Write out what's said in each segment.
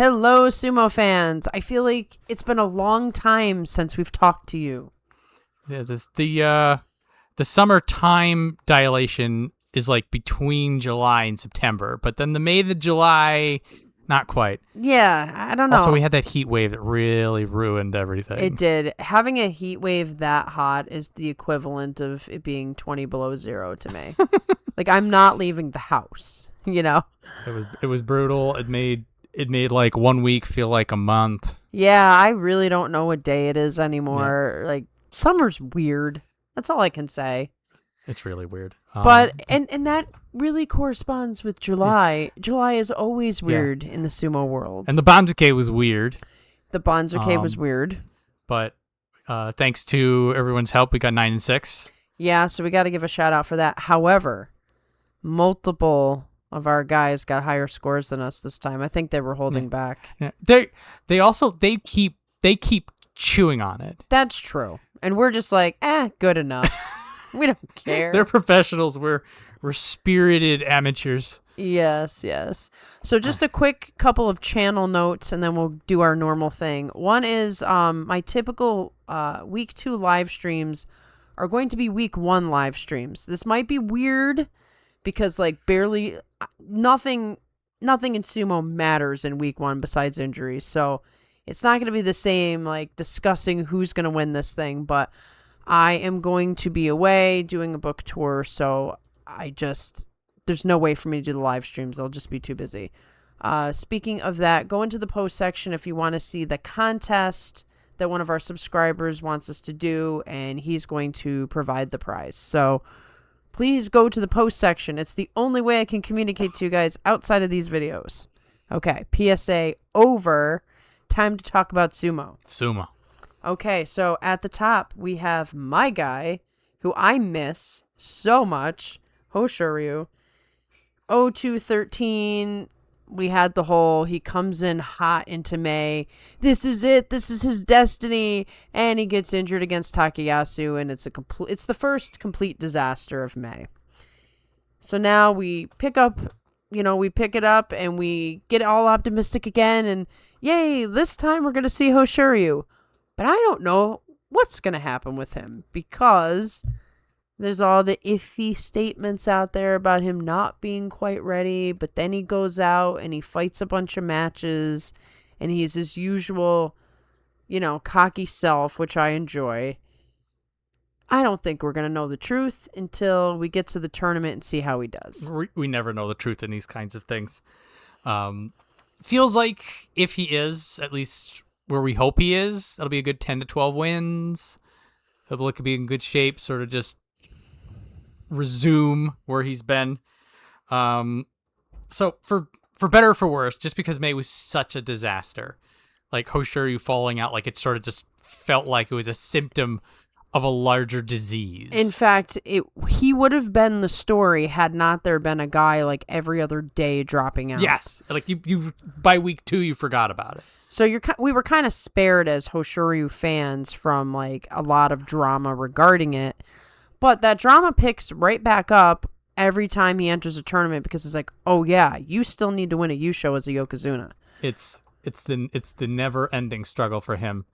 Hello, sumo fans. I feel like it's been a long time since we've talked to you. Yeah, the summer time dilation is like between July and September, but then the May to July, not quite. Yeah, I don't know. Also, we had that heat wave that really ruined everything. It did. Having a heat wave that hot is the equivalent of it being 20 below zero to me. Like, I'm not leaving the house, you know? It was brutal. It made like 1 week feel like a month. Yeah, I really don't know what day it is anymore. Yeah. Like, summer's weird. That's all I can say. It's really weird. But and that really corresponds with July. Yeah. July is always weird in the sumo world. And the Banzuke was weird. The Banzuke was weird. But thanks to everyone's help, we got 9 and 6. Yeah, so we got to give a shout out for that. However, multiple of our guys got higher scores than us this time. I think they were holding back. Yeah. They keep chewing on it. That's true. And we're just like, good enough. We don't care. They're professionals. We're spirited amateurs. Yes. So just a quick couple of channel notes, and then we'll do our normal thing. One is my typical week 2 live streams are going to be week 1 live streams. This might be weird because like barely nothing in sumo matters in week 1 besides injuries. So it's not going to be the same like discussing who's going to win this thing, but I am going to be away doing a book tour, so there's no way for me to do the live streams. I'll just be too busy. Speaking of that, go into the post section if you want to see the contest that one of our subscribers wants us to do, and he's going to provide the prize. So please go to the post section. It's the only way I can communicate to you guys outside of these videos. Okay, PSA over. Time to talk about sumo. Okay, so at the top, we have my guy, who I miss so much, Hoshoryu. 0213, we had the whole, he comes in hot into May. This is it. This is his destiny. And he gets injured against Takayasu, and it's the first complete disaster of May. So now we pick it up, and we get all optimistic again, and yay, this time we're going to see Hoshoryu. But I don't know what's going to happen with him because there's all the iffy statements out there about him not being quite ready. But then he goes out and he fights a bunch of matches and he's his usual, cocky self, which I enjoy. I don't think we're going to know the truth until we get to the tournament and see how he does. We never know the truth in these kinds of things. Feels like if he is, at least where we hope he is, that'll be a good 10 to 12 wins. He'll look to be in good shape, sort of just resume where he's been. So for better or for worse, just because May was such a disaster, like Hoshoryu falling out, like it sort of just felt like it was a symptom of a larger disease. In fact, he would have been the story had not there been a guy like every other day dropping out. Yes, like you by week 2 you forgot about it. So we were kind of spared as Hoshoryu fans from like a lot of drama regarding it, but that drama picks right back up every time he enters a tournament because it's like, oh yeah, you still need to win a Yusho as a Yokozuna. It's the never-ending struggle for him.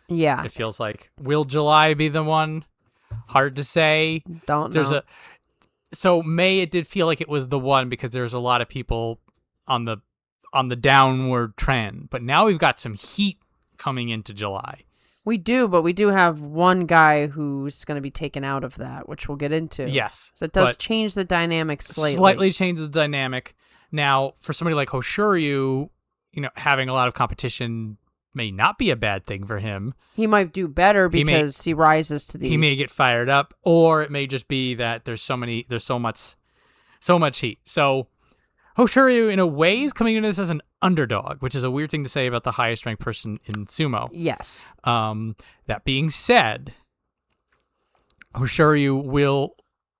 Yeah. It feels like. Will July be the one? Hard to say. Don't know. So May, it did feel like it was the one because there's a lot of people on the downward trend. But now we've got some heat coming into July. We do, but we do have one guy who's going to be taken out of that, which we'll get into. Yes. So it does change the dynamic slightly. Slightly changes the dynamic. Now, for somebody like Hoshoryu, having a lot of competition may not be a bad thing for him. He might do better because he rises to the... He may get fired up, or it may just be that there's so much heat. So Hoshoryu, in a way, is coming into this as an underdog, which is a weird thing to say about the highest ranked person in sumo. Yes. That being said, Hoshoryu will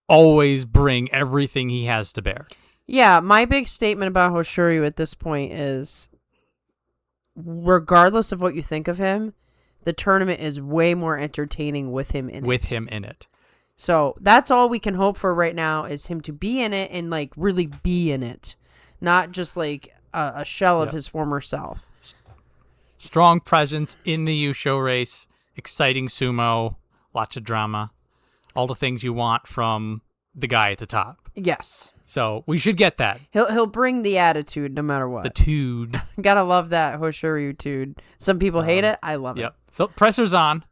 always bring everything he has to bear. Yeah, my big statement about Hoshoryu at this point is, regardless of what you think of him, the tournament is way more entertaining with him in it. So that's all we can hope for right now is him to be in it and like really be in it. Not just like a shell of Yep. his former self. Strong presence in the Yusho race, exciting sumo, lots of drama, all the things you want from the guy at the top. Yes. So we should get that. He'll bring the attitude no matter what. The tude. Gotta love that Hoshoryu tude. Some people hate it. I love it. Yep. So pressure's on.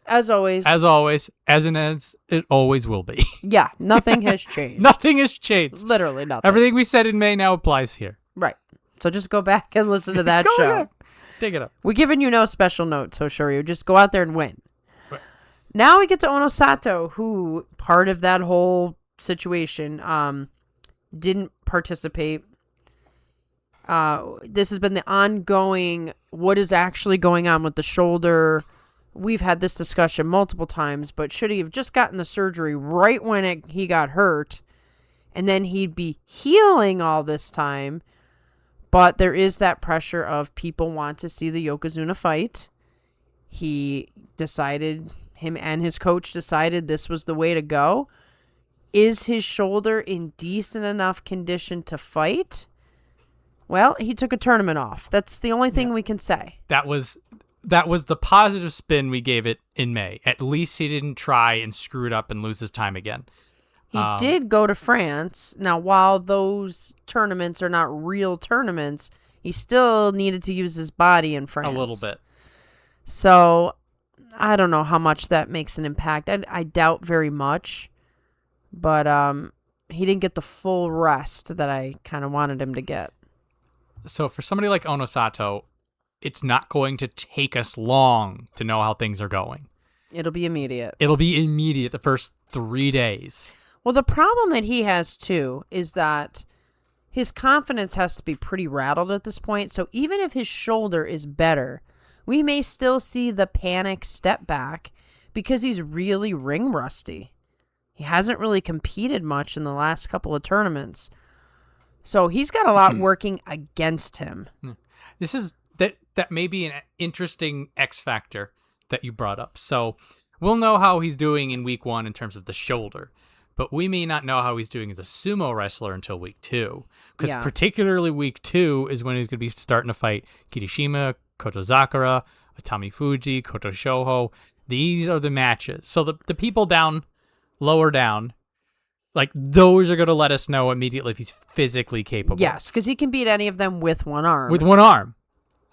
As always. As always, as it always will be. Yeah, nothing has changed. Nothing has changed. Literally nothing. Everything we said in May now applies here. Right. So just go back and listen to that Go show. ahead. Take it up. We're giving you no special notes, Hoshoryu. Just go out there and win. Right. Now we get to Onosato, who, part of that whole situation, didn't participate. This has been the ongoing, what is actually going on with the shoulder. We've had this discussion multiple times, but should he have just gotten the surgery right when he got hurt, and then he'd be healing all this time? But there is that pressure of people want to see the Yokozuna fight. He decided, him and his coach decided this was the way to go. Is his shoulder in decent enough condition to fight? Well, he took a tournament off. That's the only thing we can say. That was the positive spin we gave it in May. At least he didn't try and screw it up and lose his time again. He did go to France. Now, while those tournaments are not real tournaments, he still needed to use his body in France. A little bit. So, I don't know how much that makes an impact. I doubt very much. But he didn't get the full rest that I kind of wanted him to get. So for somebody like Onosato, it's not going to take us long to know how things are going. It'll be immediate. It'll be immediate the first 3 days. Well, the problem that he has, too, is that his confidence has to be pretty rattled at this point. So even if his shoulder is better, we may still see the panic step back because he's really ring rusty. He hasn't really competed much in the last couple of tournaments. So he's got a lot working against him. This is that may be an interesting X factor that you brought up. So we'll know how he's doing in week 1 in terms of the shoulder, but we may not know how he's doing as a sumo wrestler until week 2. Because particularly week 2 is when he's going to be starting to fight Kirishima, Kotozakura, Atami Fuji, Koto Shoho. These are the matches. So the people lower down, like those are going to let us know immediately if he's physically capable. Yes, because he can beat any of them with one arm. With one arm.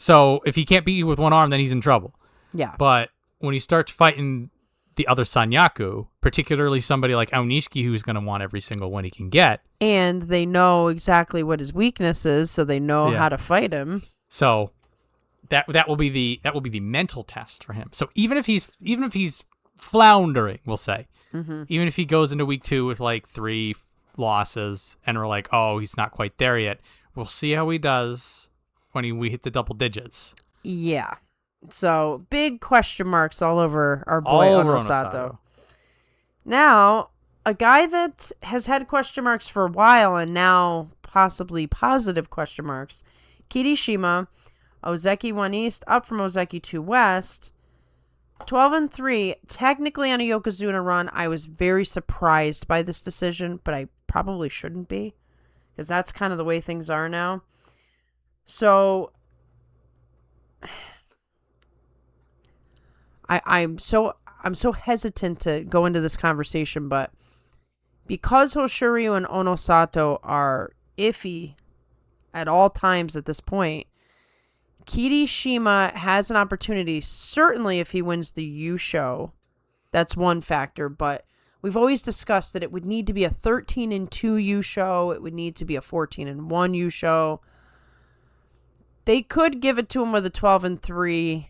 So if he can't beat you with one arm, then he's in trouble. Yeah. But when he starts fighting the other Sanyaku, particularly somebody like Aonishiki, who's going to want every single one he can get. And they know exactly what his weakness is, so they know how to fight him. So that will be the mental test for him. So even if he's floundering, we'll say, even if he goes into week 2 with like 3 losses and we're like, oh, he's not quite there yet, we'll see how he does when we hit the double digits. Yeah. So big question marks all over our boy Onosato. Now, a guy that has had question marks for a while and now possibly positive question marks, Kirishima, Ozeki 1 East, up from Ozeki 2 West, 12-3, technically on a Yokozuna run. I was very surprised by this decision, but I probably shouldn't be, because that's kind of the way things are now. So I'm so hesitant to go into this conversation, but because Hoshoryu and Onosato are iffy at all times at this point, Kirishima has an opportunity, certainly if he wins the Yusho. That's one factor, but we've always discussed that it would need to be a 13-2 Yusho. It would need to be a 14-1 Yusho. They could give it to him with a 12-3.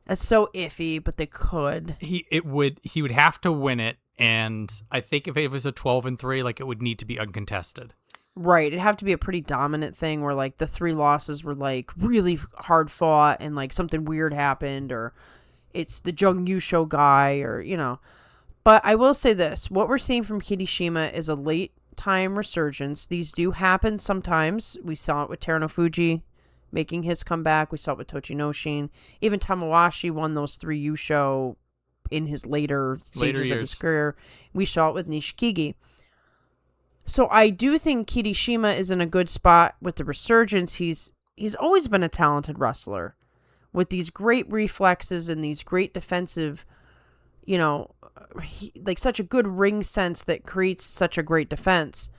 That's so iffy, but they could. He would have to win it, and I think if it was a 12-3, like it would need to be uncontested. Right, it'd have to be a pretty dominant thing where like the 3 losses were like really hard fought and like something weird happened, or it's the Jung Yusho guy, or But I will say this: what we're seeing from Kirishima is a late time resurgence. These do happen sometimes. We saw it with Teruno Fuji making his comeback. We saw it with Tochinoshin. Even Tamawashi won those 3 Yusho in his later stages of his career. We saw it with Nishikigi. So I do think Kirishima is in a good spot with the resurgence. He's always been a talented wrestler with these great reflexes and these great defensive, like such a good ring sense that creates such a great defense.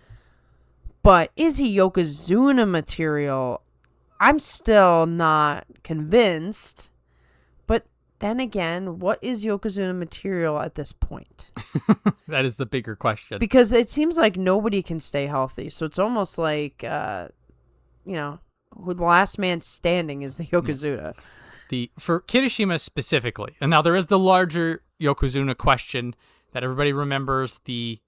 But is he Yokozuna material? I'm still not convinced. But then again, what is Yokozuna material at this point? That is the bigger question. Because it seems like nobody can stay healthy. So it's almost like, who the last man standing is the Yokozuna. For Kirishima specifically, and now there is the larger Yokozuna question that everybody remembers, the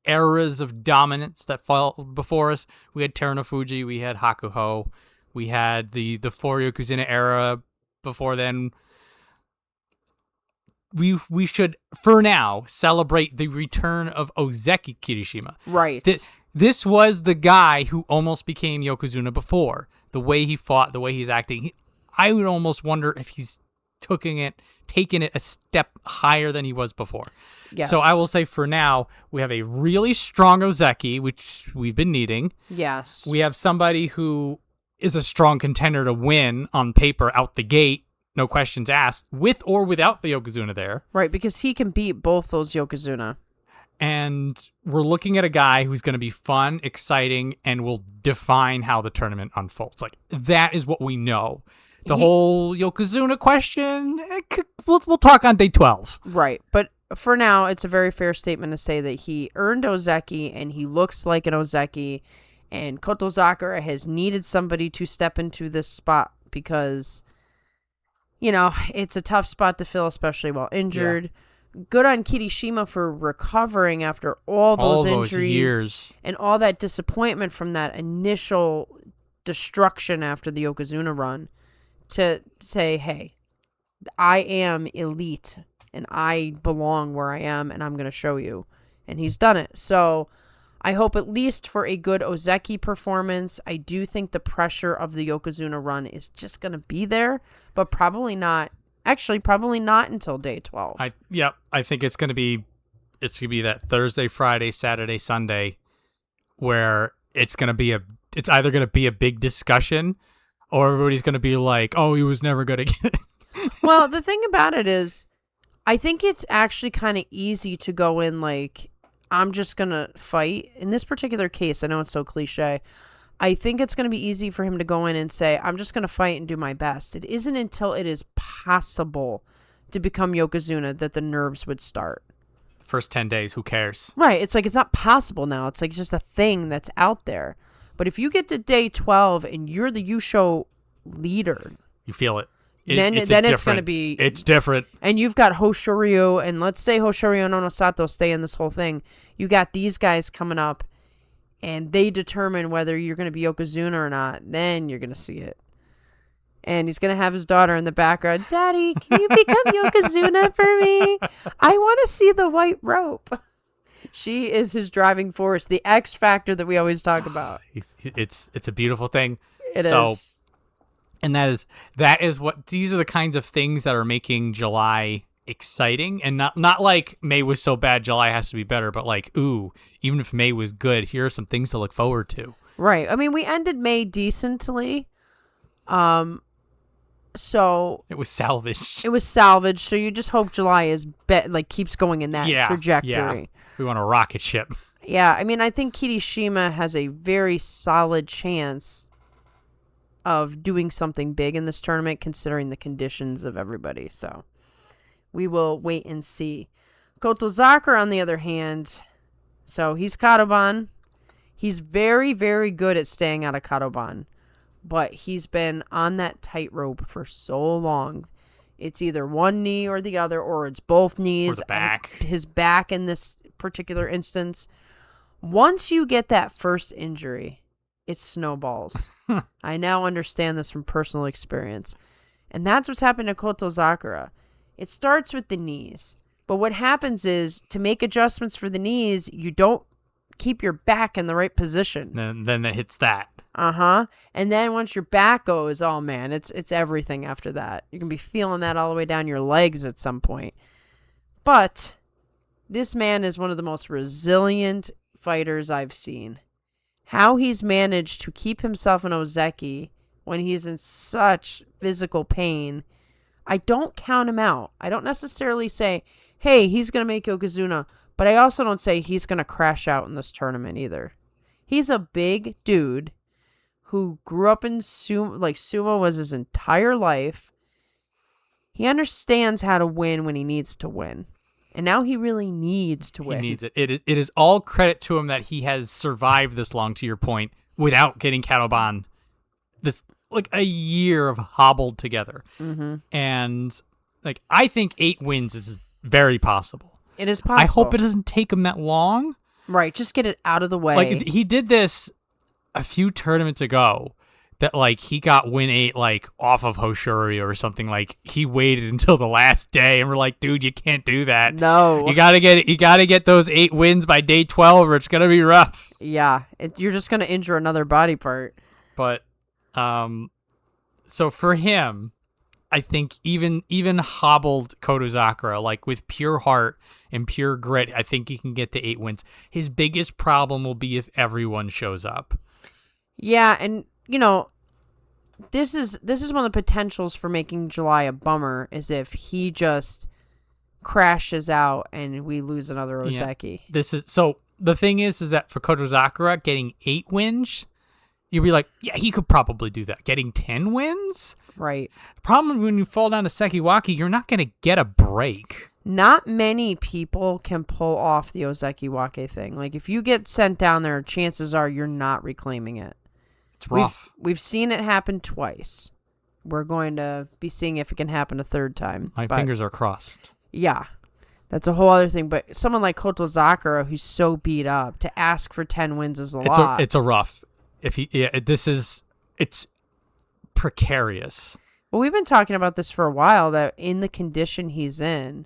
eras of dominance that fell before us. We had Terunofuji, we had Hakuho, we had the 4 Yokozuna era before then. We should, for now, celebrate the return of Ozeki Kirishima. Right. This was the guy who almost became Yokozuna before. The way he fought, the way he's acting. I would almost wonder if he's taking it a step higher than he was before. Yes. So I will say for now, we have a really strong Ozeki, which we've been needing. Yes. We have somebody who is a strong contender to win on paper out the gate, no questions asked, with or without the Yokozuna there. Right, because he can beat both those Yokozuna. And we're looking at a guy who's going to be fun, exciting, and will define how the tournament unfolds. Like, that is what we know. The whole Yokozuna question, we'll talk on day 12. Right, but for now, it's a very fair statement to say that he earned Ozeki, and he looks like an Ozeki, and Kotozakura has needed somebody to step into this spot because, it's a tough spot to fill, especially while injured. Yeah. Good on Kirishima for recovering after all those injuries years. And all that disappointment from that initial destruction after the Yokozuna run. To say, hey, I am elite and I belong where I am and I'm going to show you. And he's done it. So I hope at least for a good Ozeki performance. I do think the pressure of the Yokozuna run is just going to be there, but probably not until day 12. I think it's going to be that Thursday, Friday, Saturday, Sunday where it's either going to be a big discussion or everybody's going to be like, oh, he was never going to get it. Well, the thing about it is, I think it's actually kind of easy to go in like, I'm just going to fight. In this particular case, I know it's so cliche. I think it's going to be easy for him to go in and say, I'm just going to fight and do my best. It isn't until it is possible to become Yokozuna that the nerves would start. First 10 days, who cares? Right. It's like, it's not possible now. It's like just a thing that's out there. But if you get to day 12 and you're the Yusho leader, you feel it. Then it's going to be... It's different. And you've got Hoshoryu, and let's say Hoshoryu and Onosato stay in this whole thing. You got these guys coming up, and they determine whether you're going to be Yokozuna or not. Then you're going to see it. And he's going to have his daughter in the background. Daddy, can you become Yokozuna for me? I want to see the white rope. She is his driving force, the X factor that we always talk about. It's a beautiful thing. It is. And that is what these are the kinds of things that are making July exciting, and not like May was so bad July has to be better, but like, ooh, even if May was good, here are some things to look forward to. Right. I mean, we ended May decently. So it was salvaged. So you just hope July keeps going in that trajectory. Yeah. We want a rocket ship. Yeah, I mean, I think Kirishima has a very solid chance of doing something big in this tournament, considering the conditions of everybody. So we will wait and see. Kotozakura, on the other hand, so he's Kadoban. He's very, very good at staying out of Kadoban, but he's been on that tightrope for so long. It's either one knee or the other, or it's both knees. Or the back. His back in this particular instance. Once you get that first injury, it snowballs. I now understand this from personal experience. And that's what's happened to Kotozakura. It starts with the knees. But what happens is, to make adjustments for the knees, you don't keep your back in the right position. And then it hits that. Uh-huh. And then once your back goes, oh man, it's everything after that. You can be feeling that all the way down your legs at some point. But this man is one of the most resilient fighters I've seen. How he's managed to keep himself in Ozeki when he's in such physical pain, I don't count him out. I don't necessarily say, hey, he's going to make Yokozuna, but I also don't say he's going to crash out in this tournament either. He's a big dude who grew up in sumo, like sumo was his entire life. He understands how to win when he needs to win. And now he really needs to win. He needs it. It is all credit to him that he has survived this long, to your point, without getting Katoban. This, like, a year of hobbled together. Mm-hmm. And, like, I think 8 wins is very possible. It is possible. I hope it doesn't take him that long. Right, just get it out of the way. Like, he did this a few tournaments ago. That, like, he got win 8, like, off of Hoshuri or something. Like, he waited until the last day, and we're like, dude, you can't do that. No. You gotta get those 8 wins by day 12, or it's gonna be rough. Yeah, you're just gonna injure another body part. But, so for him, I think even hobbled Kotozakura, like, with pure heart and pure grit, I think he can get to 8 wins. His biggest problem will be if everyone shows up. Yeah, and you know, this is one of the potentials for making July a bummer is if he just crashes out and we lose another Ozeki. Yeah. So the thing is that for Kotozakura, getting 8 wins, you'd be like, yeah, he could probably do that. Getting 10 wins? Right. The problem when you fall down to Sekiwaki, you're not going to get a break. Not many people can pull off the Ozeki Wake thing. Like, if you get sent down there, chances are you're not reclaiming it. It's rough. We've seen it happen twice. We're going to be seeing if it can happen a third time. My fingers are crossed. Yeah. That's a whole other thing. But someone like Kotozakura, who's so beat up, to ask for 10 wins is a lot. It's a rough. It's precarious. Well, we've been talking about this for a while, that in the condition he's in,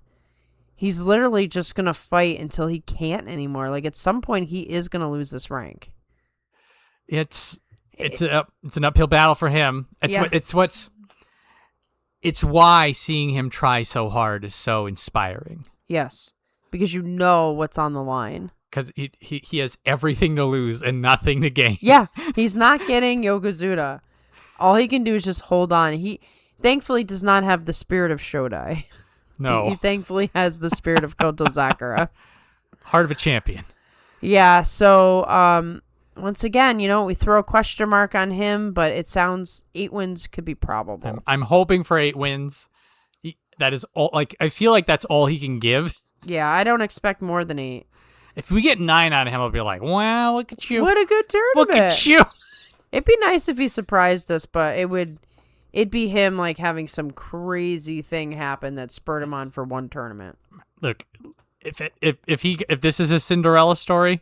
he's literally just going to fight until he can't anymore. Like, at some point, he is going to lose this rank. It's an uphill battle for him. It's why seeing him try so hard is so inspiring. Yes, because you know what's on the line. Because he has everything to lose and nothing to gain. Yeah, he's not getting Yokozuna. All he can do is just hold on. He thankfully does not have the spirit of Shodai. No. He thankfully has the spirit of Kotozakura. Heart of a champion. Yeah, so once again, we throw a question mark on him, but it sounds 8 wins could be probable. I'm hoping for 8 wins. That is all. Like, I feel like that's all he can give. Yeah, I don't expect more than 8. If we get 9 out of him, I'll be like, wow, look at you. What a good tournament. Look at you. It'd be nice if he surprised us, but it'd be him like having some crazy thing happen that spurred him on for one tournament. Look, if this is a Cinderella story,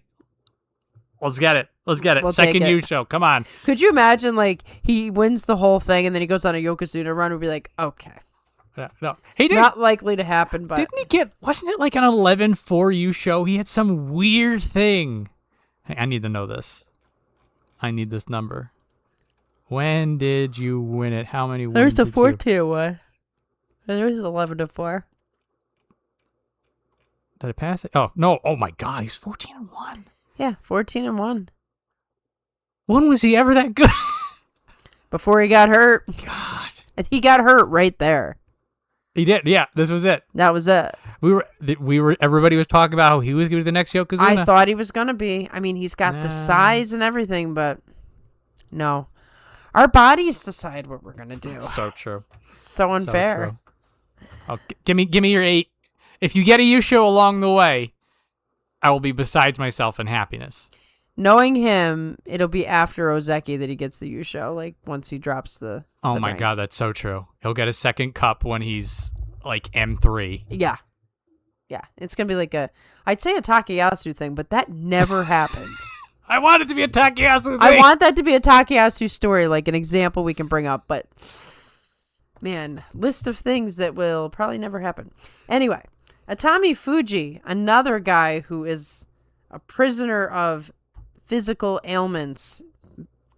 let's get it. We'll Second take it. show. Come on. Could you imagine, like, he wins the whole thing and then he goes on a Yokozuna run? We'd be like, okay. No. He did Not likely to happen, but wasn't it like an 11-4U show? He had some weird thing. Hey, I need to know this. I need this number. When did you win it? How many wins? There's a did you- 14-1. And there's 11-4. Did I pass it? Oh, no. Oh, my God. He's 14-1. Yeah, 14-1. When was he ever that good? Before he got hurt. God. He got hurt right there. He did. Yeah, this was it. That was it. We were. Everybody was talking about how he was going to be the next Yokozuna. I thought he was going to be. I mean, he's got the size and everything, but no. Our bodies decide what we're going to do. It's so true. It's so unfair. So true. Oh, give me your 8. If you get a Yusho along the way, I will be besides myself in happiness. Knowing him, it'll be after Ozeki that he gets the Yusho, like once he drops the my rank. God, that's so true. He'll get a second cup when he's like M3. Yeah. Yeah. It's going to be like I'd say a Takayasu thing, but that never happened. I want it to be a Takayasu thing. I want that to be a Takayasu story, like an example we can bring up, but man, list of things that will probably never happen. Anyway, Atami Fuji, another guy who is a prisoner of physical ailments,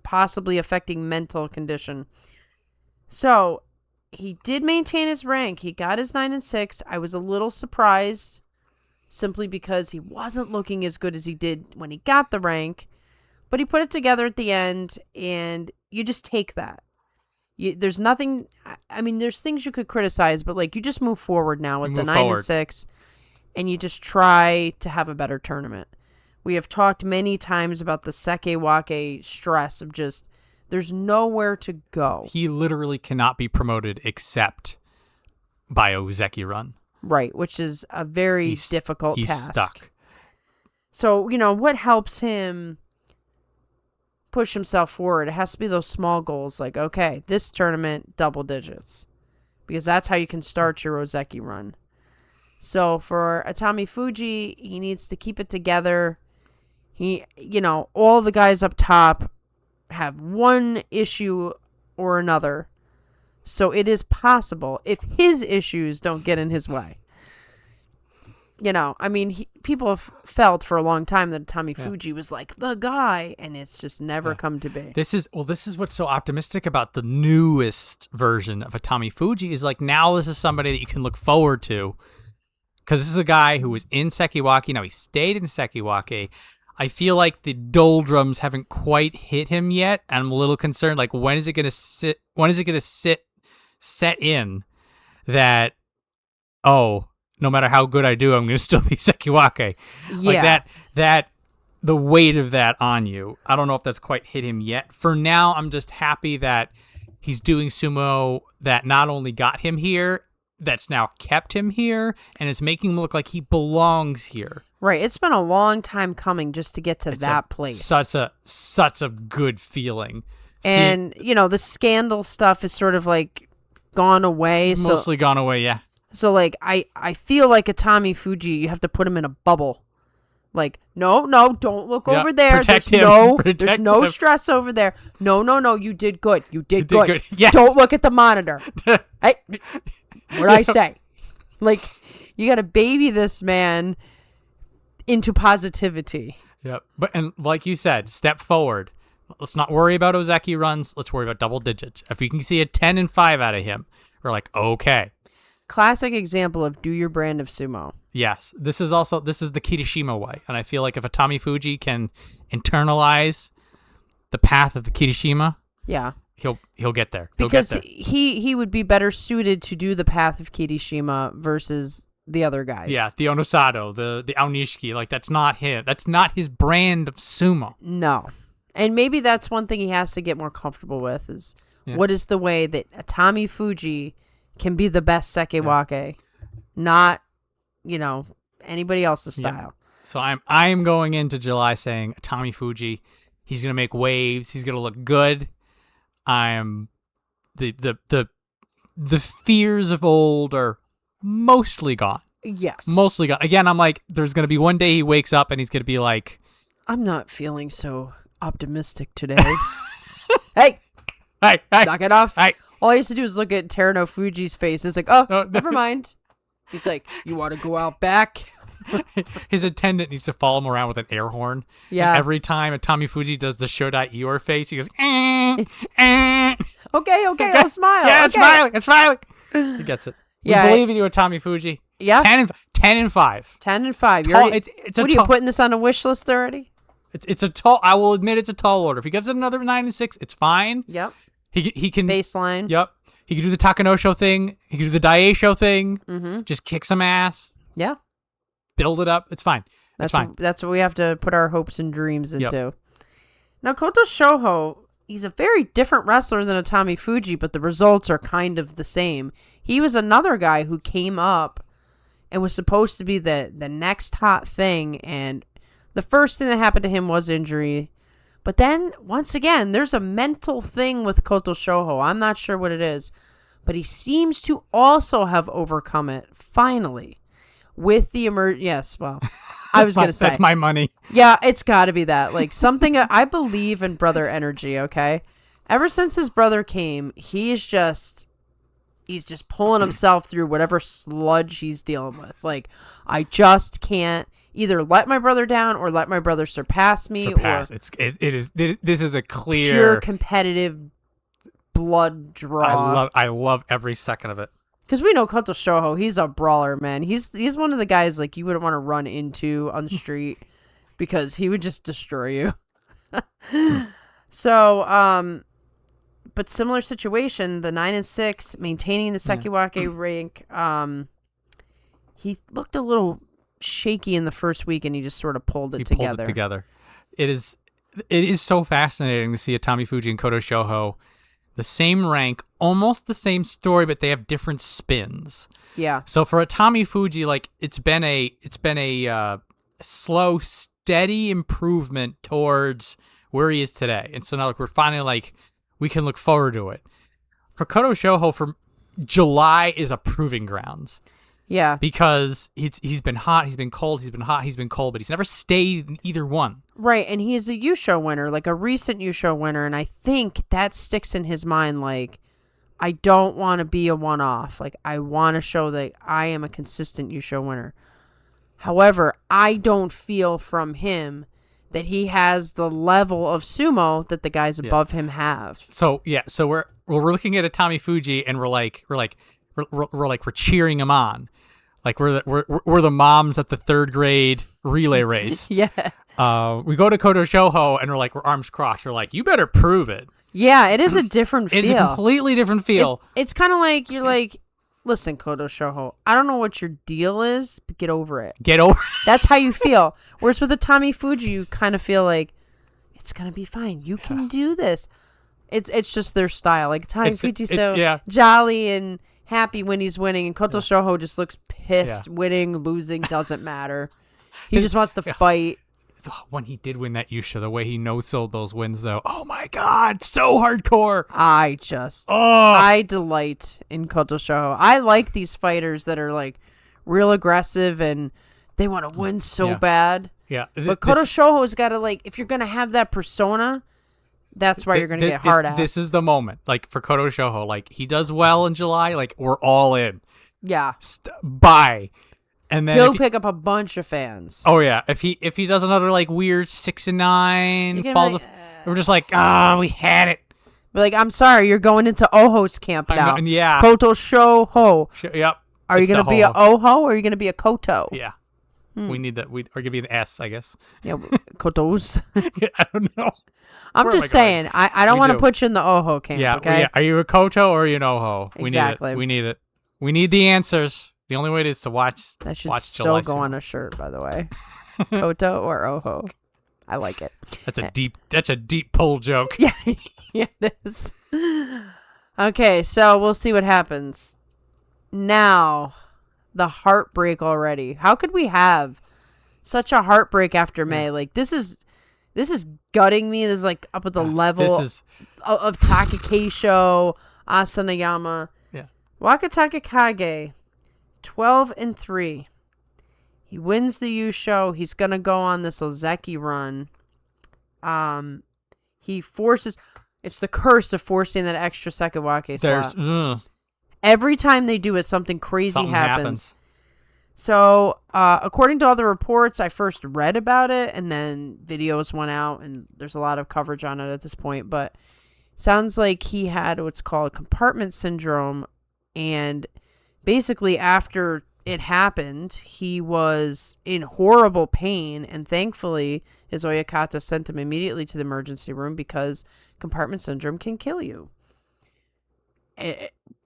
possibly affecting mental condition. So he did maintain his rank. He got his 9 and 6. I was a little surprised simply because he wasn't looking as good as he did when he got the rank. But he put it together at the end, and you just take that. There's nothing. I mean, there's things you could criticize, but like you just move forward now with the 9-6, and you just try to have a better tournament. We have talked many times about the Sekewake stress of just there's nowhere to go. He literally cannot be promoted except by a Ozeki run. Right, which is a very difficult task. He's stuck. So, what helps him push himself forward? It has to be those small goals like, okay, this tournament, double digits. Because that's how you can start your Ozeki run. So for Atami Fuji, he needs to keep it together. He, all the guys up top have one issue or another. So it is possible if his issues don't get in his way. People have felt for a long time that Atami Fuji was like the guy, and it's just never come to be. This is what's so optimistic about the newest version of Atami Fuji is like now this is somebody that you can look forward to. Because this is a guy who was in Sekiwake. Now he stayed in Sekiwake. I feel like the doldrums haven't quite hit him yet. And I'm a little concerned. Like, when is it going to sit? When is it going to set in that, no matter how good I do, I'm going to still be Sekiwake. Yeah. Like that, the weight of that on you. I don't know if that's quite hit him yet. For now, I'm just happy that he's doing sumo that not only got him here, that's now kept him here, and it's making him look like he belongs here. Right. It's been a long time coming just to get to that place. Such a good feeling. And, the scandal stuff is sort of like gone away. Mostly gone away, yeah. So, like, I feel like Atami Fuji, you have to put him in a bubble. Like, no, don't look over there. There's no stress over there. No, you did good. You did good. Yes. Don't look at the monitor. Hey, what'd I say? Like, you got to baby this man into positivity. Yep. And like you said, step forward. Let's not worry about Ozeki runs. Let's worry about double digits. If we can see a 10 and 5 out of him, we're like, okay. Classic example of do your brand of sumo. Yes. This is the Kirishima way. And I feel like if Atami Fuji can internalize the path of the Kirishima, yeah, he'll get there. Because he would be better suited to do the path of Kirishima versus the other guys. Yeah, the Onosado, the Aonishiki, like that's not him. That's not his brand of sumo. No. And maybe that's one thing he has to get more comfortable with is what is the way that Atami Fuji can be the best Sekewake, not, anybody else's style. Yeah. So I'm going into July saying Atami Fuji, he's going to make waves, he's going to look good. I'm the fears of old are mostly gone. Yes. Mostly gone. Again, I'm like, there's going to be one day he wakes up and he's going to be like, I'm not feeling so optimistic today. Hey, knock it off. Hey. All I used to do is look at Terano Fuji's face. It's like, oh, never mind. He's like, you want to go out back? His attendant needs to follow him around with an air horn. Yeah. And every time Atami Fuji does the Shodai Eeyore face, he goes, eh. Okay, I'll smile. Yeah, okay. it's smiling. He gets it. Yeah, we believe in you, Atami Fuji. Yeah. 10 and 5. 10 and 5. What are you putting this on a wish list already? It's a tall. I will admit it's a tall order. If he gives it another 9 and 6, it's fine. Yep. He can baseline. Yep. He can do the Takanosho thing. He can do the Daisho thing. Mm-hmm. Just kick some ass. Yeah. Build it up. It's fine. That's fine. That's what we have to put our hopes and dreams into. Yep. Now, Koto Shoho, he's a very different wrestler than Atami Fuji, but the results are kind of the same. He was another guy who came up and was supposed to be the next hot thing, and the first thing that happened to him was injury. But then, once again, there's a mental thing with Koto Shoho. I'm not sure what it is, but he seems to also have overcome it, finally, with the Yes, well, I was going to say. That's my money. Yeah, it's got to be that. Like, something, I believe in brother energy, okay? Ever since his brother came, he's just pulling himself through whatever sludge he's dealing with. Like, I just can't either let my brother down or let my brother surpass me. This is a clear pure competitive blood draw. I love every second of it. Because we know Koto Shoho, he's a brawler, man. He's one of the guys like you wouldn't want to run into on the street because he would just destroy you. So, but similar situation, the 9-6, maintaining the Sekiwake rank. He looked a little shaky in the first week, and he just sort of pulled it together. It is so fascinating to see a Tommy Fuji and Koto Shoho, the same rank, almost the same story, but they have different spins. Yeah. So for a Tommy Fuji, like it's been a slow, steady improvement towards where he is today, and so now like we're finally like we can look forward to it. For Koto Shoho, for July is a proving grounds. Yeah. Because he's been hot, he's been cold, he's been hot, he's been cold, but he's never stayed in either one. Right, and he is a Yusho winner, like a recent Yusho winner, and I think that sticks in his mind, like, I don't want to be a one-off. Like, I want to show that I am a consistent Yusho winner. However, I don't feel from him that he has the level of sumo that the guys above him have. So we're looking at a Tommy Fuji, and we're cheering him on. Like we're the moms at the 3rd grade relay race. Yeah. We go to Koto Shoho and we're arms crossed. We're like, you better prove it. Yeah, it is a different feel. It's a completely different feel. It's kind of like you're like, listen, Koto Shoho, I don't know what your deal is, but get over it. That's how you feel. Whereas with a Tommy Fuji, you kind of feel like it's gonna be fine. You can do this. It's just their style. Like Tommy Fuji, jolly and happy when he's winning, and Koto Shoho just looks pissed. Winning, losing doesn't matter. He just wants to fight. When he did win that Yusha, the way he no-sold those wins, though, oh my god, so hardcore. I delight in Koto Shoho. I like these fighters that are like real aggressive and they want to win so bad. Yeah, but Koto Shoho's got to, like, if you're gonna have that persona, that's why you're going to get hard ass. This is the moment. Like, for Koto Shoho, like, he does well in July, like, we're all in. Yeah. Bye. And then he'll pick up a bunch of fans. Oh, yeah. If he does another, like, weird 6-9, we're just like, we had it. Be like, I'm sorry, you're going into Oho's camp now. Yeah. Koto Shoho. Yep. Are you going to be a Oho or are you going to be a Koto? Yeah. We need that. We're going to be an S, I guess. Yeah, Kotos. I don't know. I'm just saying, I don't want to put you in the Oho camp, okay? Yeah. Are you a Koto or are you an Oho? Exactly. We need it. We need the answers. The only way is to watch. That should watch still go on a shirt, by the way. Koto or Oho. I like it. That's a deep pull joke. Yeah, it is. Okay, so we'll see what happens. Now, the heartbreak already. How could we have such a heartbreak after May? Like, this is gutting me. This is like up at the level of Takakeisho, Asanayama. Yeah. Wakataka Kage, 12-3. He wins the Yusho. He's gonna go on this Ozeki run. He forces. It's the curse of forcing that extra Sekiwake slot. Every time they do it, something crazy happens. So, according to all the reports, I first read about it, and then videos went out, and there's a lot of coverage on it at this point. But it sounds like he had what's called compartment syndrome, and basically after it happened, he was in horrible pain, and thankfully his Oyakata sent him immediately to the emergency room because compartment syndrome can kill you.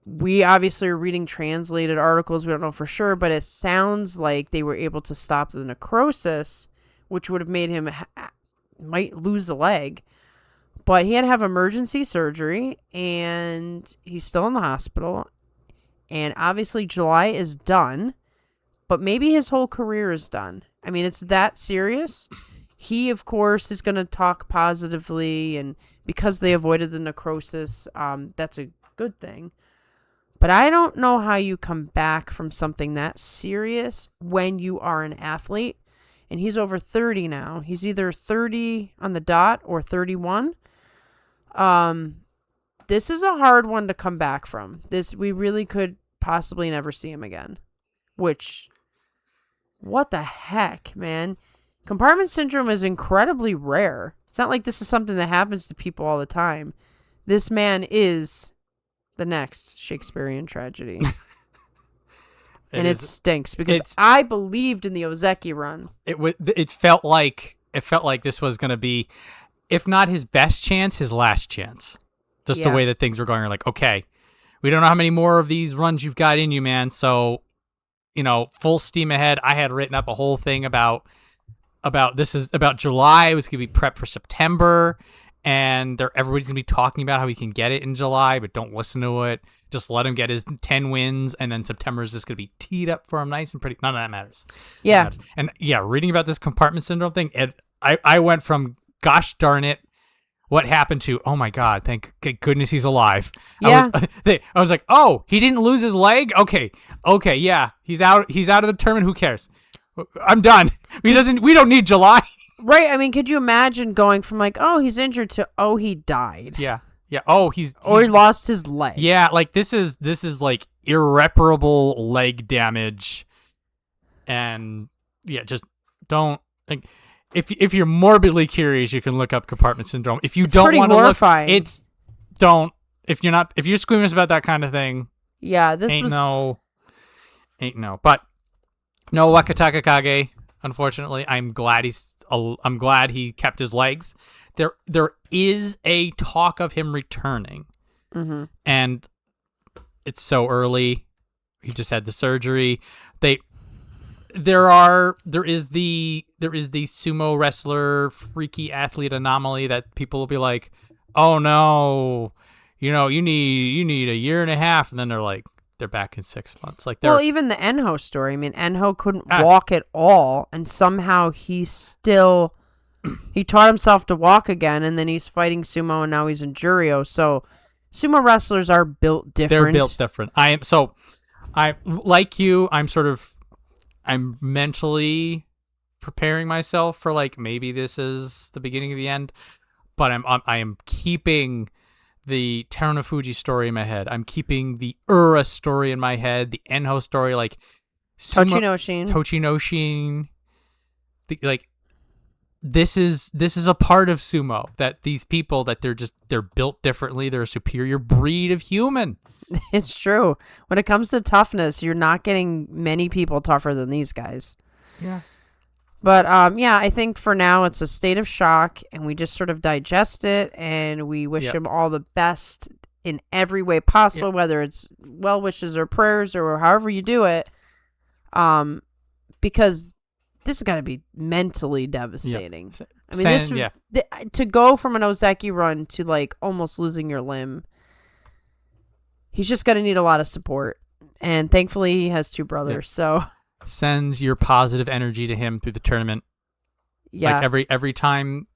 We obviously are reading translated articles. We don't know for sure, but it sounds like they were able to stop the necrosis, which would have made him might lose a leg. But he had to have emergency surgery, and he's still in the hospital. And obviously July is done, but maybe his whole career is done. I mean, it's that serious. He, of course, is going to talk positively, and because they avoided the necrosis, that's a good thing. But I don't know how you come back from something that serious when you are an athlete. And he's over 30 now. He's either 30 on the dot or 31. This is a hard one to come back from. We really could possibly never see him again. Which, what the heck, man? Compartment syndrome is incredibly rare. It's not like this is something that happens to people all the time. This man is the next Shakespearean tragedy. And it stinks because it's- I believed in the Ozeki run. It felt like this was going to be, if not his best chance, his last chance. Just the Yeah. way that things were going. You're like, okay, we don't know how many more of these runs you've got in you, man. So, full steam ahead. I had written up a whole thing about July. It was going to be prep for September, and everybody's going to be talking about how he can get it in July, but don't listen to it. Just let him get his 10 wins, and then September is just going to be teed up for him nice and pretty. None of that matters. Yeah. Matters. And yeah, reading about this compartment syndrome thing, I went from, gosh darn it, what happened to, oh my God, thank goodness he's alive. Yeah. I was like, oh, he didn't lose his leg? Okay, yeah, he's out of the tournament, who cares? I'm done. We don't need July. Right. I mean, could you imagine going from like, oh, he's injured to, oh, he died. Yeah. Oh, he lost his leg. Yeah, like this is like irreparable leg damage. And yeah, just don't, like, if you're morbidly curious, you can look up compartment syndrome. If you don't want to look, if you're squeamish about that kind of thing, yeah, ain't no. But no Wakataka Kage, unfortunately. I'm glad he kept his legs. There is a talk of him returning. Mm-hmm. And it's so early. He just had the surgery. There is the sumo wrestler freaky athlete anomaly that people will be like, oh no, you need a year and a half, and then they're back in 6 months. Like, well, even the Enho story. I mean, Enho couldn't walk at all, and somehow he taught himself to walk again, and then he's fighting sumo, and now he's in Jurio. So sumo wrestlers are built different. They're built different. I like you. I'm mentally preparing myself for, like, maybe this is the beginning of the end, but I am keeping the Terunofuji story in my head. I'm keeping the Ura story in my head, the Enho story, like Tochinoshin. Like, this is a part of sumo, that these people, that they're built differently. They're a superior breed of human. It's true. When it comes to toughness, you're not getting many people tougher than these guys. Yeah. But yeah, I think for now it's a state of shock, and we just sort of digest it, and we wish him all the best in every way possible, whether it's well wishes or prayers or however you do it. Because this has got to be mentally devastating. I mean, to go from an Ozeki run to, like, almost losing your limb, he's just going to need a lot of support. And thankfully he has two brothers. So send your positive energy to him through the tournament. Yeah. Like, every time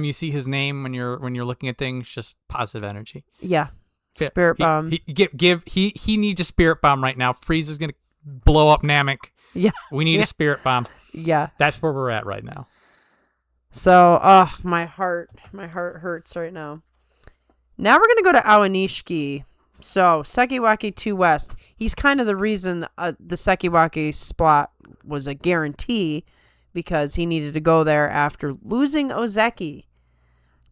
you see his name when you're looking at things, just positive energy. Yeah. Spirit bomb. He needs a spirit bomb right now. Frieza is going to blow up Namek. Yeah. We need a spirit bomb. Yeah. That's where we're at right now. So, my heart hurts right now. Now we're going to go to Awanishiki. So, Sekiwake 2 West. He's kind of the reason the Sekiwake spot was a guarantee, because he needed to go there after losing Ozeki.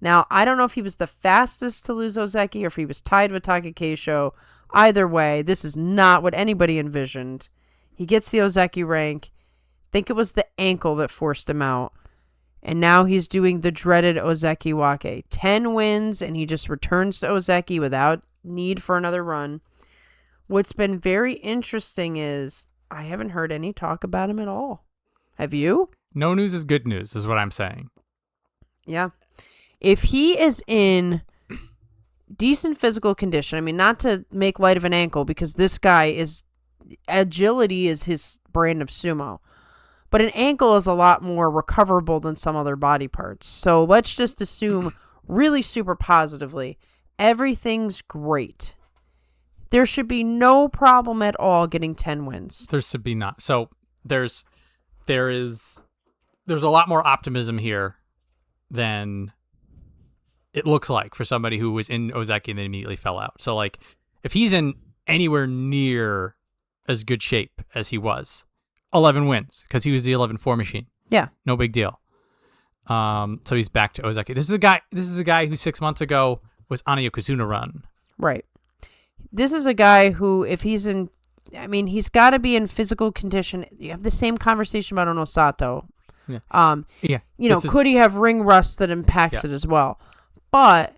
Now, I don't know if he was the fastest to lose Ozeki or if he was tied with Takakeisho. Either way, this is not what anybody envisioned. He gets the Ozeki rank. Think it was the ankle that forced him out. And now he's doing the dreaded Ozeki Wake. 10 wins, and he just returns to Ozeki without need for another run. What's been very interesting is I haven't heard any talk about him at all. Have you? No news is good news, is what I'm saying. Yeah. If he is in decent physical condition, I mean, not to make light of an ankle, because this guy agility is his brand of sumo. But an ankle is a lot more recoverable than some other body parts. So let's just assume really super positively, everything's great. There should be no problem at all getting 10 wins. There should be not. So there's a lot more optimism here than it looks like for somebody who was in Ozeki and then immediately fell out. So, like, if he's in anywhere near as good shape as he was, 11 wins, because he was the 11-4 machine. Yeah. No big deal. So he's back to Ozeki. This is a guy who 6 months ago was on a Yokozuna run. Right. This is a guy who, if he's in I mean, he's got to be in physical condition. You have the same conversation about Onosato. Yeah. You know, could he have ring rust that impacts it as well? But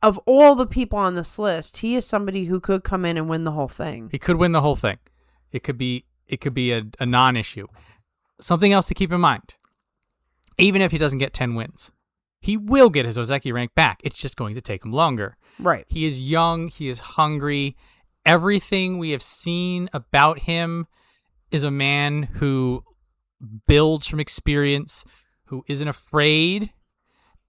of all the people on this list, he is somebody who could come in and win the whole thing. He could win the whole thing. It could be a non-issue. Something else to keep in mind. Even if he doesn't get 10 wins, he will get his Ozeki rank back. It's just going to take him longer. Right. He is young. He is hungry. Everything we have seen about him is a man who builds from experience, who isn't afraid,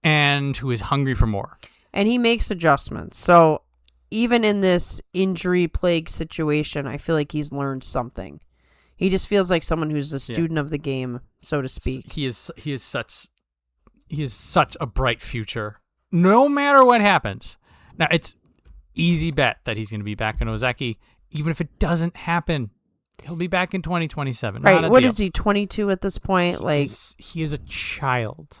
and who is hungry for more. And he makes adjustments. So even in this injury-plagued situation, I feel like he's learned something. He just feels like someone who's a student of the game, so to speak. He is such a bright future, no matter what happens. Now, it's easy bet that he's going to be back in Ozeki. Even if it doesn't happen, he'll be back in 2027. Right. What is he, 22 at this point? He is a child.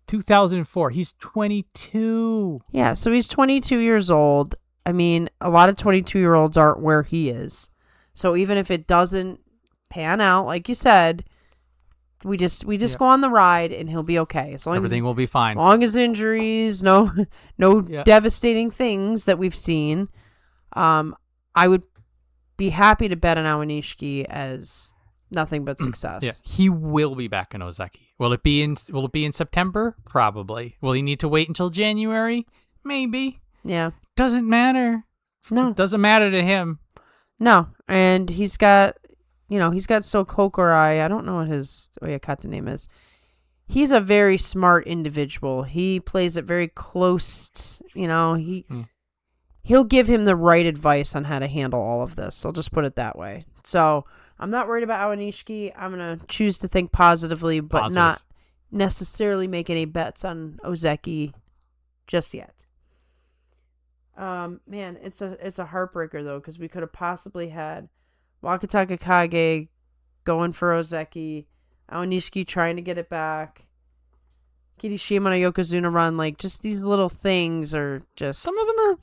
2004. He's 22. Yeah, so he's 22 years old. I mean, a lot of 22-year-olds aren't where he is. So even if it doesn't pan out, like you said, we just go on the ride and he'll be okay. Everything will be fine. As long as injuries, no devastating things that we've seen. I would be happy to bet on Awanishiki as nothing but success. Yeah, he will be back in Ozeki. Will it be in September? Probably. Will he need to wait until January? Maybe. Yeah. Doesn't matter. No. It doesn't matter to him. No. And he's got Sokokurai. I don't know what his Oyakata name is. He's a very smart individual. He plays it very close. He'll give him the right advice on how to handle all of this. I'll just put it that way. So I'm not worried about Awanishiki. I'm going to choose to think positively, but not necessarily make any bets on Ozeki just yet. Man, it's a heartbreaker, though, because we could have possibly had Wakataka Kage going for Ozeki, Awanishiki trying to get it back, Kirishima no Yokozuna run. Like, just these little things are just... Some of them are...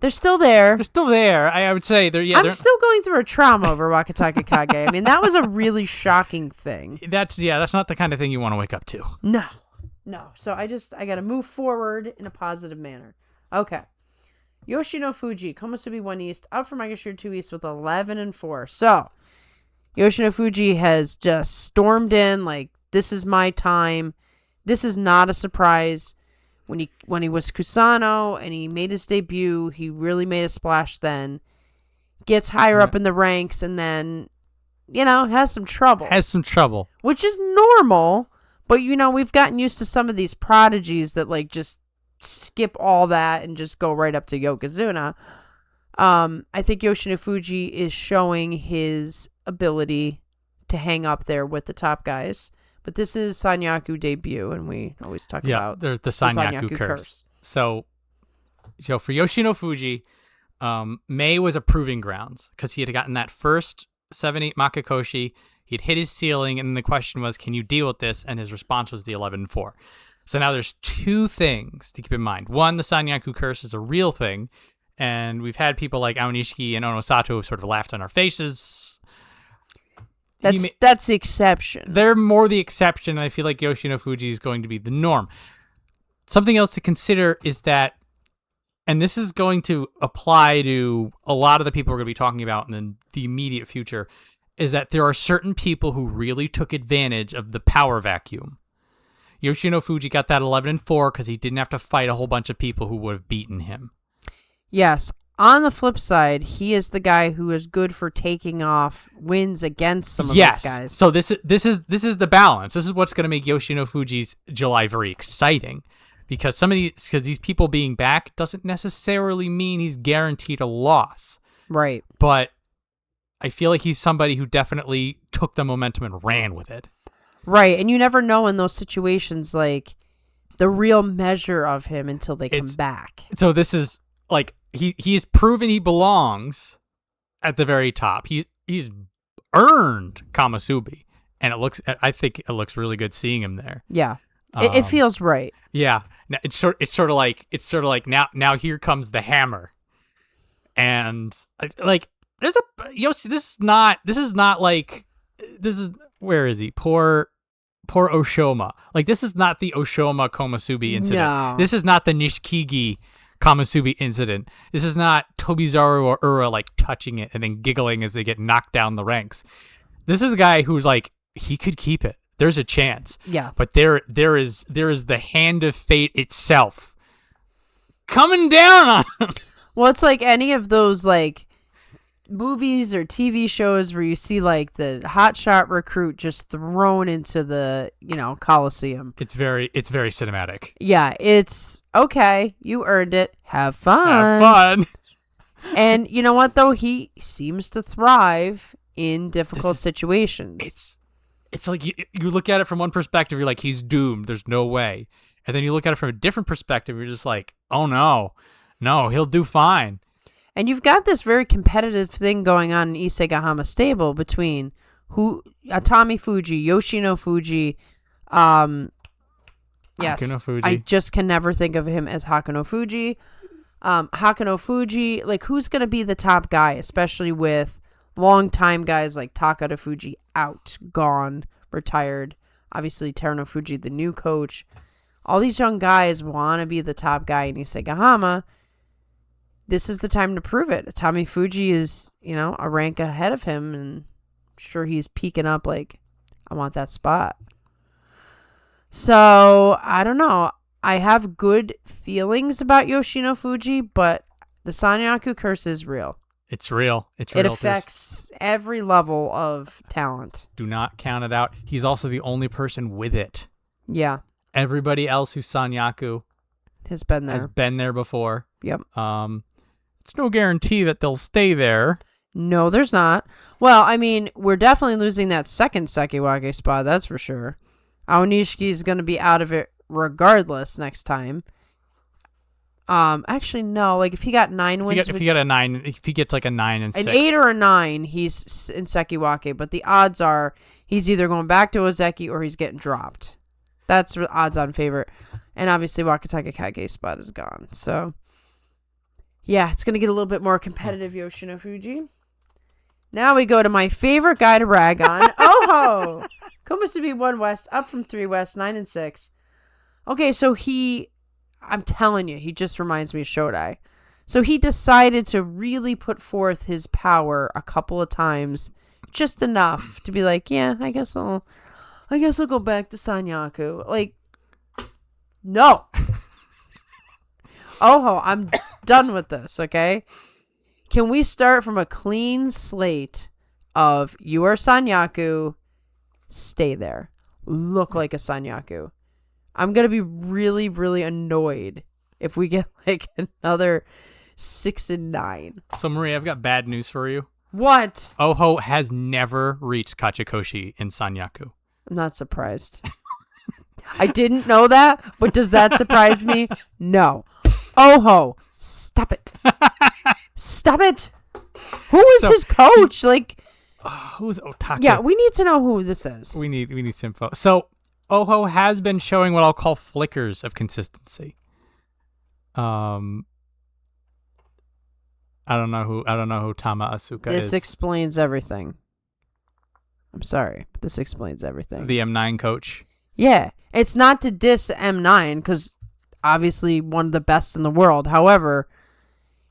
They're still there. They're still there. I would say they're. Yeah, I'm still going through a trauma over Wakataka Kage. I mean, that was a really shocking thing. That's not the kind of thing you want to wake up to. No. So I got to move forward in a positive manner. Okay. Yoshino Fuji, Komusubi 1 East, up from Maegashira 2 East with 11-4. So Yoshino Fuji has just stormed in like, this is my time. This is not a surprise. When he was Kusano and he made his debut, he really made a splash then. Gets higher up in the ranks and then, has some trouble. Which is normal, but, we've gotten used to some of these prodigies that, like, just skip all that and just go right up to Yokozuna. I think Yoshino Fuji is showing his ability to hang up there with the top guys. But this is Sanyaku debut, and we always talk about the Sanyaku curse. So, for Yoshino Fuji, May was a proving grounds because he had gotten that first 7-8 Makakoshi. He'd hit his ceiling, and the question was, can you deal with this? And his response was the 11-4. So now there's two things to keep in mind. One, the Sanyaku curse is a real thing, and we've had people like Aonishiki and Onosato who sort of laughed on our faces. That's the exception. They're more the exception, and I feel like Yoshino Fuji is going to be the norm. Something else to consider is that, and this is going to apply to a lot of the people we're going to be talking about in the immediate future, is that there are certain people who really took advantage of the power vacuum. Yoshino Fuji got that 11-4 because he didn't have to fight a whole bunch of people who would have beaten him. Yes. On the flip side, he is the guy who is good for taking off wins against some of these guys. So this is the balance. This is what's going to make Yoshino Fuji's July very exciting, because these people being back doesn't necessarily mean he's guaranteed a loss. Right. But I feel like he's somebody who definitely took the momentum and ran with it. Right, and you never know in those situations, like, the real measure of him until they come back. So this is like he's proven he belongs at the very top. He's earned Kamasubi, and I think it looks really good seeing him there. Yeah, it feels right. Yeah, it's sort of like now here comes the hammer, And like, there's a Yoshi. This is not like this is where is he? Poor Oshoma. Like, this is not the Oshoma Komusubi incident. No. This is not the Nishikigi Komusubi incident. This is not Tobizaru or Ura like touching it and then giggling as they get knocked down the ranks. This is a guy who's like, he could keep it. There's a chance. Yeah. But there is the hand of fate itself coming down on him. Well, it's like any of those like movies or TV shows where you see like the hotshot recruit just thrown into the, Coliseum. It's very cinematic. Yeah, it's okay. You earned it. Have fun. Have fun. And you know what though? He seems to thrive in difficult situations. It's like you look at it from one perspective, you're like, he's doomed. There's no way. And then you look at it from a different perspective, you're just like, oh no, he'll do fine. And you've got this very competitive thing going on in Isegahama Stable between Atami Fuji, Yoshino Fuji, yes, Hakuno Fuji. I just can never think of him as Hakuno Fuji. Hakuno Fuji, like, who's going to be the top guy, especially with long-time guys like Takada Fuji out, gone, retired. Obviously, Teruno Fuji, the new coach. All these young guys want to be the top guy in Isegahama. This is the time to prove it. Atami Fuji is, a rank ahead of him, and I'm sure he's peeking up like, I want that spot. So, I don't know. I have good feelings about Yoshino Fuji, but the Sanyaku curse is real. It's real. It affects every level of talent. Do not count it out. He's also the only person with it. Yeah. Everybody else who's Sanyaku has been there before. Yep. It's no guarantee that they'll stay there. No, there's not. Well, I mean, we're definitely losing that second Sekiwake spot, that's for sure. Aonishiki is going to be out of it regardless next time. Actually, no. Like, if he got 9 wins... If he gets like a 9 and 6... An 8 or a 9, he's in Sekiwake. But the odds are he's either going back to Ozeki or he's getting dropped. That's the odds-on favorite. And obviously, Wakataka Kage's spot is gone. So, yeah, it's going to get a little bit more competitive, Yoshino Fuji. Now we go to my favorite guy to rag on. Oh-ho! Komusubi 1 West, up from 3 West, 9 and 6. Okay, so I'm telling you, he just reminds me of Shodai. So he decided to really put forth his power a couple of times, just enough to be like, yeah, I guess I'll go back to Sanyaku. Like, no. I'm done with this, okay? Can we start from a clean slate of you are Sanyaku, stay there. Look like a Sanyaku. I'm going to be really, really annoyed if we get like another 6 and 9. So, Marie, I've got bad news for you. What? Oho has never reached Kachikoshi in Sanyaku. I'm not surprised. I didn't know that, but does that surprise me? No. Oho, stop it. Stop it. Who is his coach? Like, who's Otaka? Yeah, we need to know who this is. We need some info. So, Oho has been showing what I'll call flickers of consistency. I don't know who Tama Asuka is. This explains everything. I'm sorry, but this explains everything. The M9 coach. Yeah, it's not to diss M9 because obviously one of the best in the world. However,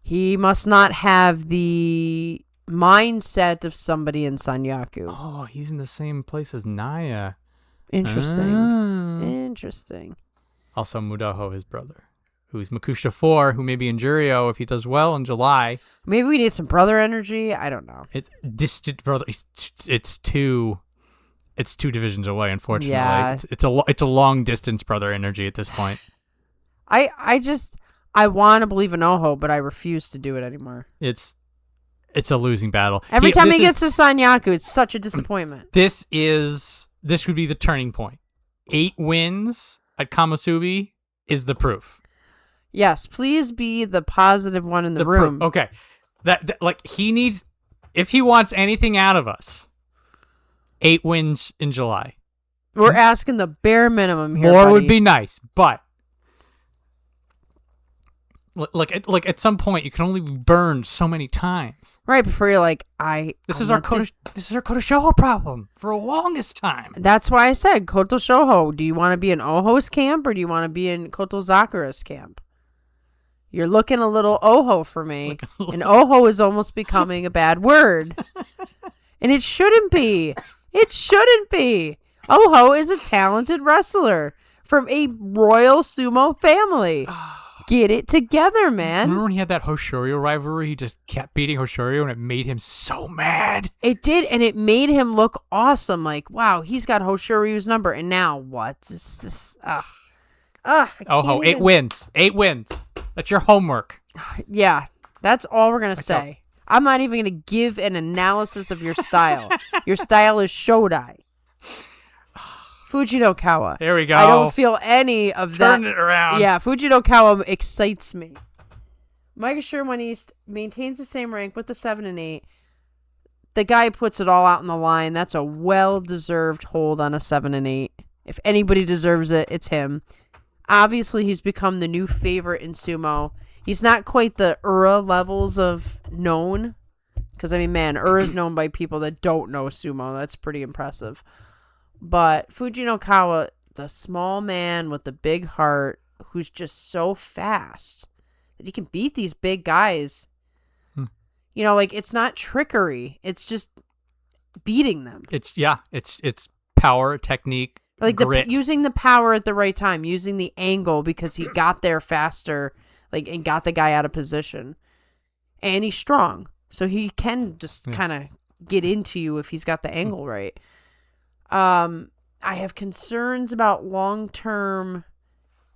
he must not have the mindset of somebody in Sanyaku. Oh, he's in the same place as Naya. Interesting. Also, Mudaho, his brother, who's Makushita 4, who may be in Juryo if he does well in July. Maybe we need some brother energy. I don't know. It's distant brother. It's two divisions away. Unfortunately, yeah. It's a long distance brother energy at this point. I want to believe in Oho, but I refuse to do it anymore. It's a losing battle. Every time he gets to Sanyaku, it's such a disappointment. This would be the turning point. 8 wins at Komusubi is the proof. Yes, please be the positive one in the room. Okay. That like he needs, if he wants anything out of us, 8 wins in July. We're asking the bare minimum here, More buddy. would be nice, but Look, at some point you can only be burned so many times. Right before you're like, This is our Koto Shoho problem for the longest time. That's why I said Koto Shoho. Do you want to be in Oho's camp or do you want to be in Koto Zakura's camp? You're looking a little Oho for me. And Oho is almost becoming a bad word. And it shouldn't be. It shouldn't be. Oho is a talented wrestler from a royal sumo family. Get it together, man. Remember when he had that Hoshoryu rivalry? He just kept beating Hoshoryu and it made him so mad. It did, and it made him look awesome. Like, wow, he's got Hoshoryu's number. And now what? Oho, 8 wins. 8 wins. That's your homework. Yeah, that's all we're going to say. I'm not even going to give an analysis of your style. Your style is Shodai. Fujinokawa. There we go. I don't feel any of that. Turn it around. Yeah, Fujinokawa excites me. Micah Sherwin East maintains the same rank with the 7 and 8. The guy puts it all out on the line. That's a well-deserved hold on a 7 and 8. If anybody deserves it, it's him. Obviously, he's become the new favorite in sumo. He's not quite the Ura levels of known. Because, I mean, man, Ura is known by people that don't know sumo. That's pretty impressive. But Fujinokawa, the small man with the big heart, who's just so fast that he can beat these big guys. You know, like, it's not trickery. It's just beating them. It's power, technique, like grit. Using the power at the right time, using the angle because he got there faster, like, and got the guy out of position. And he's strong, so he can just kind of get into you if he's got the angle right. I have concerns about long-term,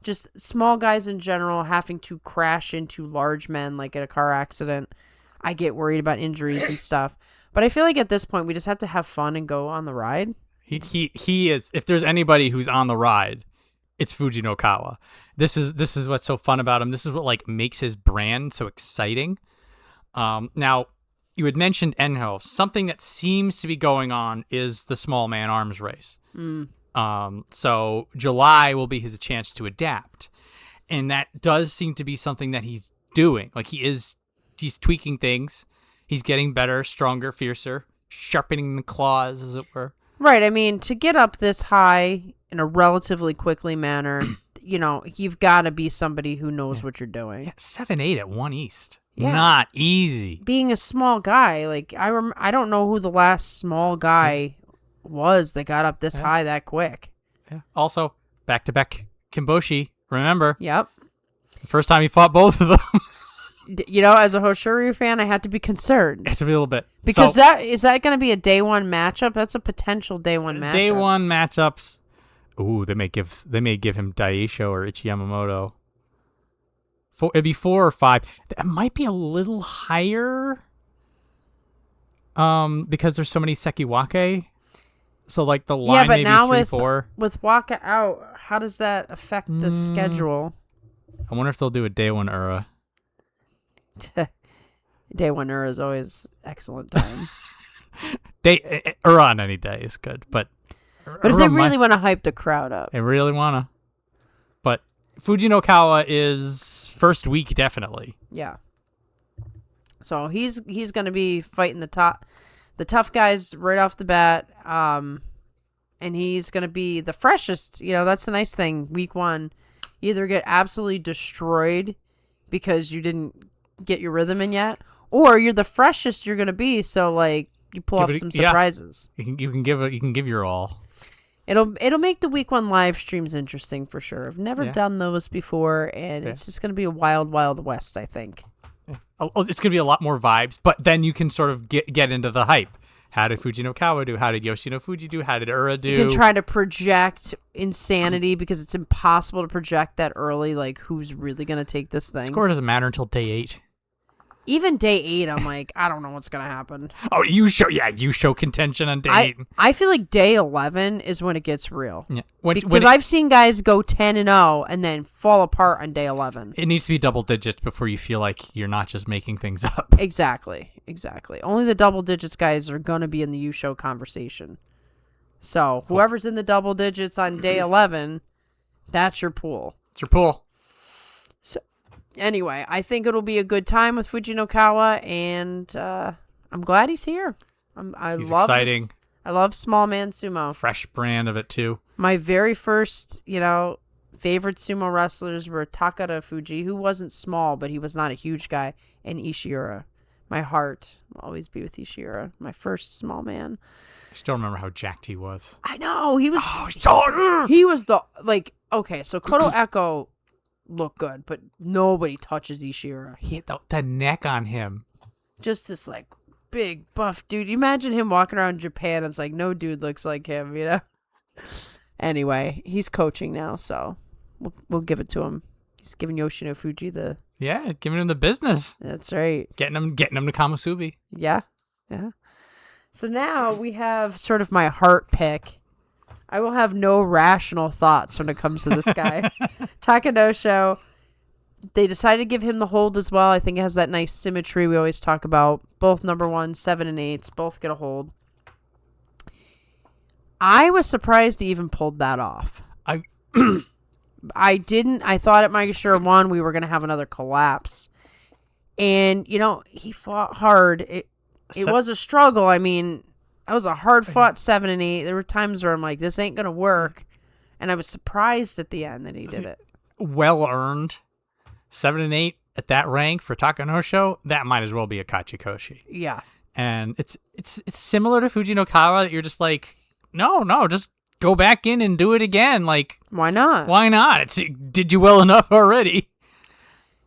just small guys in general having to crash into large men like in a car accident. I get worried about injuries and stuff. But I feel like at this point we just have to have fun and go on the ride. He is, if there's anybody who's on the ride, it's Fujinokawa. This is what's so fun about him. This is what like makes his brand so exciting. Now you had mentioned Enho. Something that seems to be going on is the small man arms race. So July will be his chance to adapt. And that does seem to be something that he's doing. Like he's tweaking things. He's getting better, stronger, fiercer, sharpening the claws, as it were. Right. I mean, to get up this high in a relatively quickly manner, you know, you've got to be somebody who knows what you're doing. Yeah, 7'8" at 1 East. Yeah. Not easy. Being a small guy, like I don't know who the last small guy was that got up this high that quick. Yeah. Also, back-to-back Kimboshi. Remember? Yep. The first time he fought both of them. You know, as a Hoshoryu fan, I have to be concerned. It's a little bit. Because is that going to be a day one matchup? That's a potential day one matchup. Day one matchups. Ooh, they may give him Daisho or Ichi Yamamoto. It'd be 4 or 5. It might be a little higher. Because there's so many Sekiwake. So like the line maybe now 3, 4. with Waka out, how does that affect the schedule? I wonder if they'll do a day one Ura. Day one Ura is always excellent time. Ura on any day is good, but if they really want to hype the crowd up, they really wanna. But Fujinokawa is first week definitely. Yeah. So he's going to be fighting the tough guys right off the bat, and he's going to be the freshest. You know, that's the nice thing. Week one, you either get absolutely destroyed because you didn't get your rhythm in yet, or you're the freshest you're going to be. So like you pull off some surprises. You can give your all. It'll make the week one live streams interesting for sure. I've never done those before, and it's just going to be a wild, wild west, I think. Oh, it's going to be a lot more vibes, but then you can sort of get into the hype. How did Fujinokawa do? How did Yoshino Fuji do? How did Ura do? You can try to project insanity because it's impossible to project that early, like who's really going to take this thing. Score doesn't matter until day 8. Even day 8, I'm like, I don't know what's going to happen. Oh, you show contention on day 8. I feel like day 11 is when it gets real. Yeah. Because I've seen guys go 10-0 and then fall apart on day 11. It needs to be double digits before you feel like you're not just making things up. Exactly. Only the double digits guys are going to be in the U-Show conversation. So whoever's in the double digits on day 11, that's your pool. It's your pool. Anyway, I think it'll be a good time with Fujinokawa, and I'm glad he's here. He's exciting. I love small man sumo. Fresh brand of it too. My very first, favorite sumo wrestlers were Takara Fuji, who wasn't small, but he was not a huge guy, and Ishiura. My heart will always be with Ishiura, my first small man. I still remember how jacked he was. I know. He was okay, so Koto Echo looked good, but nobody touches Ishiura. The neck on him. Just this big buff dude. You imagine him walking around Japan, it's like no dude looks like him, Anyway, he's coaching now, so we'll give it to him. He's giving Yoshino Fuji giving him the business. That's right. Getting him to Kamasubi. Yeah. So now we have sort of my heart pick. I will have no rational thoughts when it comes to this guy. Takanosho, they decided to give him the hold as well. I think it has that nice symmetry we always talk about. Both number 1, 7 and 8s, both get a hold. I was surprised he even pulled that off. I didn't. I thought at Maegashira 1 we were going to have another collapse. And, he fought hard. It was a struggle. I mean, that was a hard-fought 7 and 8. There were times where I'm like, this ain't going to work. And I was surprised at the end that he did it. Well-earned. 7 and 8 at that rank for Takanosho, that might as well be a Kachikoshi. Yeah. And it's similar to Fujinokawa that you're just like, no, just go back in and do it again. Like, why not? Why not? Did you well enough already?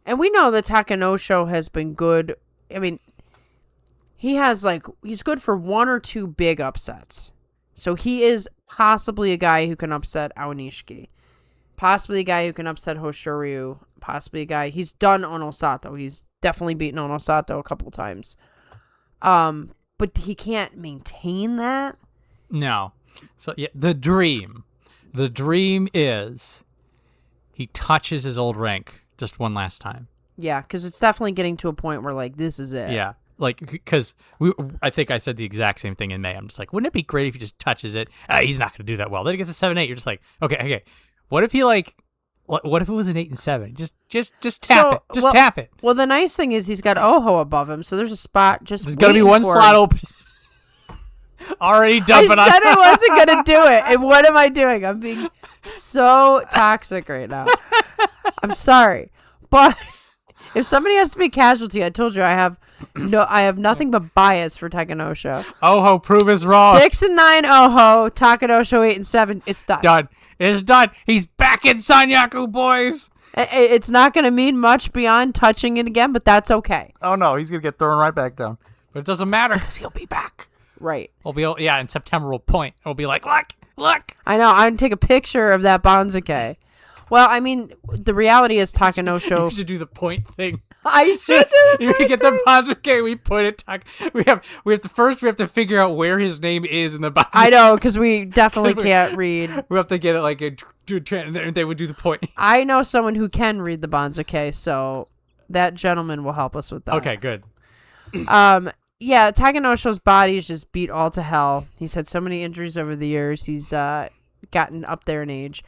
And we know that Takanosho has been good. I mean, he's good for 1 or 2 big upsets. So he is possibly a guy who can upset Aonishiki. Possibly a guy who can upset Hoshoryu. Possibly a guy. He's done Onosato. He's definitely beaten Onosato a couple times. But he can't maintain that. No. So yeah, the dream is he touches his old rank just one last time. Yeah, because it's definitely getting to a point where this is it. Yeah, because I think I said the exact same thing in May. I'm just like, wouldn't it be great if he just touches it? He's not going to do that well. Then he gets a 7-8. You're just like, okay. What if he what if it was an 8 and 7? Just tap it. Just tap it. Well, the nice thing is he's got Oho above him, so there's a spot just. There's gonna be one slot open. Already dumping. I said I wasn't gonna do it, and what am I doing? I'm being so toxic right now. I'm sorry, but if somebody has to be a casualty, I told you I have nothing but bias for Takanosho. Oho, prove us wrong. 6 and 9 Oho, Takanosho 8 and 7. It's done. It's done. He's back in Sanyaku, boys. It's not going to mean much beyond touching it again, but that's okay. Oh, no. He's going to get thrown right back down. But it doesn't matter because he'll be back. Right. In September we'll point. We'll be like, look. I know. I'm going to take a picture of that Banzuke. Well, I mean, the reality is Takanosho. You should do the point thing. I should do You get the Banzuke, we point it. We have to figure out where his name is in the Banzuke. I know, because we definitely can't read. We have to get it and they would do the point. I know someone who can read the Banzuke, so that gentleman will help us with that. Okay, good. Yeah, Takanosho's body is just beat all to hell. He's had so many injuries over the years. He's gotten up there in age.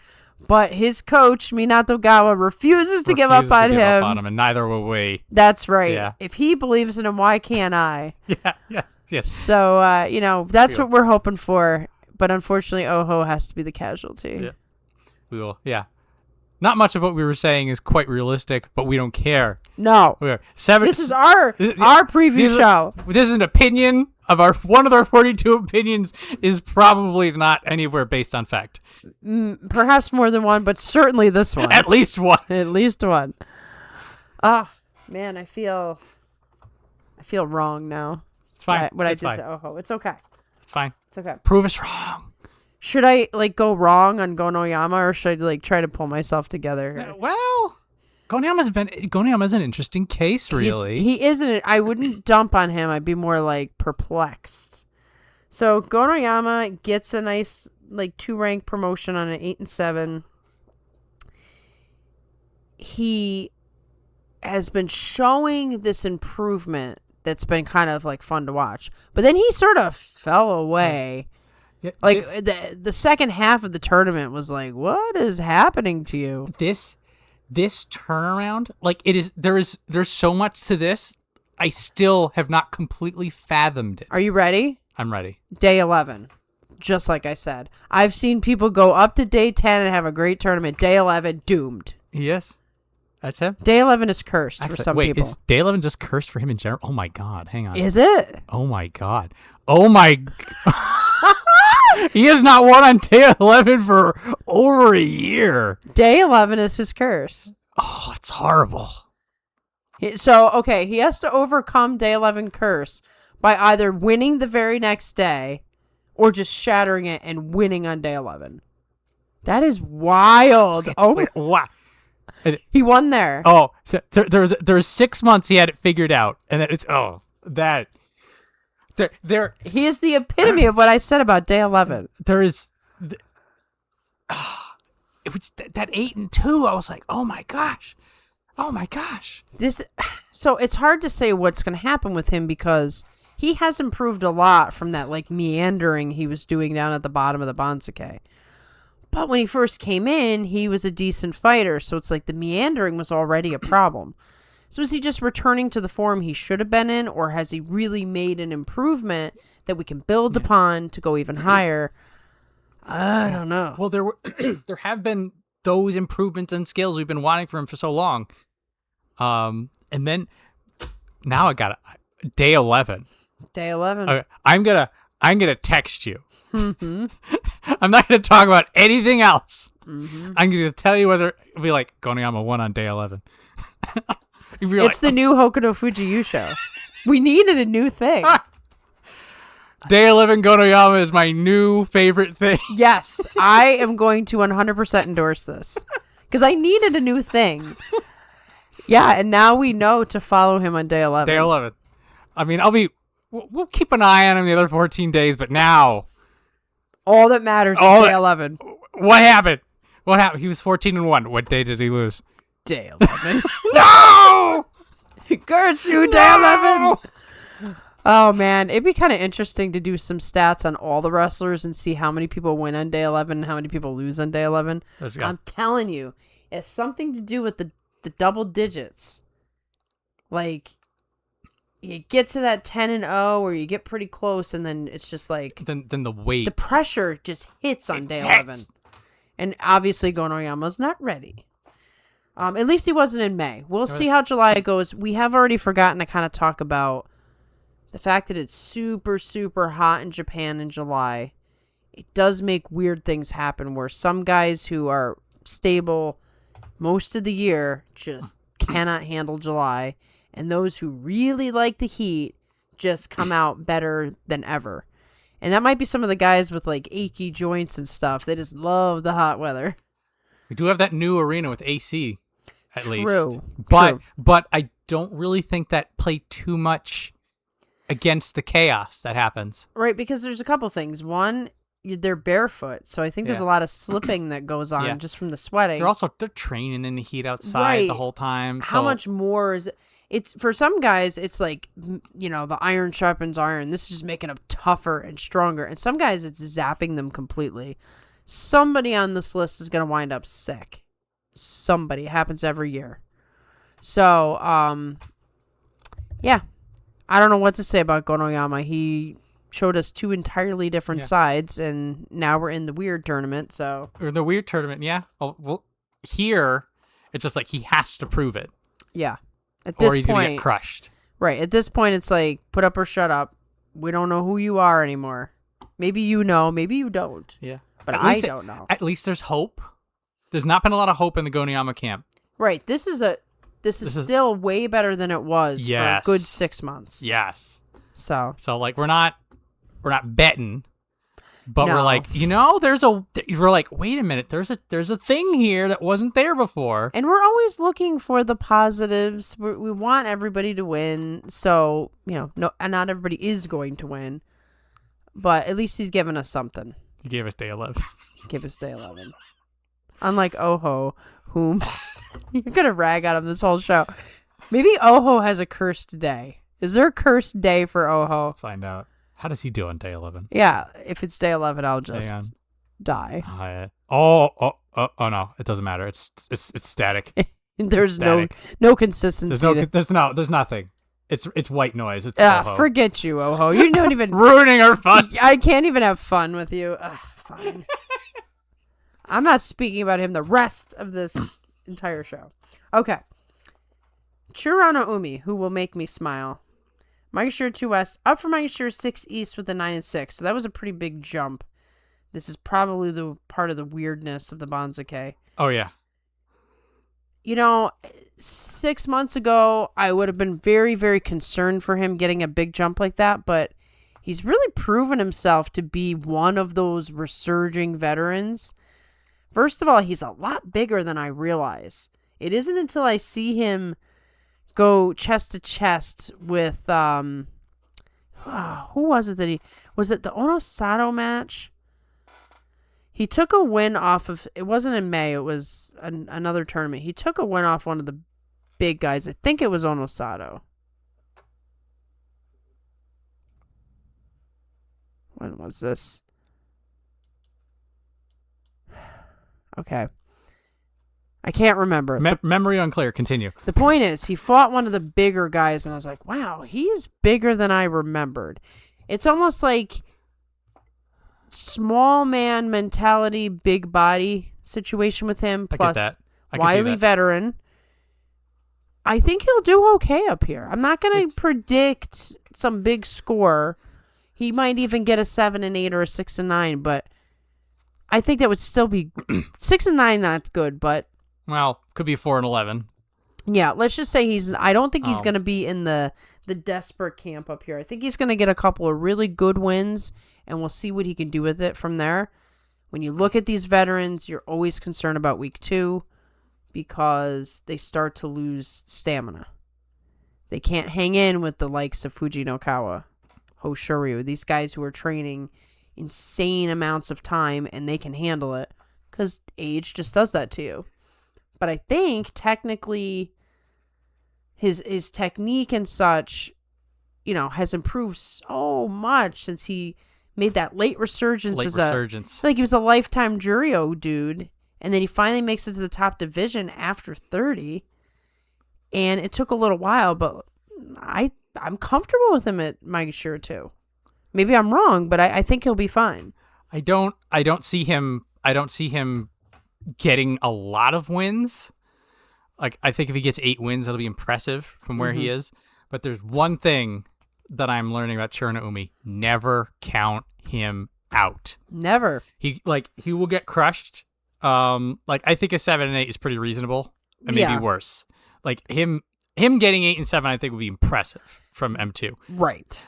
But his coach, Minato Gawa, refuses to give up on him. And neither will we. That's right. Yeah. If he believes in him, why can't I? Yeah, yes. So, that's what we're hoping for. But unfortunately, Oho has to be the casualty. Yeah. We will, yeah. Not much of what we were saying is quite realistic, but we don't care. No. This is our preview show. This is an opinion of one of our 42 opinions is probably not anywhere based on fact. Perhaps more than one, but certainly this one. At least one. At least one. Oh, man, I feel wrong now. It's fine. What I did to Oho. It's okay. It's fine. It's okay. Prove us wrong. Should I go wrong on Gonoyama, or should I try to pull myself together? Well, Gonoyama's an interesting case, really. He isn't. I wouldn't dump on him. I'd be more perplexed. So Gonoyama gets a nice 2-rank promotion on an 8 and 7. He has been showing this improvement that's been kind of fun to watch, but then he sort of fell away. Yeah, the second half of the tournament was what is happening to you? this turnaround, like there's so much to this. I still have not completely fathomed it. Are you ready? I'm ready. Day 11. Just like I said. I've seen people go up to day 10 and have a great tournament. Day 11, doomed. Yes. That's him? Day 11 is cursed for some people. Is day 11 just cursed for him in general? Oh, my God. Hang on. Is it? Oh, my God. Oh, my God. He has not won on day 11 for over a year. Day 11 is his curse. Oh, it's horrible. So, okay, he has to overcome day 11 curse by either winning the very next day or just shattering it and winning on day 11. That is wild. Oh, wow. He won there. Oh, so there was 6 months he had it figured out, and then it's there. He is the epitome of what I said about day 11. There is, it was that 8 and 2. I was like, oh my gosh. So it's hard to say what's going to happen with him because he has improved a lot from that like meandering he was doing down at the bottom of the Bansuke. But when he first came in, he was a decent fighter. So it's like the meandering was already a problem. So is he just returning to the form he should have been in, or has he really made an improvement that we can build upon to go even higher? I don't know. Well, there have been those improvements and skills we've been wanting from him for so long. And then now I got day 11. Day 11. Okay, I'm gonna text you. Mm-hmm. I'm not gonna talk about anything else. Mm-hmm. I'm gonna tell you whether it'll be like Goniyama won on day 11. It's the new Hokuto Fujiyu show. We needed a new thing. Day 11 Goniyama is my new favorite thing. Yes, I am going to 100% endorse this because I needed a new thing. Yeah, and now we know to follow him on day 11. Day 11. I mean, we'll keep an eye on him the other 14 days, but now all that matters is day 11. What happened? He was 14-1. What day did he lose? Day 11. No! Curse you, day 11. Oh, man. It'd be kind of interesting to do some stats on all the wrestlers and see how many people win on day 11 and how many people lose on day 11. I'm telling you, it's something to do with the double digits. Like, you get to that 10-0 or you get pretty close, and then it's just like... Then the weight. The pressure just hits on day 11. And obviously, Goniyama's not ready. At least he wasn't in May. We'll see how July goes. We have already forgotten to kind of talk about the fact that it's super, super hot in Japan in July. It does make weird things happen where some guys who are stable most of the year just cannot handle July. And those who really like the heat just come out better than ever. And that might be some of the guys with like achy joints and stuff. They just love the hot weather. We do have that new arena with AC, at least. True. But I don't really think that played too much against the chaos that happens. Right, because there's a couple things. One, they're barefoot, so I think there's a lot of slipping that goes on just from the sweating. They're training in the heat outside the whole time. So. How much more is it? It's for some guys, it's like, the iron sharpens iron. This is just making them tougher and stronger. And some guys, it's zapping them completely. Somebody on this list is going to wind up sick. Somebody. It happens every year. So, yeah. I don't know what to say about Goniyama. He showed us two entirely different sides, and now we're in the weird tournament, so. We're in the weird tournament, yeah. Well, here, it's just like he has to prove it. Yeah. At this or he's point, going to get crushed. Right. At this point, it's like, put up or shut up. We don't know who you are anymore. Maybe you know, maybe you don't. Yeah. But I don't know. At least there's hope. There's not been a lot of hope in the Goniyama camp. Right. This is still way better than it was for a good 6 months. Yes. So like we're not betting, but we're like, we're like, wait a minute, there's a thing here that wasn't there before. And we're always looking for the positives. We want everybody to win. So, not everybody is going to win, but at least he's given us something. He gave us day 11. Give us day 11. Unlike Oho, whom you're going to rag on him this whole show. Maybe Oho has a cursed day. Is there a cursed day for Oho? Find out. How does he do on day 11? Yeah, if it's day 11, I'll just die. Oh no, it doesn't matter. It's static. There's Static. no consistency. There's nothing. It's white noise. It's Oho. Forget you, Oho. You don't even ruining our fun. I can't even have fun with you. Fine. I'm not speaking about him the rest of this entire show. Okay. Churano Umi, who will make me smile. Maegashira 2 West, up from Maegashira 6 East with the 9 and 6. So that was a pretty big jump. This is probably the part of the weirdness of the Banzuke. Oh, yeah. 6 months ago, I would have been very, very concerned for him getting a big jump like that, but he's really proven himself to be one of those resurging veterans. First of all, he's a lot bigger than I realize. It isn't until I see him go chest to chest with, who was it was it the Onosato match? He took a win off of, it wasn't in May, it was another tournament. He took a win off one of the big guys. I think it was Onosato. When was this? Okay. I can't remember. Memory unclear. Continue. The point is, he fought one of the bigger guys, and I was like, wow, he's bigger than I remembered. It's almost like small man mentality, big body situation with him, plus wily veteran. I think he'll do okay up here. I'm not going to predict some big score. He might even get a 7 and 8 or a 6 and 9, but I think that would still be 6 and 9. That's good, but could be 4 and 11. Yeah, let's just say I don't think he's going to be in the desperate camp up here. I think he's going to get a couple of really good wins, and we'll see what he can do with it from there. When you look at these veterans, you're always concerned about week 2 because they start to lose stamina. They can't hang in with the likes of Fujinokawa, Hoshoryu, these guys who are training insane amounts of time, and they can handle it because age just does that to you. But I think technically his technique and such, has improved so much since he made that late resurgence. Like he was a lifetime Jurio dude, and then he finally makes it to the top division after 30. And it took a little while, but I'm comfortable with him at Maegashira 2. Maybe I'm wrong, but I think he'll be fine. I don't see him getting a lot of wins. Like, I think if he gets 8 wins, it'll be impressive from where he is. But there's one thing that I'm learning about Churano Umi: never count him out. Never. He will get crushed. I think a 7 and 8 is pretty reasonable, and maybe worse. Like him getting 8 and 7, I think would be impressive from M2. Right.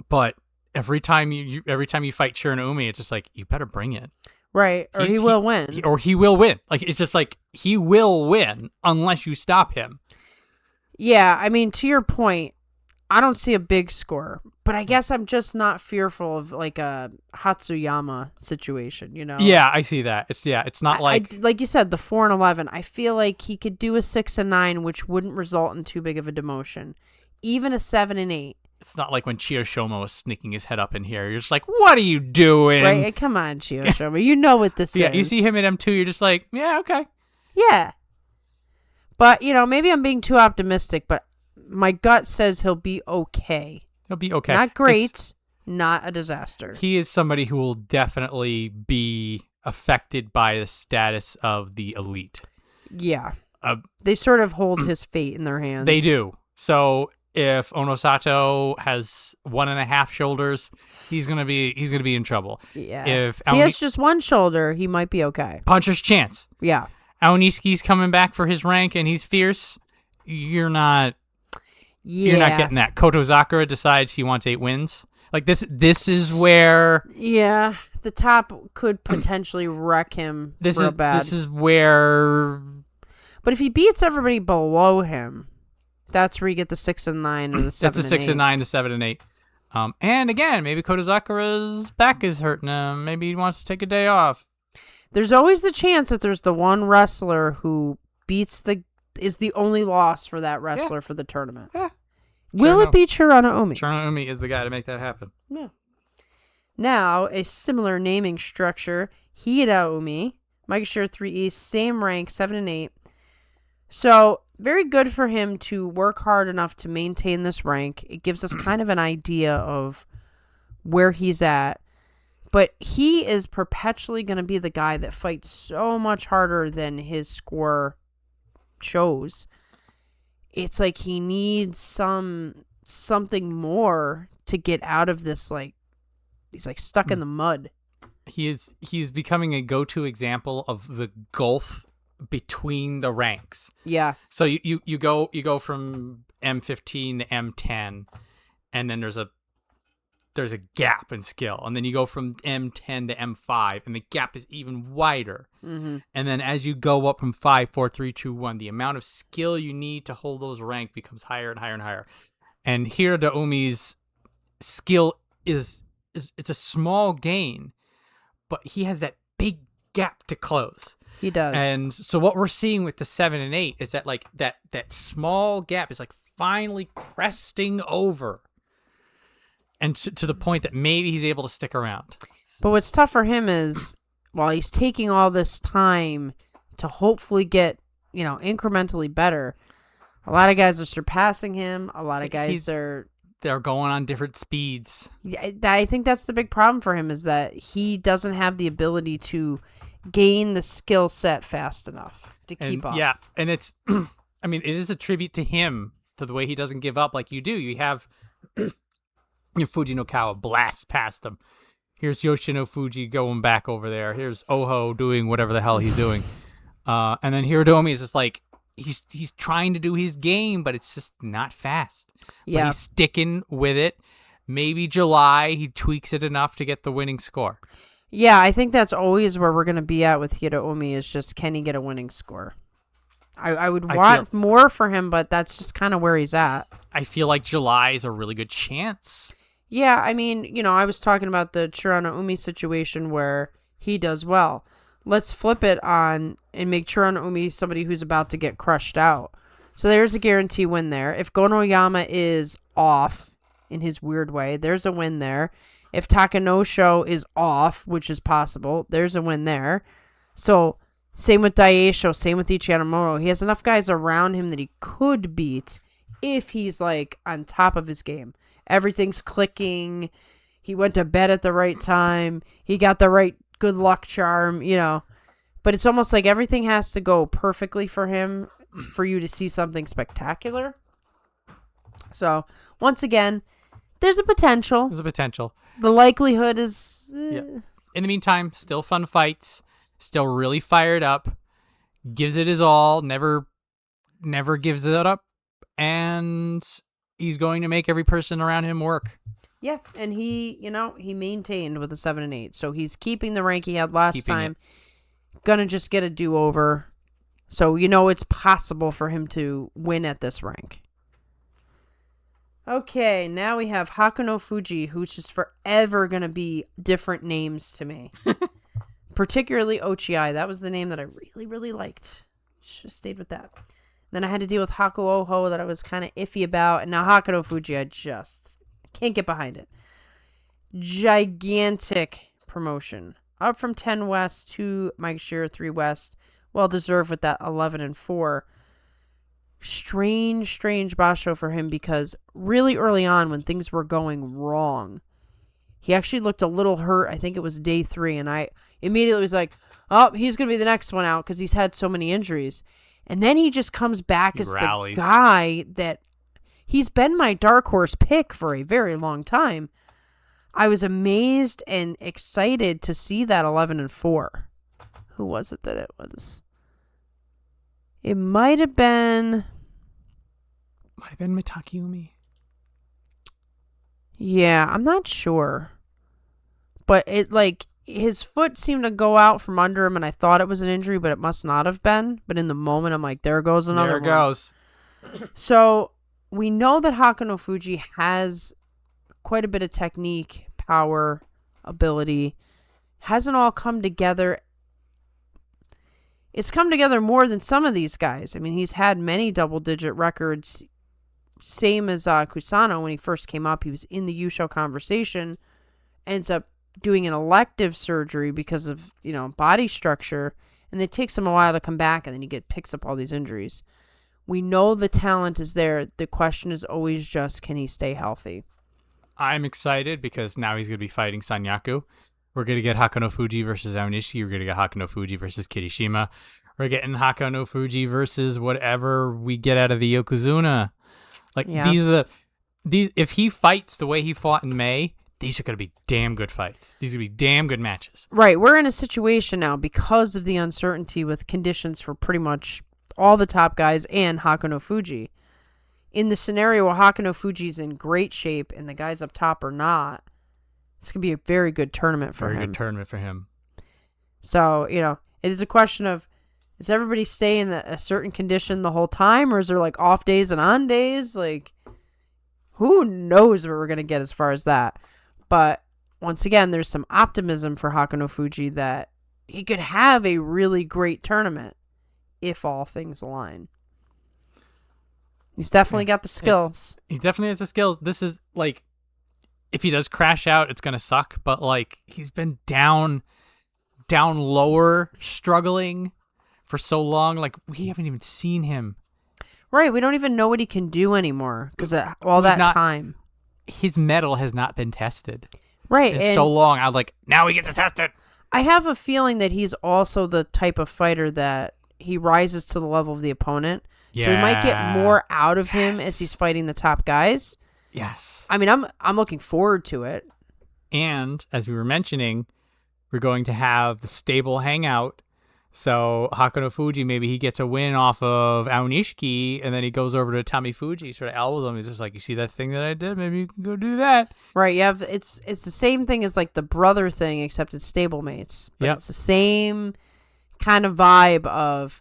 But every time you fight Churano Umi, it's just like, you better bring it. Right, or he will win. Or he will win. Like, it's just like, he will win unless you stop him. Yeah, I mean, to your point, I don't see a big score, but I guess I'm just not fearful of like a Hatsuyama situation, Yeah, I see that. It's not like... like you said, the 4 and 11, I feel like he could do a 6 and 9, which wouldn't result in too big of a demotion. Even a 7 and 8. It's not like when Chiyoshima was sneaking his head up in here. You're just like, what are you doing? Right? Come on, Chiyoshima. You know what this is. Yeah, you see him at M2, you're just like, yeah, okay. Yeah. But, maybe I'm being too optimistic, but my gut says he'll be okay. He'll be okay. Not great, not a disaster. He is somebody who will definitely be affected by the status of the elite. Yeah. They sort of hold his fate in their hands. They do. So if Onosato has 1.5 shoulders, he's gonna be in trouble. Yeah. If he has just one shoulder, he might be okay. Puncher's chance. Yeah. Aoniski's coming back for his rank and he's fierce. You're not getting that. Kotozakura decides he wants 8 wins. Like this is where the top could potentially wreck him real bad. This is where, but if he beats everybody below him, that's where you get the 6 and 9 or the 7 That's the 6 and 9, the 7 and 8. And again, maybe Kotozakura's back is hurting him. Maybe he wants to take a day off. There's always the chance that there's the one wrestler who is the only loss for that wrestler for the tournament. Yeah. Will it be Churano Umi? Churano Umi is the guy to make that happen. Yeah. Now, a similar naming structure, Hida Umi, Maegashira 3 East, same rank, 7 and 8. So very good for him to work hard enough to maintain this rank. It gives us kind of an idea of where he's at. But he is perpetually going to be the guy that fights so much harder than his score shows. It's like he needs something more to get out of this, like, he's like stuck in the mud. He's becoming a go-to example of the gulf between the ranks. Yeah. So you go from M15 to M10, and then there's a gap in skill, and then you go from M10 to M5, and the gap is even wider. Mm-hmm. And then as you go up from 5, 4, 3, 2, 1, the amount of skill you need to hold those rank becomes higher and higher and higher. And here, Daomi's skill is it's a small gain, but he has that big gap to close. He does. And so what we're seeing with the 7 and 8 is that like that small gap is like finally cresting over. And to the point that maybe he's able to stick around. But what's tough for him is, while he's taking all this time to hopefully get, incrementally better, a lot of guys are surpassing him. A lot of guys they're going on different speeds. I think that's the big problem for him, is that he doesn't have the ability to gain the skill set fast enough to keep up. Yeah, and it's, I mean, it is a tribute to him, to the way he doesn't give up like you do. You have your Fujinokawa blast past him. Here's Yoshino Fuji going back over there. Here's Oho doing whatever the hell he's doing. And then Hirodomi is just like, he's trying to do his game, but it's just not fast. Yeah. But he's sticking with it. Maybe July, he tweaks it enough to get the winning score. Yeah, I think that's always where we're going to be at with Hirodomi, is just, can he get a winning score? I would want more for him, but that's just kind of where he's at. I feel like July is a really good chance. Yeah, I mean, I was talking about the Chirano Umi situation where he does well. Let's flip it on and make Chirano Umi somebody who's about to get crushed out. So there's a guarantee win there. If Gonoyama is off in his weird way, there's a win there. If Takanosho is off, which is possible, there's a win there. So same with Daisho, same with Ichiyamamoto. He has enough guys around him that he could beat if he's like on top of his game. Everything's clicking. He went to bed at the right time. He got the right good luck charm, But it's almost like everything has to go perfectly for him for you to see something spectacular. So, once again, there's a potential. There's a potential. The likelihood is... Yeah. In the meantime, still fun fights. Still really fired up. Gives it his all. Never gives it up. And he's going to make every person around him work. Yeah, and he maintained with a 7 and 8. So he's keeping the rank he had last time. Gonna just get a do-over. So it's possible for him to win at this rank. Okay, now we have Hakuno Fuji, who's just forever gonna be different names to me. Particularly Ochiai. That was the name that I really, really liked. Should have stayed with that. Then I had to deal with Haku Oho that I was kind of iffy about. And now Hakuno Fuji, I just can't get behind it. Gigantic promotion. Up from 10 West to Maegashira 3 West. Well deserved with that 11 and 4. Strange basho for him, because really early on when things were going wrong, he actually looked a little hurt. I think it was day 3. And I immediately was like, oh, he's going to be the next one out because he's had so many injuries. And then he just comes back as the guy that he's been my dark horse pick for a very long time. I was amazed and excited to see that 11 and 4. Who was it that it was? It might have been Mitaki Umi. Yeah, I'm not sure. But his foot seemed to go out from under him, and I thought it was an injury, but it must not have been. But in the moment, I'm like, there goes another one. There goes. So we know that Hakuno Fuji has quite a bit of technique, power, ability. Hasn't all come together. It's come together more than some of these guys. I mean, he's had many double-digit records. Same as Kusano when he first came up. He was in the Yusho conversation. Ends up doing an elective surgery because of, body structure. and it takes him a while to come back, and then picks up all these injuries. We know the talent is there. The question is always just, can he stay healthy? I'm excited because now he's going to be fighting Sanyaku. We're going to get Hakuno Fuji versus Aonishi. We're going to get Hakuno Fuji versus Kirishima. We're getting Hakuno Fuji versus whatever we get out of the Yokozuna. Like, these if he fights the way he fought in May, these are going to be damn good fights. These are going to be damn good matches. Right. We're in a situation now because of the uncertainty with conditions for pretty much all the top guys and Hakuno Fuji. In the scenario where Hakuno Fuji's in great shape and the guys up top are not, it's going to be a very good tournament for him. Very good tournament for him. So, it is a question of, does everybody stay in a certain condition the whole time, or is there like off days and on days? Like, who knows what we're going to get as far as that. But once again, there's some optimism for Hakuno Fuji that he could have a really great tournament if all things align. He's definitely got the skills. He definitely has the skills. This is like, if he does crash out, it's going to suck. But like, he's been down lower, struggling for so long. Like, we haven't even seen him. Right. We don't even know what he can do anymore because all that time. His metal has not been tested. Right. It's so long. I was like, now we get to test it. I have a feeling that he's also the type of fighter that he rises to the level of the opponent. Yeah. So we might get more out of him as he's fighting the top guys. Yes. I mean, I'm looking forward to it. And as we were mentioning, we're going to have the stable hangout. So Hakuno Fuji, maybe he gets a win off of Aonishiki, and then he goes over to Tommy Fuji, sort of elbows him. He's just like, you see that thing that I did? Maybe you can go do that. Right. Yeah. It's the same thing as like the brother thing, except it's stablemates. But It's the same kind of vibe of,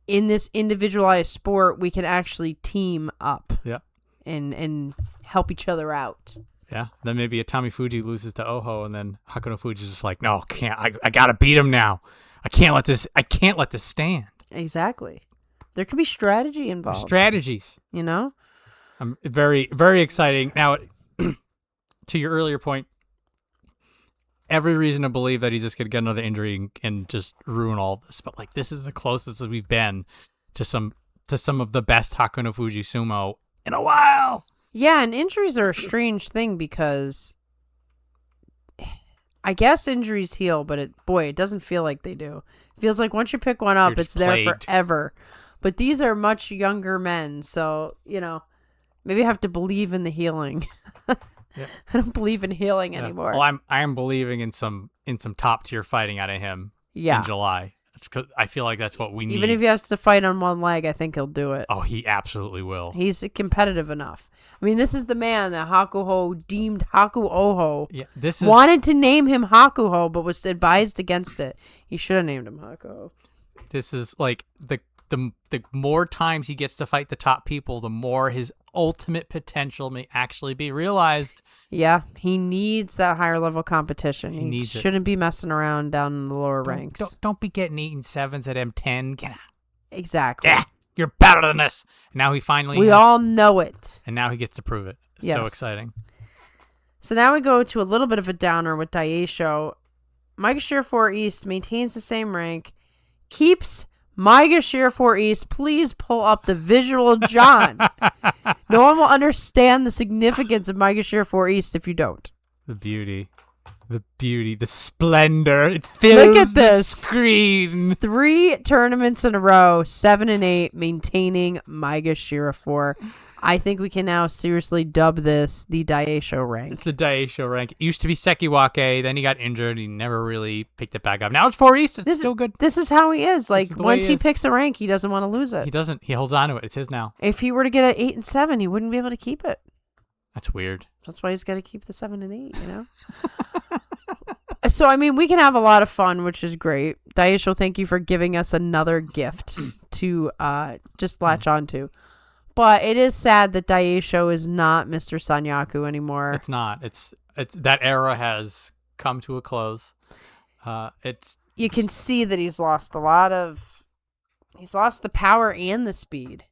in this individualized sport, we can actually team up. Yeah. And help each other out. Yeah. Then maybe a Tommy Fuji loses to Oho, and then Hakuno Fuji's just like, no, can't. I gotta beat him now. I can't let this stand. Exactly. There could be strategy involved. Strategies. I'm very, very exciting. Now, to your earlier point, every reason to believe that he's just going to get another injury and just ruin all this. But like, this is the closest that we've been to some of the best Hakuno Fuji sumo in a while. Yeah, and injuries are a strange thing because I guess injuries heal, but it doesn't feel like they do. It feels like once you pick one up, it's there forever. But these are much younger men, so, maybe I have to believe in the healing. Yeah. I don't believe in healing anymore. Well, I am believing in some top tier fighting out of him in July. I feel like that's what we need. Even if he has to fight on one leg, I think he'll do it. Oh, he absolutely will. He's competitive enough. I mean, this is the man that Hakuho deemed Haku-Oho. Yeah, wanted to name him Hakuho, but was advised against it. He should have named him Hakuho. This is like the more times he gets to fight the top people, the more his ultimate potential may actually be realized. Yeah, he needs that higher level competition. He shouldn't be messing around down in the lower ranks. Don't be getting 8 and 7s at M10. Get out. Exactly. Yeah, you're better than this. And now he finally We all know it. And now he gets to prove it. It's so exciting. So now we go to a little bit of a downer with Daisho. Maegashira 4 East maintains the same rank, keeps Maegashira 4 East. Please pull up the visual, John. No one will understand the significance of Maegashira 4 East if you don't. The beauty, the splendor. It fills Look at this screen. 3 tournaments in a row, 7 and 8, maintaining Maegashira 4. I think we can now seriously dub this the Daisho rank. It's the Daisho rank. It used to be Sekiwake, then he got injured. He never really picked it back up. Now it's 4 East. It's still good. This is how he is. Like, once he picks a rank, he doesn't want to lose it. He doesn't. He holds on to it. It's his now. If he were to get an 8 and 7, he wouldn't be able to keep it. That's weird. That's why he's got to keep the 7 and 8, So, I mean, we can have a lot of fun, which is great. Daisho, thank you for giving us another gift to just latch onto. But it is sad that Daisho is not Mr. Sanyaku anymore. It's not. It's that era has come to a close. You can see that he's lost the power and the speed.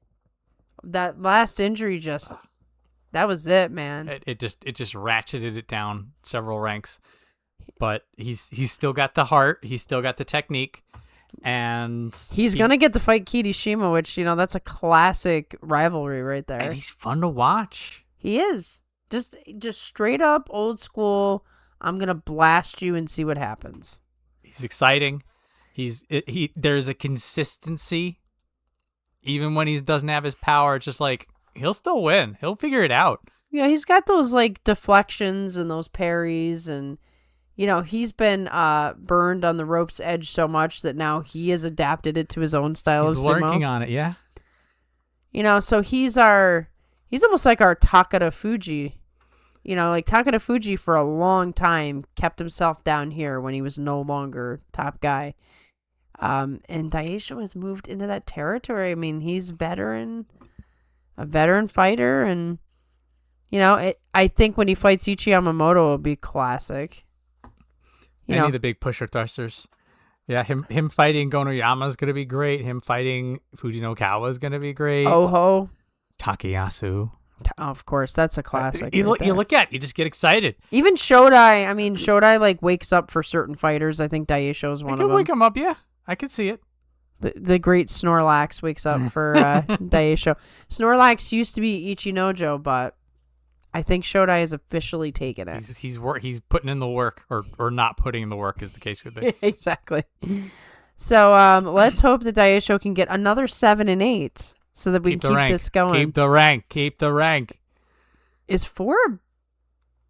That last injury that was it, man. It just ratcheted it down several ranks. But he's still got the heart. He's still got the technique. And he's gonna get to fight Kirishima, which that's a classic rivalry right there. And he's fun to watch. He is just straight up old school. I'm gonna blast you and see what happens. He's exciting. There's a consistency. Even when he doesn't have his power, it's just like he'll still win. He'll figure it out. Yeah, he's got those like deflections and those parries, and he's been burned on the rope's edge so much that now he has adapted it to his own style of sumo. He's working on it, yeah. So he's almost like our Takada Fuji. Like Takada Fuji for a long time kept himself down here when he was no longer top guy. And Daisho has moved into that territory. I mean, he's a veteran fighter, and I think when he fights Ichi Yamamoto, it'll be classic. Any of the big pusher thrusters. Yeah, him fighting Gonoyama is gonna be great. Him fighting Fujinokawa is gonna be great. Oho, Takayasu. Of course, that's a classic. You look at it, you just get excited. Even Shodai. I mean, Shodai like wakes up for certain fighters. I think Daisho is one of them. Wake him up, yeah. I can see it. The great Snorlax wakes up for Daisho. Snorlax used to be Ichinojo, but I think Shodai has officially taken it. He's putting in the work, or not putting in the work, as the case would be. Exactly. So let's hope that Daisho can get another 7 and 8, so that we can keep this going. Keep the rank. Is 4 a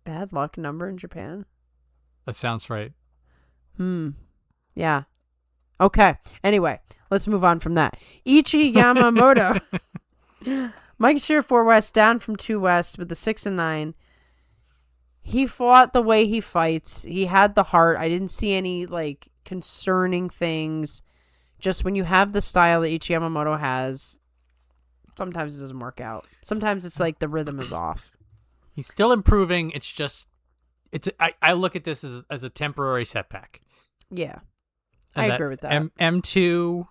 bad luck number in Japan? That sounds right. Yeah. Okay. Anyway, let's move on from that. Ichi Yamamoto. Mike Shear 4 West, down from 2 West with the 6 and 9. He fought the way he fights. He had the heart. I didn't see any like concerning things. Just when you have the style that Ichi Yamamoto has, sometimes it doesn't work out. Sometimes it's like the rhythm is off. He's still improving. It's just, I look at this as a temporary setback. Yeah. I agree with that. M2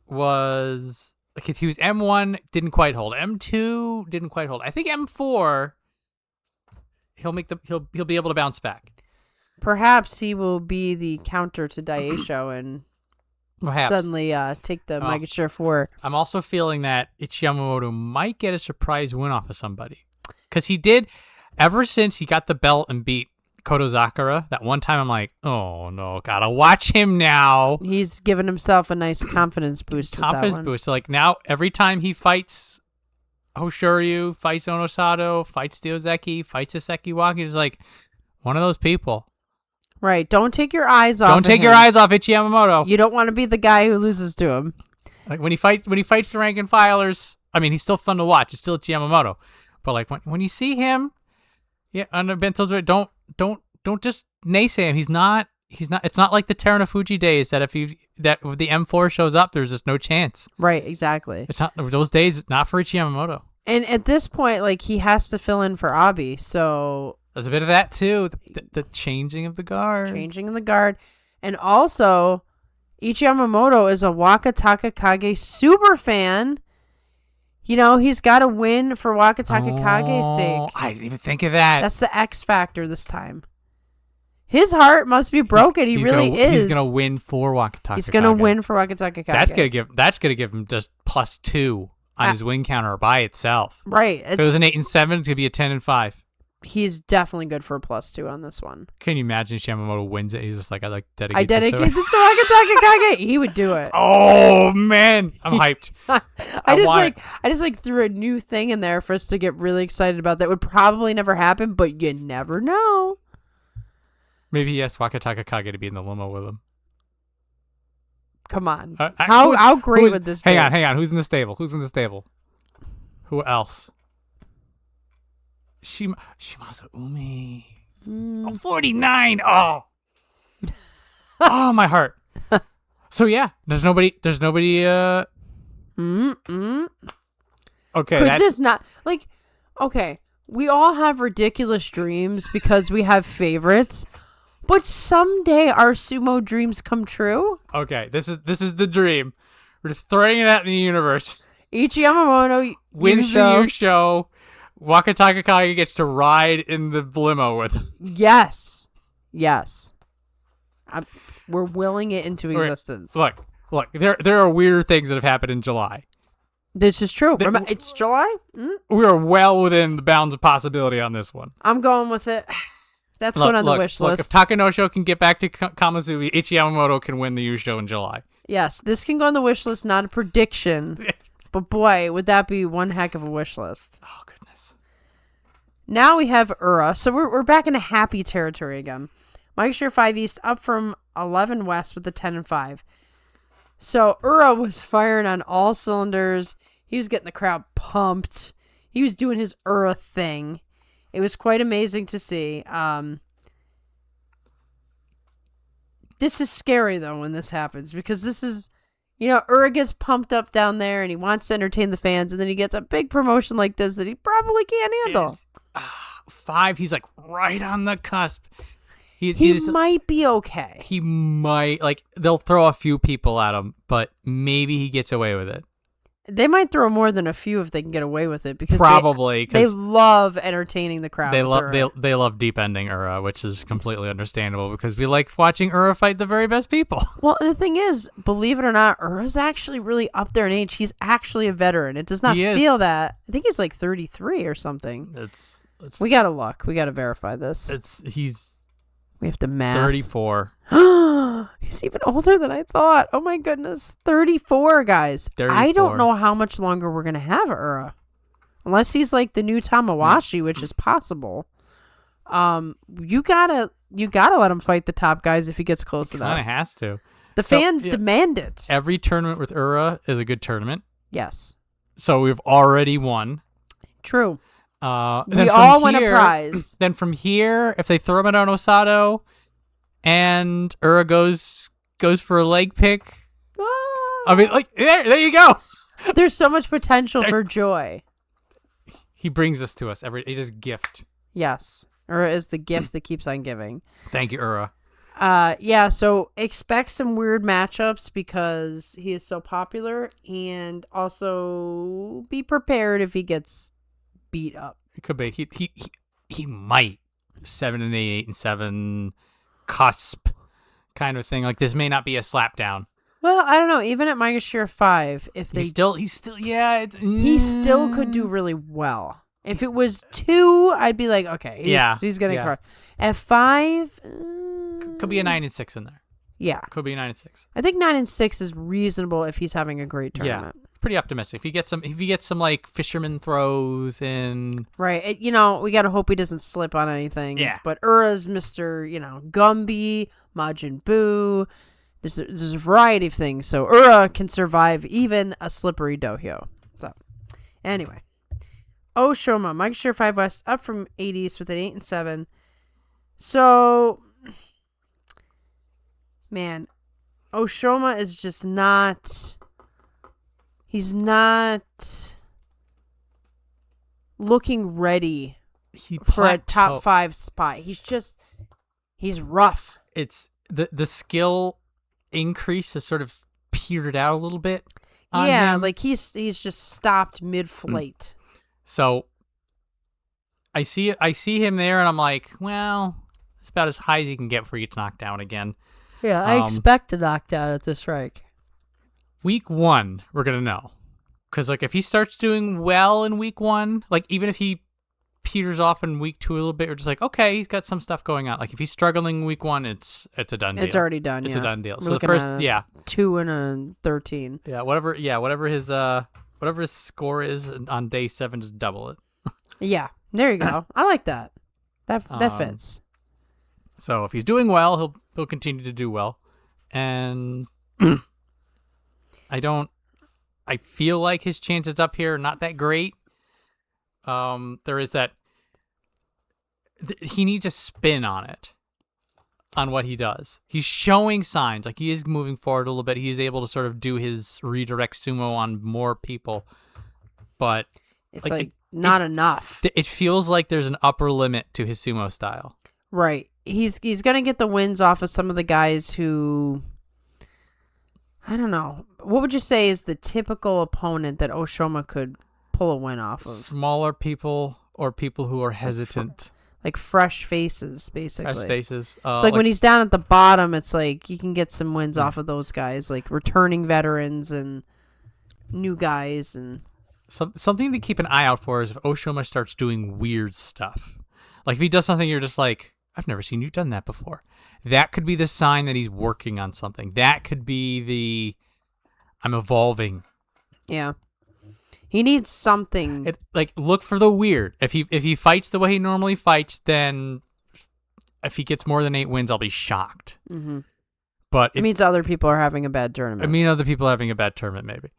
was, because he was M1, didn't quite hold. M2 didn't quite hold. I think M4, he'll be able to bounce back. Perhaps he will be the counter to Daisho and suddenly take the Mike Shear 4. I'm also feeling that Ichi Yamamoto might get a surprise win off of somebody. Because he did, ever since he got the belt and beat Koto Zakara, that one time I'm like, oh no, gotta watch him now. He's given himself a nice confidence boost. Confidence boost. So like now, every time he fights Hoshoryu, fights Onosato, fights Diozeki, fights Sekiwaki, he's like one of those people. Right. Don't take your eyes off. Don't take your eyes off Ichi Yamamoto. You don't want to be the guy who loses to him. Like when he fights the rank and filers, I mean, he's still fun to watch. It's still Ichi Yamamoto. But like when you see him, on the Bento's right, don't just naysay him. He's not. It's not like the Terunofuji days that if the M4 shows up, there's just no chance. Right. Exactly. It's not those days. Not for Ichi Yamamoto. And at this point, like he has to fill in for Abi. So there's a bit of that too. The changing of the guard. And also, Ichi Yamamoto is a Wakataka Kage super fan. He's got to win for Wakataka Kage's sake. I didn't even think of that. That's the X factor this time. His heart must be broken. He really is. He's gonna win for Wakataka. He's gonna win for Wakataka Kage. That's gonna give him just +2 on his win counter by itself. Right. If it was an 8 and 7, it could be a 10 and 5. He's definitely good for a +2 on this one. Can you imagine if Yamamoto wins it? He's just like, I dedicate this to Wakataka Kage. He would do it. Oh man, I'm hyped. I just threw a new thing in there for us to get really excited about. That would probably never happen, but you never know. Maybe he asked Wakataka Kage to be in the limo with him. Come on. How great would this be? Hang on. Who's in the stable? Who else? Shimazu Umi. 49. Oh. Oh, my heart. So yeah, there's nobody Okay. Could this not okay, we all have ridiculous dreams because we have favorites. But someday our sumo dreams come true. Okay, this is the dream. We're just throwing it out in the universe. Ichi Yamamoto wins the Yusho. Wakataka Kage gets to ride in the limo with him. Yes. We're willing it into Okay, existence. Look. There are weirder things that have happened in July. This is true. Remember, it's July. We are well within the bounds of possibility on this one. I'm going with it. That's going on the wish Look, list. if Takanosho can get back to Kamazumi, Ichi Yamamoto can win the Yusho in July. Yes, this can go on the wish list, not a prediction. But boy, would that be one heck of a wish list. Oh, goodness. Now we have Ura. So we're back into happy territory again. Mike Shear 5 East up from 11 West with the 10 and 5. So Ura was firing on all cylinders. He was getting the crowd pumped. He was doing his Ura thing. It was quite amazing to see. This is scary, though, when this happens. Because this is, Ura gets pumped up down there. And he wants to entertain the fans. And then he gets a big promotion like this that he probably can't handle. 5, he's like right on the cusp. He might be okay. He might, they'll throw a few people at him. But maybe he gets away with it. They might throw more than a few if they can get away with it, because probably they love entertaining the crowd. They love deep ending Ura, which is completely understandable because we like watching Ura fight the very best people. Well, the thing is, believe it or not, Ura's actually really up there in age. He's actually a veteran. It does not feel that. I think he's like 33 or something. We gotta look. We gotta verify this. We have to math. 34. He's even older than I thought. Oh my goodness. 34, guys. 34. I don't know how much longer we're going to have Ura. Unless he's like the new Tamawashi, which is possible. You gotta let him fight the top guys if he gets close enough. Kind of has to. The fans demand it. Every tournament with Ura is a good tournament. Yes. So we've already won. True. We all win a prize. Then from here, if they throw him at Osato and Ura goes for a leg pick, I mean, there you go. There's so much potential for joy. He brings this to us. It is gift. Yes. Ura is the gift that keeps on giving. Thank you, Ura. Yeah, so expect some weird matchups because he is so popular, and also be prepared if he gets beat up. It could be. He might 7 and 8, 8-7 cusp kind of thing. Like this may not be a slap down. Well, I don't know. Even at Mega Shear 5, if they he's still he still could do really well. If it was 2, I'd be like, okay, he's gonna cry. At 5, could be a 9 and 6 in there. Yeah, could be a 9 and 6. I think 9 and 6 is reasonable if he's having a great tournament. Yeah. Pretty optimistic. If he gets some like fisherman throws in, right? We gotta hope he doesn't slip on anything. Yeah. But Ura's Mr. Gumby, Majin Buu. There's a variety of things, so Ura can survive even a slippery dohyo. So, anyway, Oshoma, Mike Shear 5 West up from 8 East with an 8 and 7. So, man, Oshoma is just not. He's not looking ready for a top 5 spot. He's rough. It's the skill increase has sort of petered out a little bit. Yeah, like he's just stopped mid-flight. So I see him there, and I'm like, well, it's about as high as he can get before he gets knocked down again. Yeah, I expect a knockdown at this rank. Week 1, we're going to know. Because, if he starts doing well in week 1, even if he peters off in week 2 a little bit, we're just like, okay, he's got some stuff going on. If he's struggling week 1, it's a done deal. It's already done, It's a done deal. We're so the first, 2 and a 13. Yeah, whatever his score is on day 7, just double it. Yeah, there you go. I like that. That fits. So if he's doing well, he'll continue to do well. And I feel like his chances up here are not that great. There is that he needs a spin on it, on what he does. He's showing signs, he is moving forward a little bit. He is able to sort of do his redirect sumo on more people, but it's not enough. It feels like there's an upper limit to his sumo style. Right. He's gonna get the wins off of some of the guys who, I don't know. What would you say is the typical opponent that Oshoma could pull a win off of? Smaller people or people who are hesitant. like fresh faces, basically. Fresh faces. So like when he's down at the bottom, it's like you can get some wins off of those guys, like returning veterans and new guys. And something to keep an eye out for is if Oshoma starts doing weird stuff. Like if he does something you're just like, I've never seen you done that before. That could be the sign that he's working on something. That could be the I'm evolving. Yeah. He needs something. Look for the weird. If he fights the way he normally fights, then if he gets more than 8 wins, I'll be shocked. Mm-hmm. But it means other people are having a bad tournament. I mean, other people are having a bad tournament, maybe.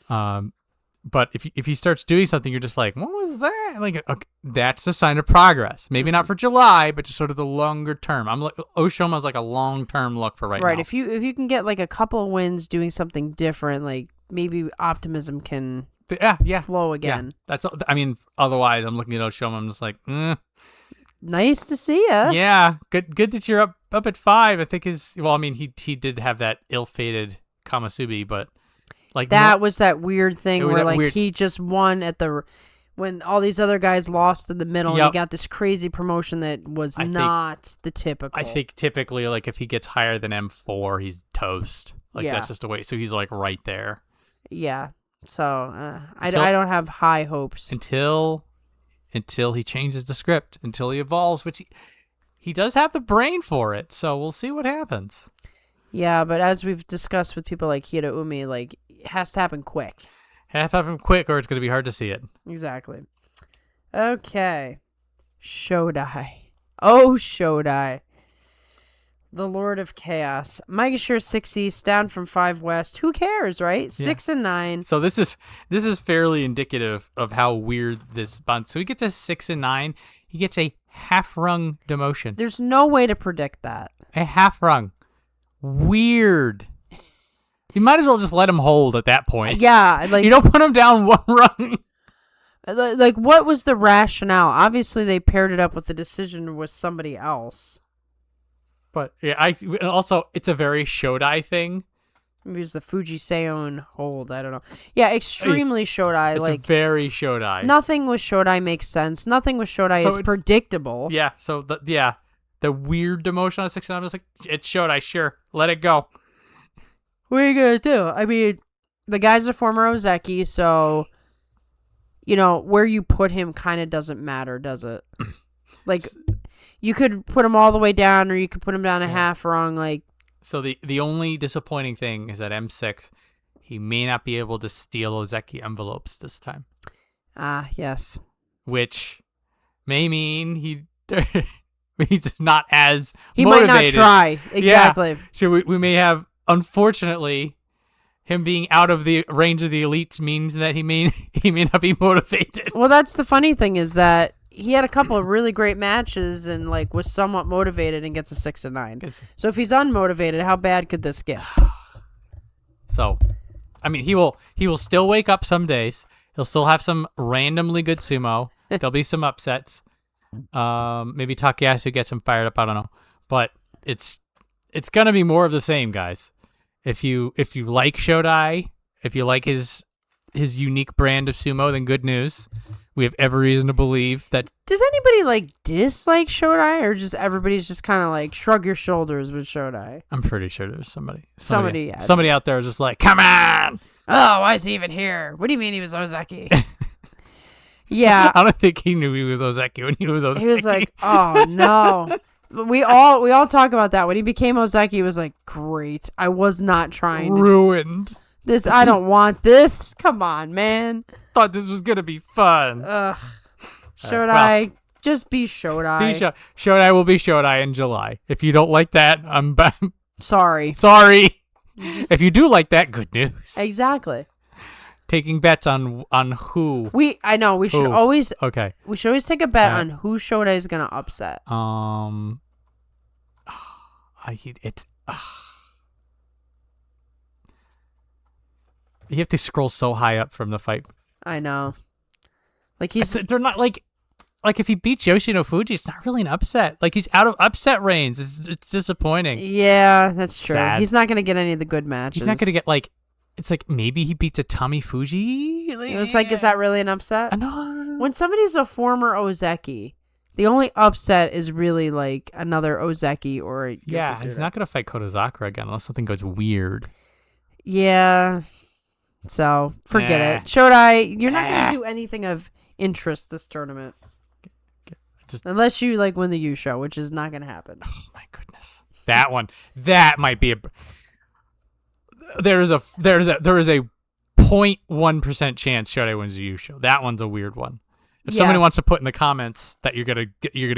But if he starts doing something, you're just like, what was that? Like, okay, that's a sign of progress. Maybe not for July, but just sort of the longer term. I'm like, Oshoma's like a long term look for right now. Right. If you can get like a couple of wins doing something different, like maybe optimism can flow again. Yeah, otherwise I'm looking at Oshoma, I'm just like, nice to see ya. Yeah, good that you're up at 5. I think he did have that ill-fated Kamasubi, but like that was that weird thing where like he just won at when all these other guys lost in the middle, and he got this crazy promotion that was not the typical. I think typically like if he gets higher than M4, he's toast. Like that's just a way. So he's like right there. Yeah. So I don't have high hopes until he changes the script, until he evolves, which he does have the brain for it. So we'll see what happens. Yeah, but as we've discussed with people like Hiraumi, like it has to happen quick. Have to happen quick, or it's going to be hard to see it. Exactly. Okay. Shodai. Oh, Shodai. The Lord of Chaos. Megashore 6 East, down from 5 West. Who cares, right? 6 and 9. So this is fairly indicative of how weird this bunch. So he gets a 6 and 9. He gets a half-rung demotion. There's no way to predict that. A half-rung. Weird. You might as well just let him hold at that point. Yeah. Like, you don't put him down 1 rung. Like, what was the rationale? Obviously, they paired it up with the decision with somebody else. But yeah, also it's a very Shodai thing. Maybe it's the Fuji Seon hold. I don't know. Yeah, extremely Shodai. It's like very Shodai. Nothing with Shodai makes sense. Nothing with Shodai is predictable. Yeah. So the weird demotion on 6 and 9 was like, it's Shodai. Sure, let it go. What are you gonna do? I mean, the guy's a former Ozeki, so where you put him kind of doesn't matter, does it? Like. You could put him all the way down, or you could put him down a half rung. Like, so the only disappointing thing is that M6, he may not be able to steal Ozeki envelopes this time. Yes. Which may mean he's not as he motivated. Might not try. Exactly. Yeah. So we may have, unfortunately, him being out of the range of the elites means that he may not be motivated. Well, that's the funny thing is that he had a couple of really great matches and like was somewhat motivated and gets a 6 and 9. So if he's unmotivated, how bad could this get? So, I mean, he will still wake up some days. He'll still have some randomly good sumo. There'll be some upsets. Maybe Takayasu gets him fired up. I don't know, but it's gonna be more of the same, guys. If you like Shodai, if you like his unique brand of sumo, then good news. We have every reason to believe that. Does anybody like dislike Shodai, or just everybody's just kind of like shrug your shoulders with Shodai? I'm pretty sure there's somebody out there just like, come on. Oh, why is he even here? What do you mean he was Ozeki? Yeah, I don't think he knew he was Ozeki when he was Ozeki. He was like, oh no. We all talk about that. When he became Ozeki, he was like, great. I was not trying. Ruined. This, I don't want this. Come on, man. Thought this was gonna be fun. Ugh. Shodai, just be Shodai. Shodai will be Shodai in July. If you don't like that, I'm sorry. Sorry. If you do like that, good news. Exactly. Taking bets on who. I know we should always. Okay. We should always take a bet on who Shodai is gonna upset. You have to scroll so high up from the fight. I know. Like they're not like if he beats Yoshino Fuji, it's not really an upset. Like he's out of upset range. It's disappointing. Yeah, that's true. Sad. He's not gonna get any of the good matches. He's not gonna get like. It's like maybe he beats a Tommy Fuji. It's like, is that really an upset? No. When somebody's a former Ozeki, The only upset is really like another Ozeki or a Yeah, Yokozuna. he's not gonna fight Kotozakura again unless something goes weird. Yeah. So forget Nah. it. Shodai, you're not Nah. going to do anything of interest this tournament. Just- Unless you like win the U show, which is not going to happen. Oh my goodness, that might be a. There is a 0.1% chance Shodai wins the U show. That one's a weird one. If somebody wants to put in the comments that you're gonna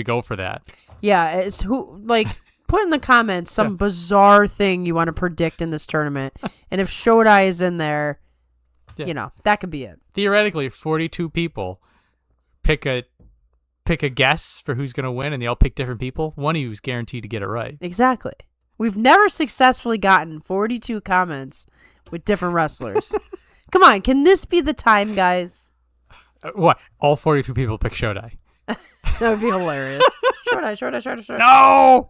go for that. Yeah, it's who like put in the comments some bizarre thing you want to predict in this tournament, and if Shodai is in there, you know that could be it. Theoretically, 42 people pick a guess for who's gonna win, and they all pick different people. One of you is guaranteed to get it right. Exactly. We've never successfully gotten 42 comments with different wrestlers. Come on, can this be the time, guys? What? All 42 people pick Shodai. That would be hilarious. Shodai. No!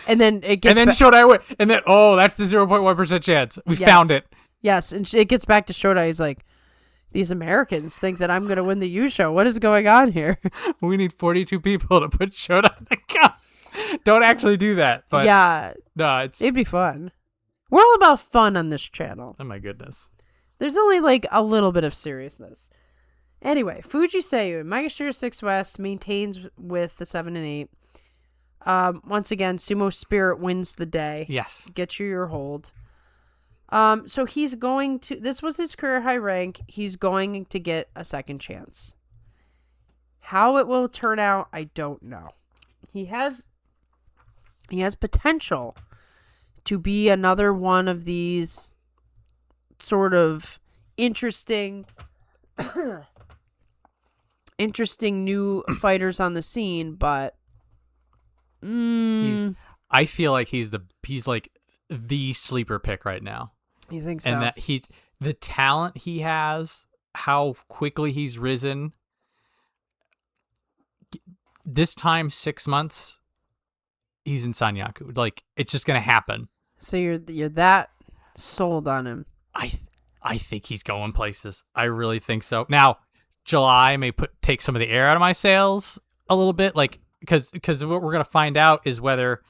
And then it gets Shodai win. And then, that's the 0.1% chance. We found it. Yes, and it gets back to Shodai. He's like, these Americans think that I'm going to win the U show. What is going on here? We need 42 people to put Shodai in the cup. Don't actually do that. But yeah. No, it'd be fun. We're all about fun on this channel. Oh, my goodness. There's only like a little bit of seriousness. Anyway, Fuji Seiyu, Maegashira 6 West maintains with the 7 and 8. Once again, Sumo Spirit wins the day. Yes. Get you your hold. So he's going to, this was his career high rank. He's going to get a second chance. How it will turn out, I don't know. He has potential to be another one of these sort of interesting new fighters on the scene, but I feel like he's like the sleeper pick right now. You think so? And that the talent he has, how quickly he's risen. This time, 6 months, he's in Sanyaku. Like, it's just gonna happen. So you're that sold on him? I think he's going places. I really think so. Now, July may take some of the air out of my sails a little bit, like because what we're gonna find out is whether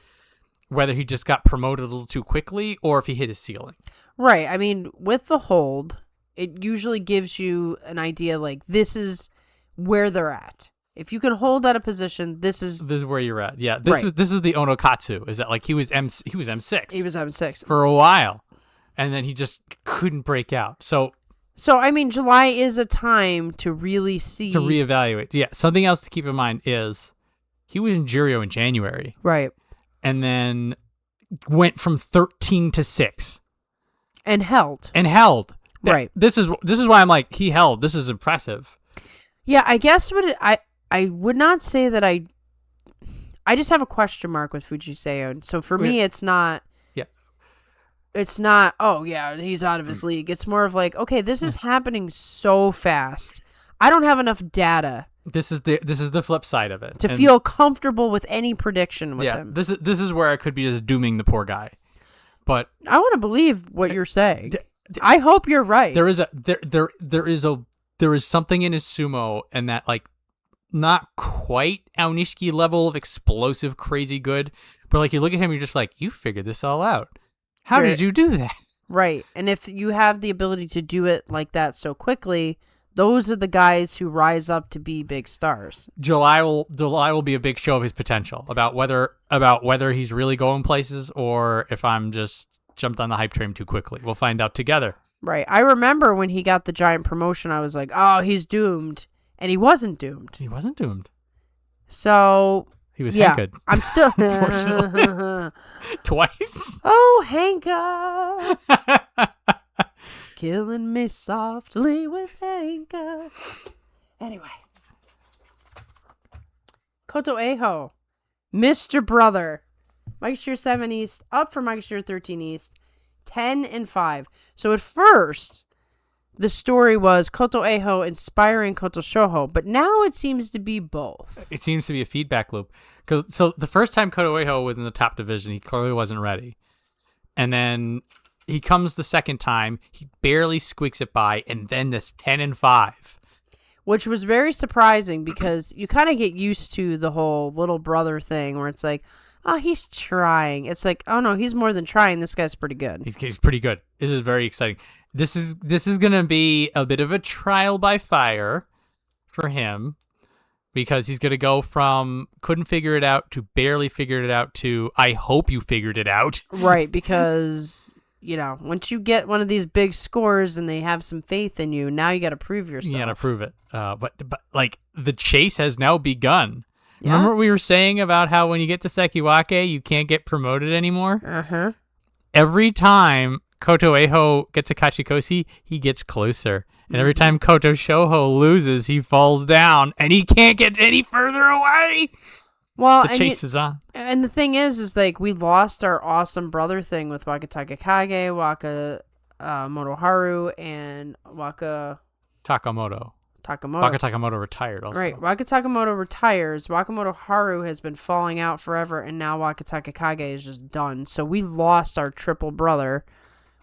he just got promoted a little too quickly or if he hit his ceiling. Right. I mean, with the hold, it usually gives you an idea like this is where they're at. If you can hold at a position, this is where you're at. Yeah. This is the Onokatsu. Is that like he was M6. He was M6 for a while, and then he just couldn't break out. So I mean, July is a time to really see to reevaluate. Yeah. Something else to keep in mind is he was in Juryo in January. Right. And then went from 13 to 6. And held. Right. This is why I'm like, he held. This is impressive. Yeah, I guess I would not say that I just have a question mark with Fuji Seiyu. So for me, it's not. Yeah. It's not, oh yeah, he's out of his league. It's more of like, okay, this is happening so fast. I don't have enough data. This is the flip side of it. To feel comfortable with any prediction with him. This is where I could be just dooming the poor guy. But I want to believe what you're saying. I hope you're right. There is something in his sumo and that like not quite Aonishiki level of explosive crazy good, but like you look at him, you're just like, you figured this all out. How did you do that? Right. And if you have the ability to do it like that so quickly, those are the guys who rise up to be big stars. July will be a big show of his potential about whether he's really going places or if I'm just jumped on the hype train too quickly. We'll find out together. Right. I remember when he got the giant promotion, I was like, oh, he's doomed. And he wasn't doomed. He wasn't doomed. So he was Hanka. I'm still twice. Oh, Hanka. Killing me softly with Hanka. Anyway. Koto Eho. Mr. Brother. Maegashira 7 East. Up for Maegashira 13 East. 10-5. So at first, the story was Koto Eho inspiring Koto Shoho. But now it seems to be both. It seems to be a feedback loop. So the first time Koto Eho was in the top division, he clearly wasn't ready. And then he comes the second time, he barely squeaks it by, and then this 10-5. which was very surprising because you kind of get used to the whole little brother thing where it's like, oh, he's trying. It's like, oh no, he's more than trying. This guy's pretty good. He's pretty good. This is very exciting. This is gonna be a bit of a trial by fire for him because he's gonna go from couldn't figure it out to barely figured it out to I hope you figured it out. Right, because once you get one of these big scores and they have some faith in you, now you got to prove yourself. You got to prove it. But like the chase has now begun. Yeah? Remember what we were saying about how when you get to Sekiwake, you can't get promoted anymore? Uh-huh. Every time Koto Eho gets a Kachikoshi, he gets closer. And every time Koto Shoho loses, he falls down. And he can't get any further away. Well, the chase is on. And the thing is like we lost our awesome brother thing with Wakataka Kage, Waka Motoharu, and Waka Takamoto. Waka Takamoto retired also. Right. Waka Takamoto retires. Wakamoto Haru has been falling out forever, and now Wakataka Kage is just done. So we lost our triple brother.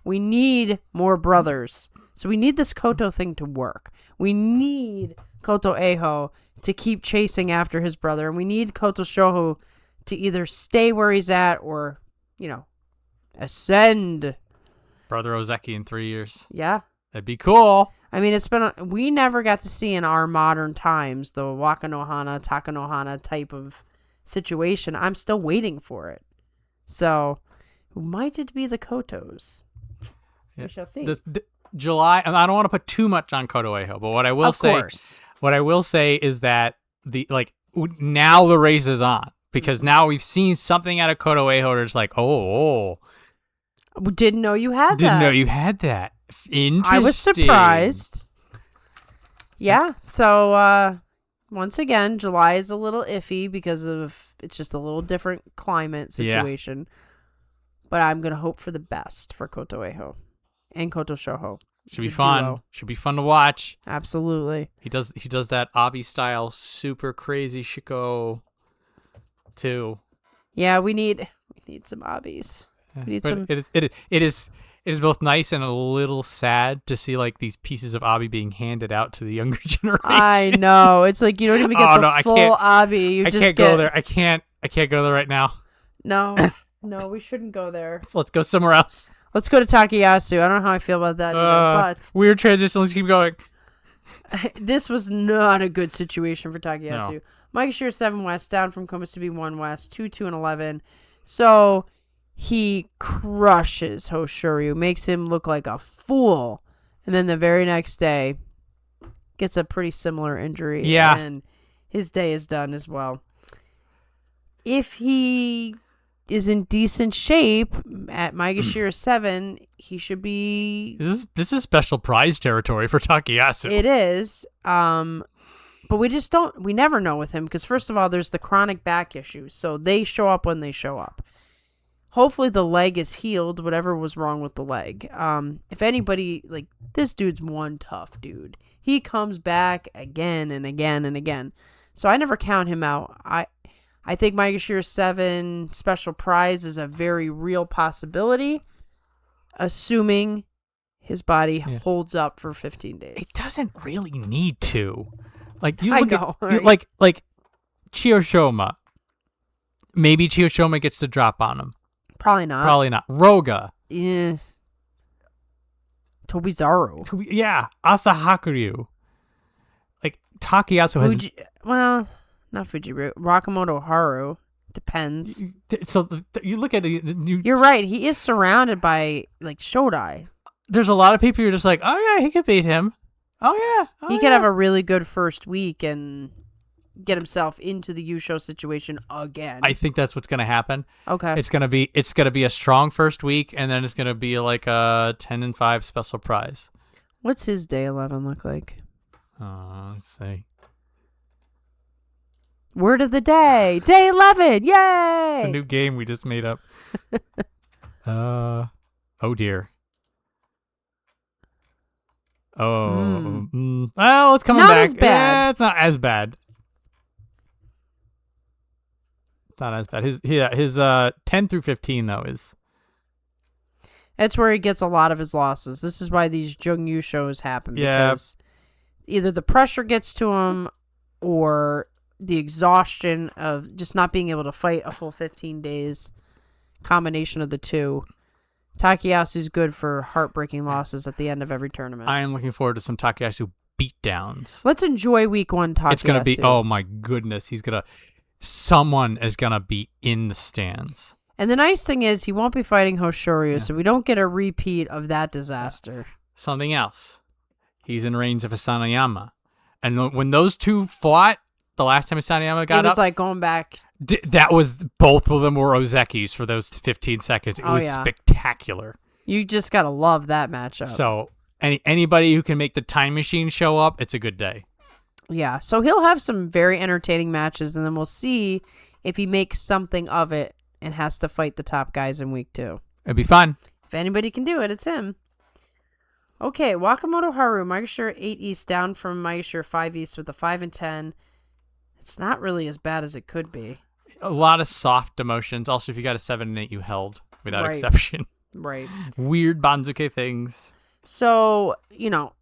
We need more brothers. So we need this Koto thing to work. We need Koto Eho to keep chasing after his brother, and we need Koto Shoho to either stay where he's at or, ascend. Brother Ozeki in 3 years. Yeah. That'd be cool. I mean, we never got to see in our modern times the Wakanohana, Takanohana type of situation. I'm still waiting for it. So, who might it be the Kotos? Yeah. We shall see. July, and I don't want to put too much on Koto Eho, but what I will say is that now the race is on because now we've seen something out of Koto Eho that's like, didn't know you had that. Didn't know you had that. Interesting. I was surprised. Yeah. So once again, July is a little iffy because it's just a little different climate situation. Yeah. But I'm gonna hope for the best for Koto Eho and Koto Shoho. Should be fun. Duo. Should be fun to watch. Absolutely. He does that Abi style super crazy Shiko too. Yeah, we need some Abis. We need some. It is both nice and a little sad to see like these pieces of Abi being handed out to the younger generation. I know. It's like you don't even get the full Abi. Go there. I can't go there right now. No. No, we shouldn't go there. So let's go somewhere else. Let's go to Takayasu. I don't know how I feel about that either, but weird transition. Let's keep going. This was not a good situation for Takayasu. No. Mike Shear 7 West, down from Komusubi 1 West, 2-2 and 11. So he crushes Hoshoryu, makes him look like a fool. And then the very next day, gets a pretty similar injury. Yeah. And his day is done as well. If he is in decent shape at Maegashira 7, he should be... This is special prize territory for Takayasu. It is. But we never know with him because first of all, there's the chronic back issues. So they show up when they show up. Hopefully the leg is healed, whatever was wrong with the leg. If anybody, this dude's one tough dude. He comes back again and again and again. So I never count him out. I think Maegashira 7 special prize is a very real possibility, assuming his body holds up for 15 days. It doesn't really need to. Like Chiyoshoma. Maybe Chiyoshoma gets the drop on him. Probably not. Roga. Yeah. Tobizaru. Asahakuryu. Takayasu has... Well... Not Fujiru. Wakamoto Haru. Depends. So you look at it. You're right. He is surrounded by Shodai. There's a lot of people who are just like, oh yeah, he could beat him. Oh yeah. He could have a really good first week and get himself into the Yusho situation again. I think that's what's gonna happen. Okay. It's gonna be a strong first week, and then it's gonna be like a 10-5 special prize. What's his day 11 look like? Let's see. Word of the day. Day 11. Yay! It's a new game we just made up. Oh dear. Well, it's coming not back. As bad. Yeah, it's not as bad. It's not as bad. His 10 through 15 though is. That's where he gets a lot of his losses. This is why these Jungyu shows happen. Yeah. Because either the pressure gets to him or the exhaustion of just not being able to fight a full 15 days. Combination of the two. Takayasu's good for heartbreaking losses at the end of every tournament. I am looking forward to some Takayasu beatdowns. Let's enjoy week 1 Takayasu. It's going to be, oh my goodness, someone is going to be in the stands. And the nice thing is he won't be fighting Hoshoryu, so we don't get a repeat of that disaster. Something else. He's in range of Asanayama. And when those two fought, the last time Asanayama got up... It was like going back... That was... Both of them were Ozekis for those 15 seconds. It was spectacular. You just got to love that matchup. So, anybody who can make the time machine show up, it's a good day. Yeah, so he'll have some very entertaining matches, and then we'll see if he makes something of it and has to fight the top guys in week 2. It'd be fun. If anybody can do it, it's him. Okay, Wakamoto Haru, Maegashira 8 East down from Maegashira 5 East with a 5 and 10. It's not really as bad as it could be. A lot of soft emotions. Also, if you got a 7 and 8, you held without Right. exception. Right. Weird Banzuke things. So,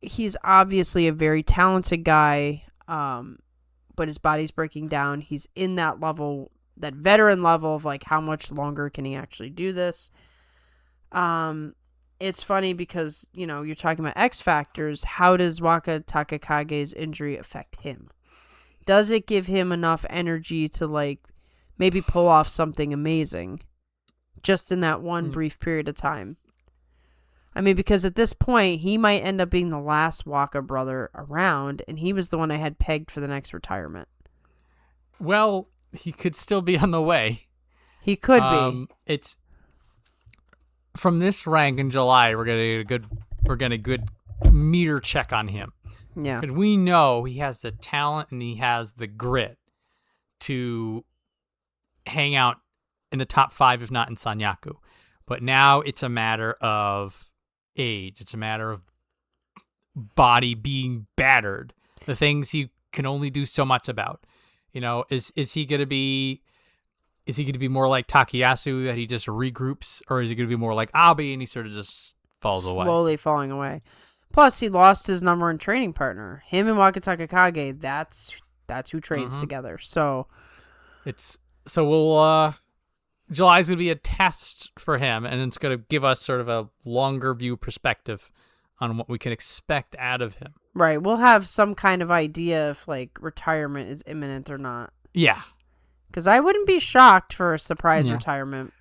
he's obviously a very talented guy, but his body's breaking down. He's in that level, that veteran level of like how much longer can he actually do this. It's funny because, you're talking about X factors. How does Waka Takakage's injury affect him? Does it give him enough energy to like maybe pull off something amazing just in that one brief period of time? I mean, because at this point, he might end up being the last Waka brother around, and he was the one I had pegged for the next retirement. Well, he could still be on the way. He could be. It's from this rank in July. We're gonna good meter check on him. Yeah, because we know he has the talent and he has the grit to hang out in the top 5, if not in Sanyaku. But now it's a matter of age. It's a matter of body being battered. The things you can only do so much about. Is he gonna be more like Takayasu that he just regroups, or is he gonna be more like Abe and he sort of just falls away? Slowly falling away. Plus, he lost his number one training partner. Him and Waka Takakage, that's who trains together. So we'll July's gonna be a test for him, and it's gonna give us sort of a longer view perspective on what we can expect out of him. Right. We'll have some kind of idea if like retirement is imminent or not. Yeah. Because I wouldn't be shocked for a surprise retirement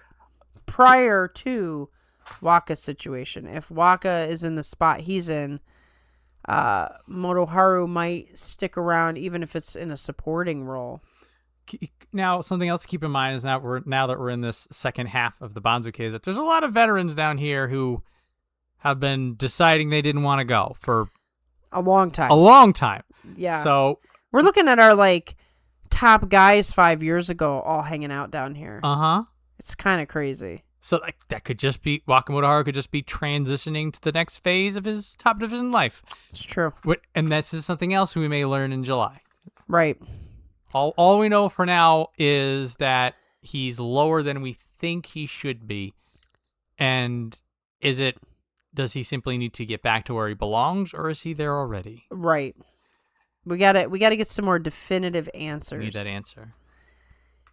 prior to Waka's situation. If Waka is in the spot he's in, Motoharu might stick around even if it's in a supporting role. Now, something else to keep in mind is now that we're in this second half of the Banzuke is that there's a lot of veterans down here who have been deciding they didn't want to go for a long time. Yeah. So we're looking at our like top guys 5 years ago all hanging out down here. It's kind of crazy. So that could just be Wakamoto Haru could just be transitioning to the next phase of his top division life. It's true. And that's just something else we may learn in July. Right. All we know for now is that he's lower than we think he should be. And does he simply need to get back to where he belongs, or is he there already? Right. We gotta get some more definitive answers. We need that answer.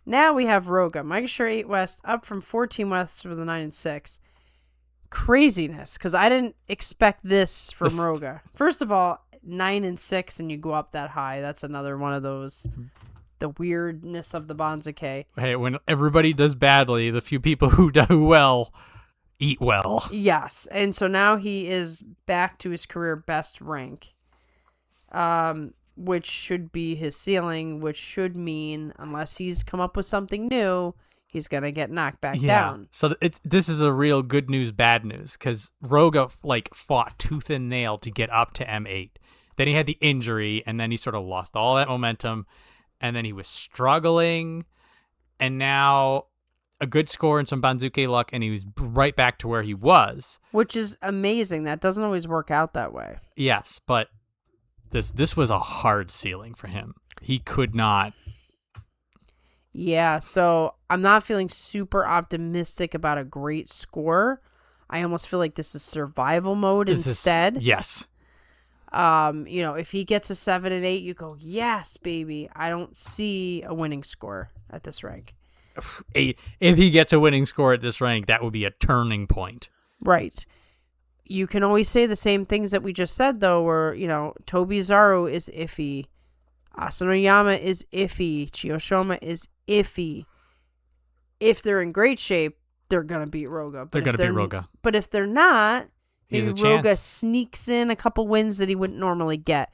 Now we have Roga. Maegashira 8 West up from 14 West with a 9 and 6. Craziness, because I didn't expect this from Roga. First of all, 9 and 6 and you go up that high. That's another one of those, the weirdness of the Banzuke. Hey, when everybody does badly, the few people who do well eat well. Yes, and so now he is back to his career best rank, which should be his ceiling, which should mean, unless he's come up with something new, he's going to get knocked back down. So this is a real good news, bad news, because Roga fought tooth and nail to get up to M8. Then he had the injury, and then he sort of lost all that momentum, and then he was struggling, and now a good score and some Banzuke luck, and he was right back to where he was. Which is amazing. That doesn't always work out that way. Yes, but this was a hard ceiling for him. He could not. Yeah, so I'm not feeling super optimistic about a great score. I almost feel like this is survival mode instead. Yes. If he gets a 7 and 8, you go, yes, baby. I don't see a winning score at this rank. If he gets a winning score at this rank, that would be a turning point. Right. You can always say the same things that we just said, though, where, Tobizaru is iffy. Asanoyama is iffy. Chiyoshima is iffy. If they're in great shape, they're going to beat Roga. They're going to beat Roga. But if they're not, maybe Roga chance. sneaks in a couple wins that he wouldn't normally get.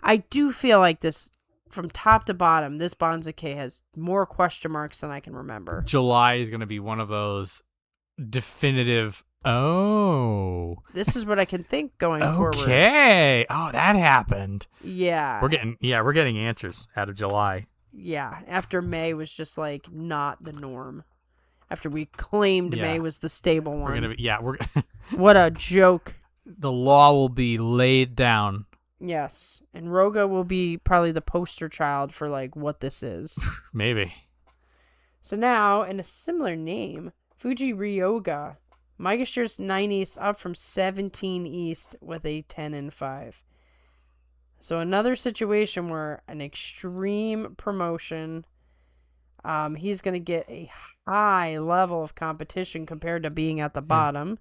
I do feel like this, from top to bottom, this Banzuke has more question marks than I can remember. July is going to be one of those definitive, this is what I can think going forward. Okay. Oh, that happened. Yeah. We're getting answers out of July. Yeah. After May was just like not the norm. After we claimed May was the stable one. What a joke. The law will be laid down. Yes. And Roga will be probably the poster child for like what this is. Maybe. So now, in a similar name, Fuji Ryoga. Maegashira's 9 East up from 17 East with a 10 and 5. So another situation where an extreme promotion, he's going to get a high level of competition compared to being at the bottom.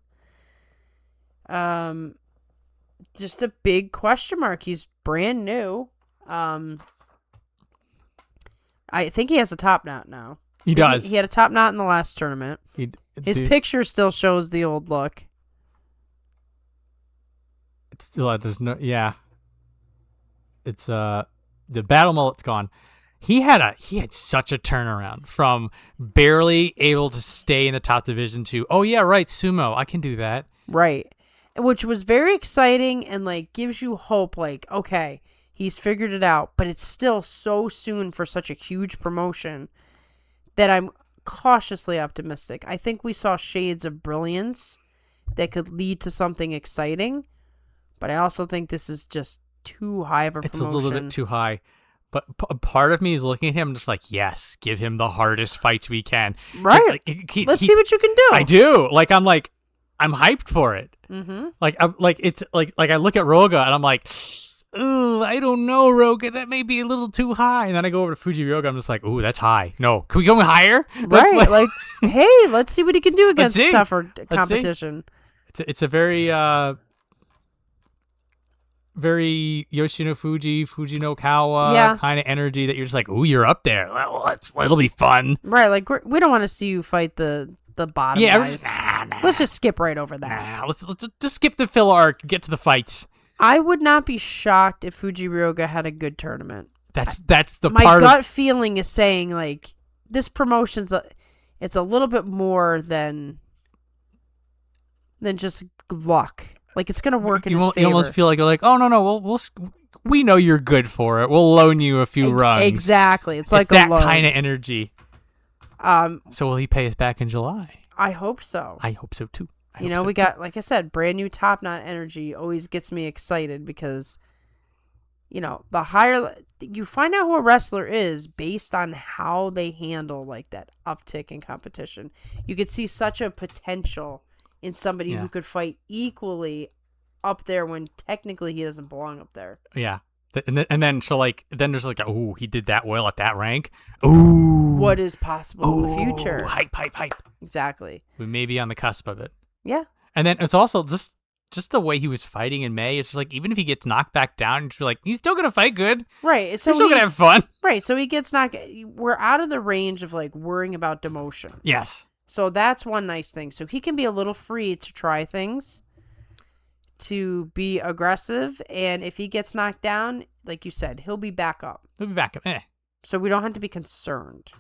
Just a big question mark. He's brand new. I think he has a top knot now. He does. He had a top knot in the last tournament. His picture still shows the old look. It's still there's no It's the battle mullet's gone. He had such a turnaround from barely able to stay in the top division to sumo, I can do that. Right. Which was very exciting and like gives you hope, like, okay, he's figured it out, but it's still so soon for such a huge promotion that I'm cautiously optimistic. I think we saw shades of brilliance that could lead to something exciting, but I also think this is just too high of a promotion. It's a little bit too high. But part of me is looking at him just like, yes, give him the hardest fights we can. Right. Let's see what you can do. I do. I'm hyped for it. Mm-hmm. I look at Roga and I'm like, ooh, I don't know, Roga. That may be a little too high. And then I go over to Fuji Ryoga. I'm just like, ooh, that's high. No, can we go higher? Right. Hey, let's see what he can do against tougher competition. It's a very very Yoshino Fuji no Kawa kind of energy that you're just like, ooh, you're up there. Well, it'll be fun. Right. Like, we don't want to see you fight the bottom guys. Let's just skip right over that. Let's just skip the filler arc, get to the fights. I would not be shocked if Fuji Ryoga had a good tournament. That's the my part. My gut feeling is saying like this promotion's it's a little bit more than just luck. Like it's gonna work in his favor. You almost feel like you're like, oh no, we know you're good for it. We'll loan you a few runs. Exactly. It's like that a loan. kind of energy. So will he pay us back in July? I hope so. I hope so too. We got, like I said, brand new top knot energy always gets me excited because, the higher you find out who a wrestler is based on how they handle like that uptick in competition. You could see such a potential in somebody who could fight equally up there when technically he doesn't belong up there. Yeah. And then then there's like, oh, he did that well at that rank. Ooh. What is possible in the future? Hype. Exactly. We may be on the cusp of it. Yeah. And then it's also just the way he was fighting in May. It's just like, even if he gets knocked back down, you're like, he's still going to fight good. Right. So he's still going to have fun. Right. So he gets knocked. We're out of the range of like worrying about demotion. Yes. So that's one nice thing. So he can be a little free to try things, to be aggressive. And if he gets knocked down, like you said, he'll be back up. So we don't have to be concerned.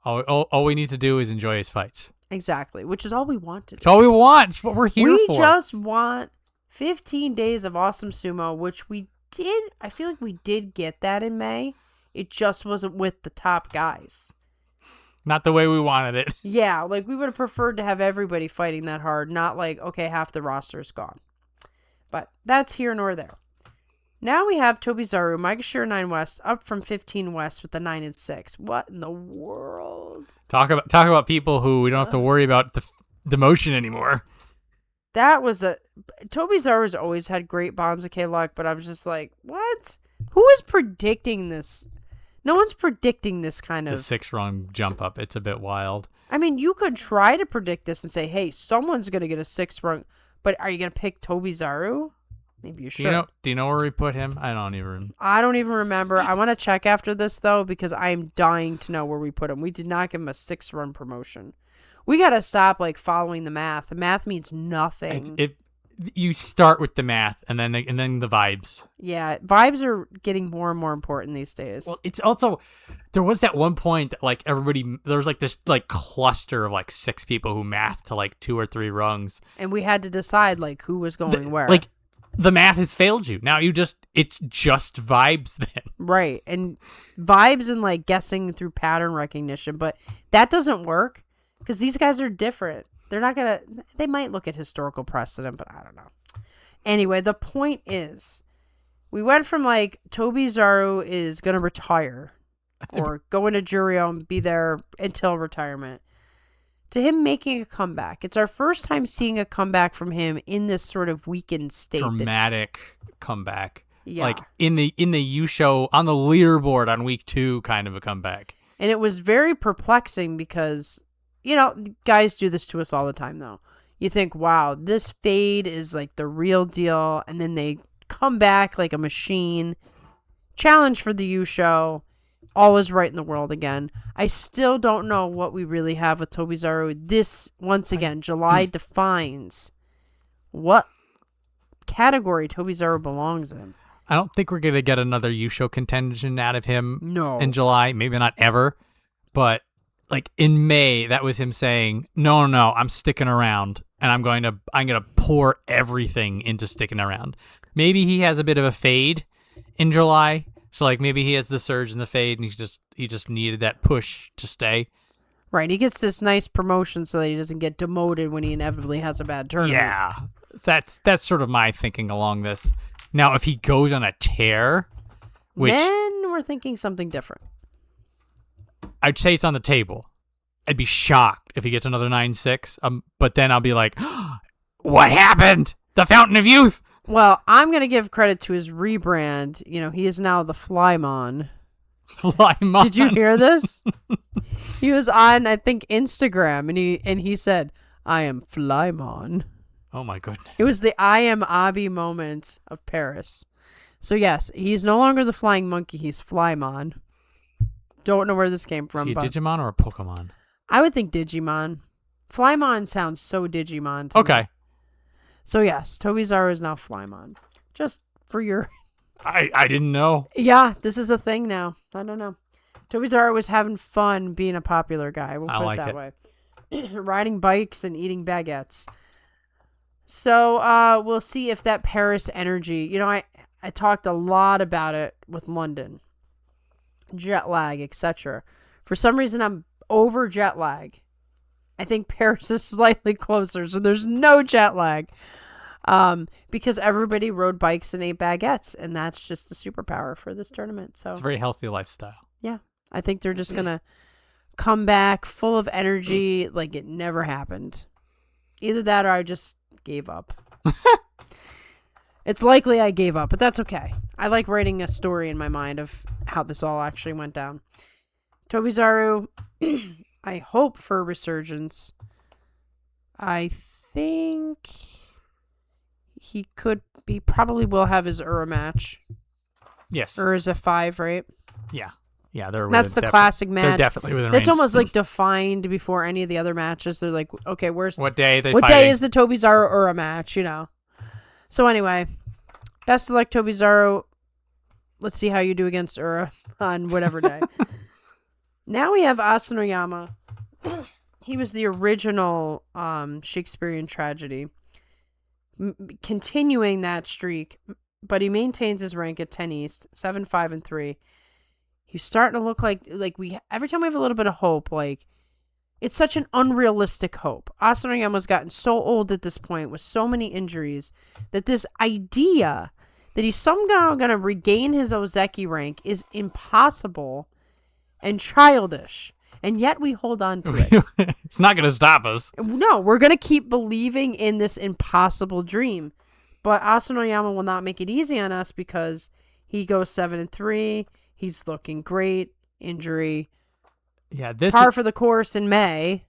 All we need to do is enjoy his fights. Exactly. Which is all we want to do. It's all we want. It's what we're here for. We just want 15 days of awesome sumo, which we did. I feel like we did get that in May. It just wasn't with the top guys. Not the way we wanted it. Yeah, like we would have preferred to have everybody fighting that hard, not like, okay, half the roster's gone. But that's here nor there. Now we have Tobizaru, Maegashira 9 West, up from 15 West with the 9 and 6. What in the world? Talk about people who we don't have to worry about the motion anymore. That was a Tobizaru's always had great Banzuke luck, but I was just like, what? Who is predicting this? No one's predicting this kind The of 6-rung jump up. It's a bit wild. I mean, you could try to predict this and say, hey, someone's gonna get a 6 rung, but are you gonna pick Tobizaru? Maybe you should. Do you know where we put him? I don't even remember. I want to check after this though, because I'm dying to know where we put him. We did not give him a 6-run promotion. We got to stop like following the math. The math means nothing. You start with the math and then the vibes. Yeah, vibes are getting more and more important these days. Well, it's also there was that one point that like there was like this like cluster of like 6 people who mathed to like 2 or 3 rungs, and we had to decide like who was going where. Like the math has failed you. Now it's just vibes then. Right, and vibes and like guessing through pattern recognition, but that doesn't work. Because these guys are different. They might look at historical precedent, but I don't know. Anyway, the point is, we went from like Tobizaru is going to retire or go into Juryo and be there until retirement to him making a comeback. It's our first time seeing a comeback from him in this sort of weakened state. Dramatic comeback. Yeah. Like in the Yusho on the leaderboard on week 2 kind of a comeback. And it was very perplexing because... You know, guys do this to us all the time, though. You think, wow, this fade is like the real deal. And then they come back like a machine. Challenge for the U show. All is right in the world again. I still don't know what we really have with Tobizaru. This, once again, July defines what category Tobizaru belongs in. I don't think we're going to get another Yusho contention out of him No. in July. Maybe not ever. But... like in May, that was him saying, no, I'm sticking around and I'm going to pour everything into sticking around. Maybe he has a bit of a fade in July. So like maybe he has the surge and the fade and he just needed that push to stay. Right. He gets this nice promotion so that he doesn't get demoted when he inevitably has a bad tournament. Yeah. That's sort of my thinking along this. Now, if he goes on a tear, then we're thinking something different. I'd say it's on the table. I'd be shocked if he gets another 9-6. But then I'll be like, what happened? The Fountain of Youth. Well, I'm going to give credit to his rebrand. You know, he is now the Flymon. Flymon. Did you hear this? He was on, I think, Instagram, and he said, I am Flymon. Oh, my goodness. It was the I am Abi moment of Paris. So, yes, he's no longer the flying monkey. He's Flymon. Don't know where this came from. Is he a Digimon or a Pokemon? I would think Digimon. Flymon sounds so Digimon to me. So yes, Tobizaru is now Flymon. Just for your... I didn't know. Yeah, this is a thing now. I don't know. Tobizaru was having fun being a popular guy. We'll put it that way. Riding bikes and eating baguettes. So we'll see if that Paris energy... You know, I talked a lot about it with London. Jet lag, etc. For some reason, I'm over jet lag. I think Paris is slightly closer, so there's no jet lag. Because everybody rode bikes and ate baguettes, and that's just a superpower for this tournament. So it's a very healthy lifestyle. Yeah, I think they're just gonna come back full of energy like it never happened. Either that or I just gave up. It's likely I gave up, but that's okay. I like writing a story in my mind of how this all actually went down. Tobizaru, I hope for a resurgence. I think he probably will have his Ura match. Yes. Ura's a 5, right? Yeah. Yeah, that's the classic match. They're definitely within range. It's almost like defined before any of the other matches. They're like, okay, what day is the Tobizaru Ura match, you know? So anyway, best of luck, Tobizaru. Let's see how you do against Ura on whatever day. Now we have Asanoyama. He was the original Shakespearean tragedy. Continuing that streak, but he maintains his rank at 10 East, 7-5-3. He's starting to look like we every time we have a little bit of hope, like it's such an unrealistic hope. Asanoyama's gotten so old at this point with so many injuries that this idea that he's somehow going to regain his Ozeki rank is impossible and childish. And yet we hold on to it. It's not going to stop us. No, we're going to keep believing in this impossible dream. But Asanoyama will not make it easy on us because he goes 7-3. He's looking great. Injury. Yeah, par for the course in May.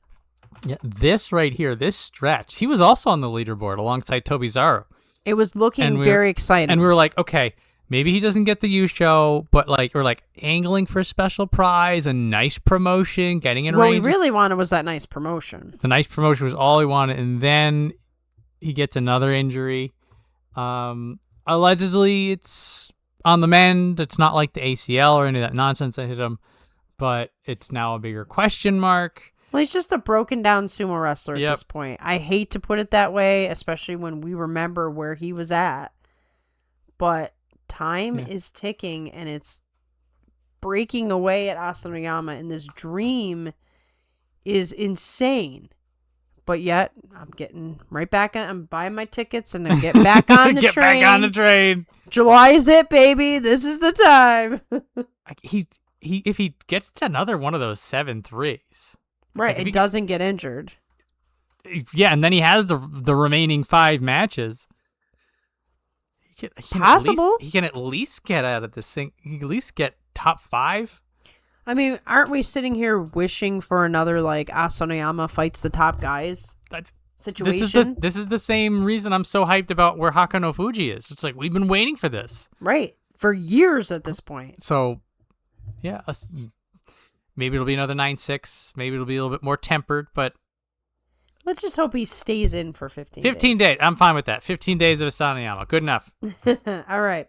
Yeah, this right here, this stretch. He was also on the leaderboard alongside Tobizaru. It was looking very exciting. And we were like, okay, maybe he doesn't get the Yusho, but like we're like angling for a special prize, a nice promotion, getting in range. What we really wanted was that nice promotion. The nice promotion was all he wanted, and then he gets another injury. Allegedly, it's on the mend. It's not like the ACL or any of that nonsense that hit him, but it's now a bigger question mark. Well, he's just a broken down sumo wrestler at this point. I hate to put it that way, especially when we remember where he was at. But time is ticking, and it's breaking away at Asanoyama, and this dream is insane. But yet, I'm getting right back on. I'm buying my tickets, and I get back on the get train. Get back on the train. July's it, baby. This is the time. If he gets to another one of those 7-3s. Right, it doesn't get injured. Yeah, and then he has the remaining 5 matches. Possible. He can at least get out of this thing. He can at least get top 5. I mean, aren't we sitting here wishing for another like Asanoyama fights the top guys situation? This is the same reason I'm so hyped about where Hakano Fuji is. It's like we've been waiting for this. Right, for years at this point. So, yeah. Maybe it'll be another 9-6. Maybe it'll be a little bit more tempered, but let's just hope he stays in for 15 days. I'm fine with that. 15 days of Asanoyama. Good enough. All right.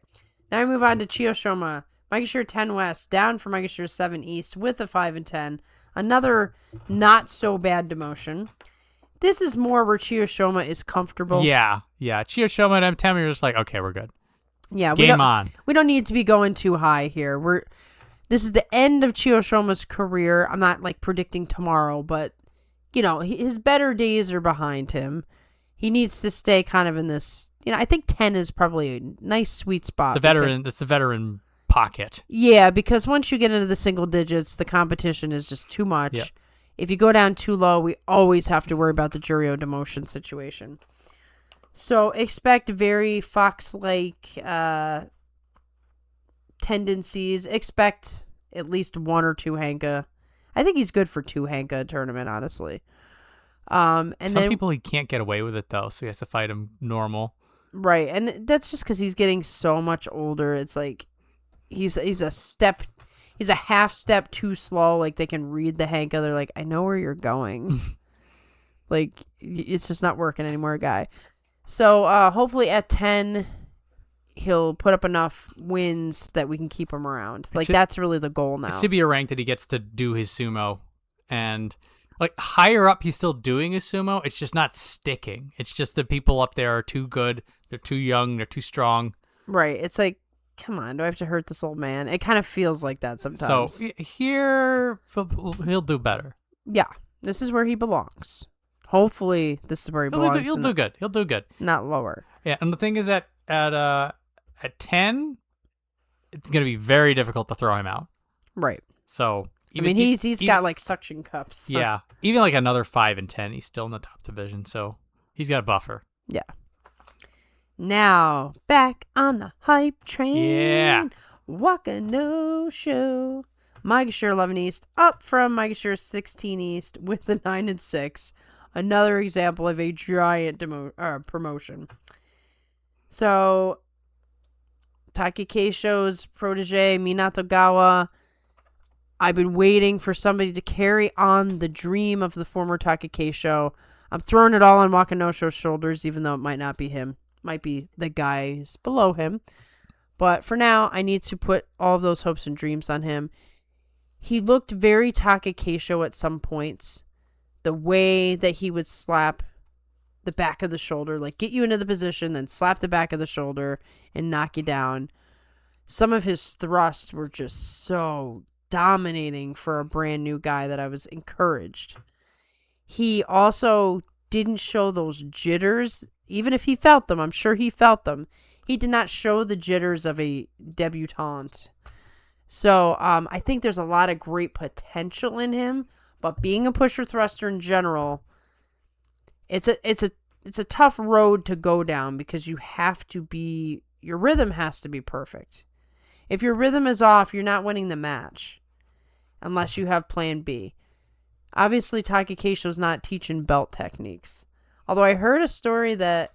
Now we move on to Chiyoshima. Maegashira 10 West, down for Maegashira 7 East with a 5-10. Another not so bad demotion. This is more where Chiyoshima is comfortable. Yeah. Chiyoshima and M10 are just like, okay, we're good. Yeah. Game on. We don't need to be going too high here. This is the end of Chiyoshima's career. I'm not like predicting tomorrow, but you know, his better days are behind him. He needs to stay kind of in this, I think 10 is probably a nice sweet spot. It's the veteran pocket. Yeah, because once you get into the single digits, the competition is just too much. Yep. If you go down too low, we always have to worry about the Juryo demotion situation. So expect very Fox-like tendencies. Expect at least 1 or 2 Hanka. I think he's good for 2 Hanka tournament, honestly. And Some people he can't get away with it though, so he has to fight him normal. Right, and that's just because he's getting so much older. It's like he's a half step too slow. Like they can read the Hanka. They're like, I know where you're going. Like it's just not working anymore, guy. So hopefully at 10. He'll put up enough wins that we can keep him around. Like, that's really the goal now. It should be a rank that he gets to do his sumo. And, like, higher up, he's still doing his sumo. It's just not sticking. It's just the people up there are too good. They're too young. They're too strong. Right. It's like, come on, do I have to hurt this old man? It kind of feels like that sometimes. So, here, he'll do better. Yeah. This is where he belongs. Hopefully, this is where he belongs. He'll do good. He'll do good. Not lower. Yeah, and the thing is that at 10, it's going to be very difficult to throw him out. Right. So, he's got like suction cups. Yeah. Even like another 5-10, he's still in the top division. So, he's got a buffer. Yeah. Now, back on the hype train. Yeah. Waka no show. Maegashira 11 East up from Maegashira 16 East with the 9-6. Another example of a giant promotion. So, Takekeisho's protege, Minato Gawa. I've been waiting for somebody to carry on the dream of the former Takekeisho. I'm throwing it all on Wakanosho's shoulders, even though it might not be him. Might be the guys below him. But for now, I need to put all of those hopes and dreams on him. He looked very Takekeisho at some points. The way that he would slap the back of the shoulder, like get you into the position, then slap the back of the shoulder and knock you down. Some of his thrusts were just so dominating for a brand new guy that I was encouraged. He also didn't show those jitters, even if he felt them. I'm sure he felt them. He did not show the jitters of a debutante. So I think there's a lot of great potential in him, but being a pusher thruster in general, it's a tough road to go down because your rhythm has to be perfect. If your rhythm is off, you're not winning the match unless you have plan B. Obviously, Taki Keisho's not teaching belt techniques. Although I heard a story that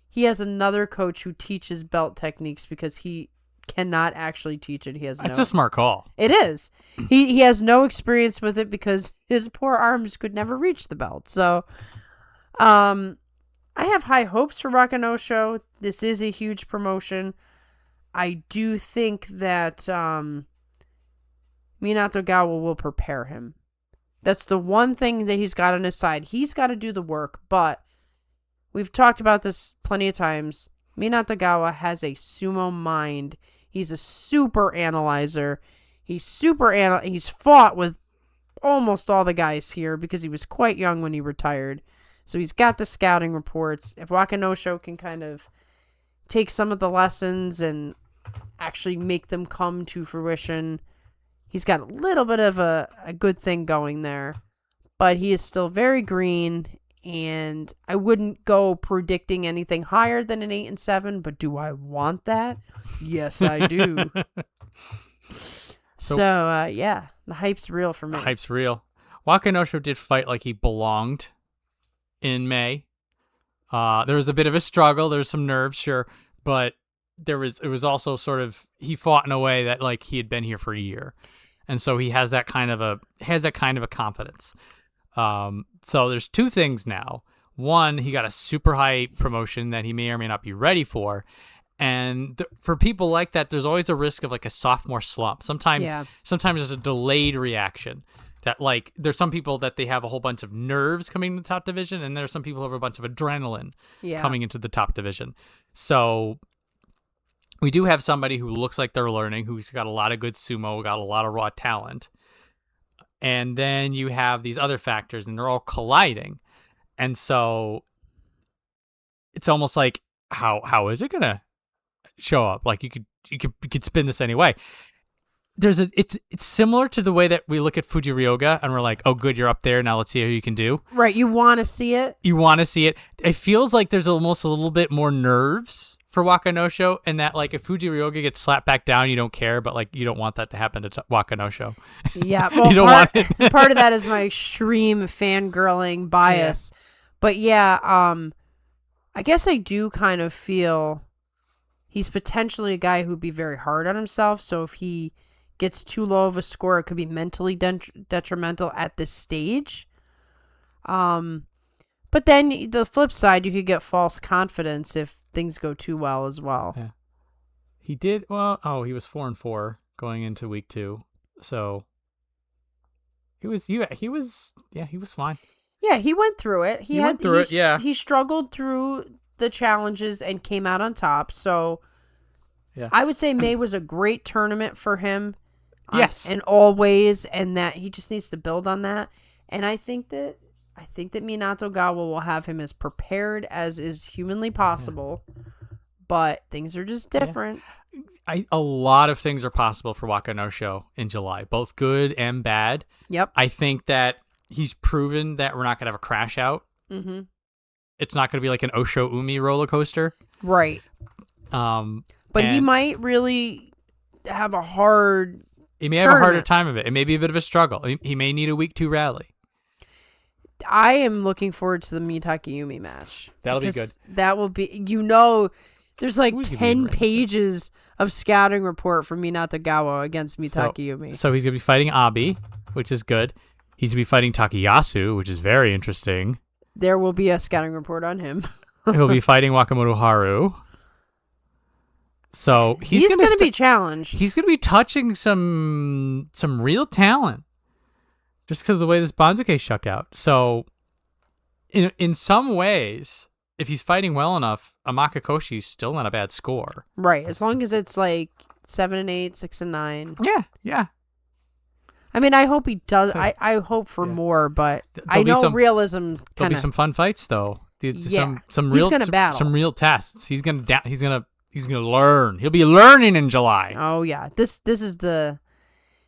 he has another coach who teaches belt techniques because he cannot actually teach it. That's a smart call. It is. He has no experience with it because his poor arms could never reach the belt. So, I have high hopes for Wakanosho. This is a huge promotion. I do think that Minato Gawa will prepare him. That's the one thing that he's got on his side. He's got to do the work, but we've talked about this plenty of times. Minato Gawa has a sumo mind. He's a super analyzer. He's fought with almost all the guys here because he was quite young when he retired. So he's got the scouting reports. If Wakanosho can kind of take some of the lessons and actually make them come to fruition, he's got a little bit of a good thing going there. But he is still very green, and I wouldn't go predicting anything higher than an 8 and 7, but do I want that? Yes, I do. So, yeah, the hype's real for me. The hype's real. Wakanosho did fight like he belonged in May. There was a bit of a struggle. There was some nerves, sure, but it was also sort of, he fought in a way that like he had been here for a year, and so he has that kind of a confidence. So there's two things now. One, he got a super high promotion that he may or may not be ready for. And for people like that, there's always a risk of like a sophomore slump. Sometimes there's a delayed reaction that like, there's some people that they have a whole bunch of nerves coming into the top division. And there's some people who have a bunch of adrenaline coming into the top division. So we do have somebody who looks like they're learning, who's got a lot of good sumo, got a lot of raw talent. And then you have these other factors, and they're all colliding. And so it's almost like, how is it gonna show up? Like you could spin this any way. It's similar to the way that we look at Fuji Ryoga and we're like, oh good, you're up there, now let's see how you can do. Right, you want to see it. It feels like there's almost a little bit more nerves for Wakanosho, and that like if Fuji Ryoga gets slapped back down, you don't care, but like you don't want that to happen to Wakanosho. Yeah, well, you don't want it. Part of that is my extreme fangirling bias. Yeah. But yeah, I guess I do kind of feel he's potentially a guy who'd be very hard on himself. So if he gets too low of a score, it could be mentally detrimental at this stage. But then the flip side, you could get false confidence if things go too well as well. Yeah. He did well. Oh, he was 4-4 going into week 2, so he was fine. Yeah, he went through it. He struggled through the challenges and came out on top. So, yeah, I would say May was a great tournament for him. Yes, in all ways, and that he just needs to build on that. And I think that Minato Gawa will have him as prepared as is humanly possible, but things are just different. Yeah. A lot of things are possible for Wakanosho in July, both good and bad. Yep. I think that he's proven that we're not going to have a crash out. Mm-hmm. It's not going to be like an Osho Umi roller coaster. Right. But he might really have a hard He may have a harder time of it. It may be a bit of a struggle. He may need a week 2 rally. I am looking forward to the Mitake Yumi match. That'll be good. That will be, there's like 10 pages of scouting report from Minato Gawa against Mitake Yumi. So he's going to be fighting Abi, which is good. He's going to be fighting Takayasu, which is very interesting. There will be a scouting report on him. He'll be fighting Wakamoto Haru. So he's going to be challenged. He's going to be touching some real talent. Just because of the way this Banzuke shook out. So, in some ways, if he's fighting well enough, a Makakoshi's still not a bad score. Right, as long as it's like 7 and 8, 6 and 9. Yeah. I mean, I hope he does. So, I hope for more, but I know realism. There'll be some fun fights though. Some real tests. He's gonna learn. He'll be learning in July. Oh yeah, this is the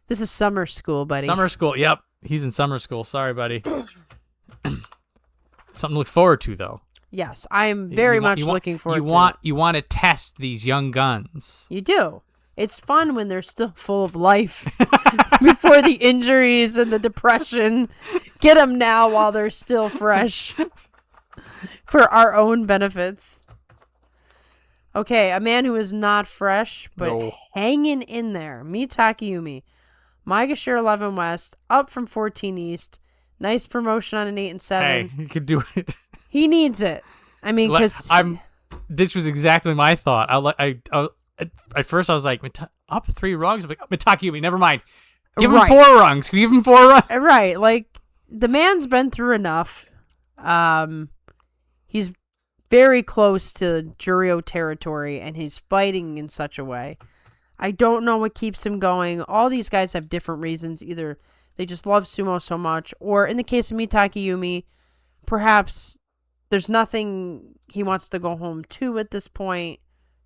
This is summer school, buddy. Summer school. Yep. He's in summer school. Sorry, buddy. Something to look forward to, though. Yes, I'm very much looking forward to it. You want to test these young guns. You do. It's fun when they're still full of life before the injuries and the depression. Get them now while they're still fresh for our own benefits. Okay, a man who is not fresh, but hanging in there. Me Takayumi. Maegashira 11 West, up from 14 East. Nice promotion on an 8 and 7. Hey, you can do it. He needs it. I mean, because this was exactly my thought. At first I was like, up 3 rungs. I'm like, Takayumi, never mind. Give him 4 rungs. Give him 4 rungs. Right, like the man's been through enough. He's very close to Juryo territory, and he's fighting in such a way. I don't know what keeps him going. All these guys have different reasons. Either they just love sumo so much, or in the case of me, Takayumi, perhaps there's nothing he wants to go home to at this point.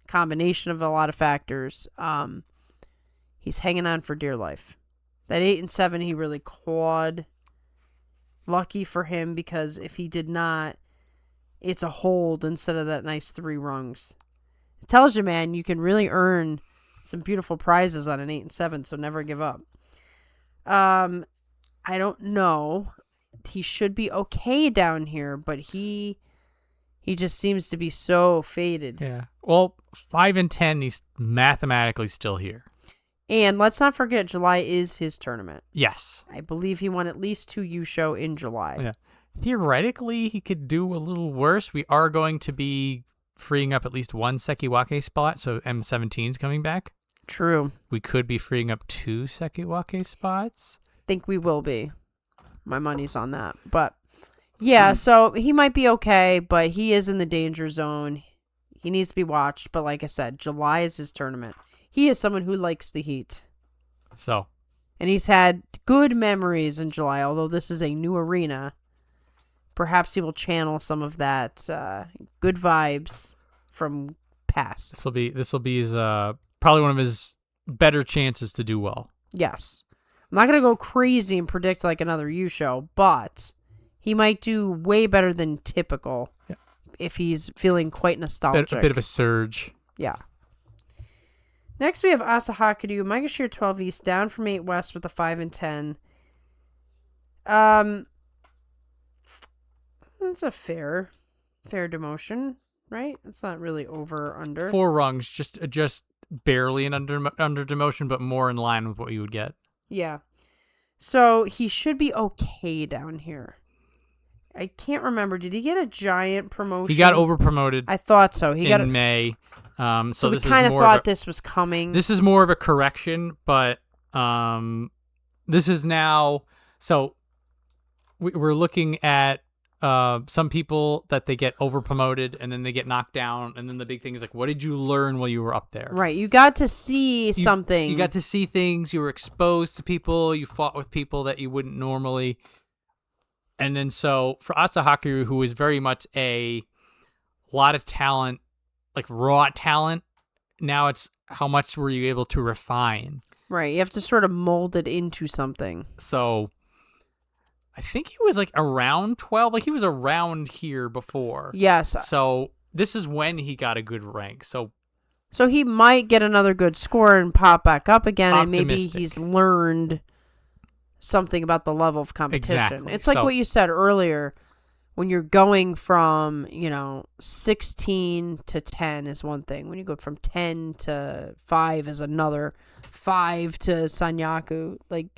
Combination of a lot of factors. He's hanging on for dear life. That 8 and 7, he really clawed. Lucky for him, because if he did not, it's a hold instead of that nice 3 rungs. It tells you, man, you can really earn some beautiful prizes on an 8 and 7, so never give up. I don't know. He should be okay down here, but he just seems to be so faded. Yeah. Well, 5 and 10, he's mathematically still here. And let's not forget, July is his tournament. Yes. I believe he won at least 2 Yusho in July. Yeah. Theoretically, he could do a little worse. We are going to be freeing up at least 1 Sekiwake spot, so M17 is coming back. True. We could be freeing up 2 Sekiwake spots. Think we will be. My money's on that. But yeah, so he might be okay, but he is in the danger zone. He needs to be watched. But like I said, July is his tournament. He is someone who likes the heat. So. And he's had good memories in July, although this is a new arena. Perhaps he will channel some of that good vibes from past. This will be his probably one of his better chances to do well. Yes. I'm not going to go crazy and predict like another Yusho, but he might do way better than typical if he's feeling quite nostalgic. A bit of a surge. Yeah. Next we have Asahakuru, Maegashira 12 East, down from 8 West with a 5 and 10. That's a fair demotion, right? It's not really over or under. 4 rungs, just barely an under demotion, but more in line with what you would get. Yeah. So he should be okay down here. I can't remember. Did he get a giant promotion? He got over promoted. I thought so. He got in May. So we this kind is of more thought this was coming. This is more of a correction, but this is now. So we're looking at some people that they get over promoted and then they get knocked down, and then the big thing is like, what did you learn while you were up there? Right, you got to see something. You got to see things. You were exposed to people. You fought with people that you wouldn't normally. And then so for Asahakuru, who is very much a lot of talent, like raw talent, now it's how much were you able to refine? Right, you have to sort of mold it into something. So I think he was like around 12. Like he was around here before. Yes. So this is when he got a good rank. So he might get another good score and pop back up again, Optimistic. and maybe he's learned something about the level of competition. Exactly. It's like what you said earlier. When you're going from, 16 to 10 is one thing. When you go from 10 to 5 is another. 5 to Sanyaku. Like,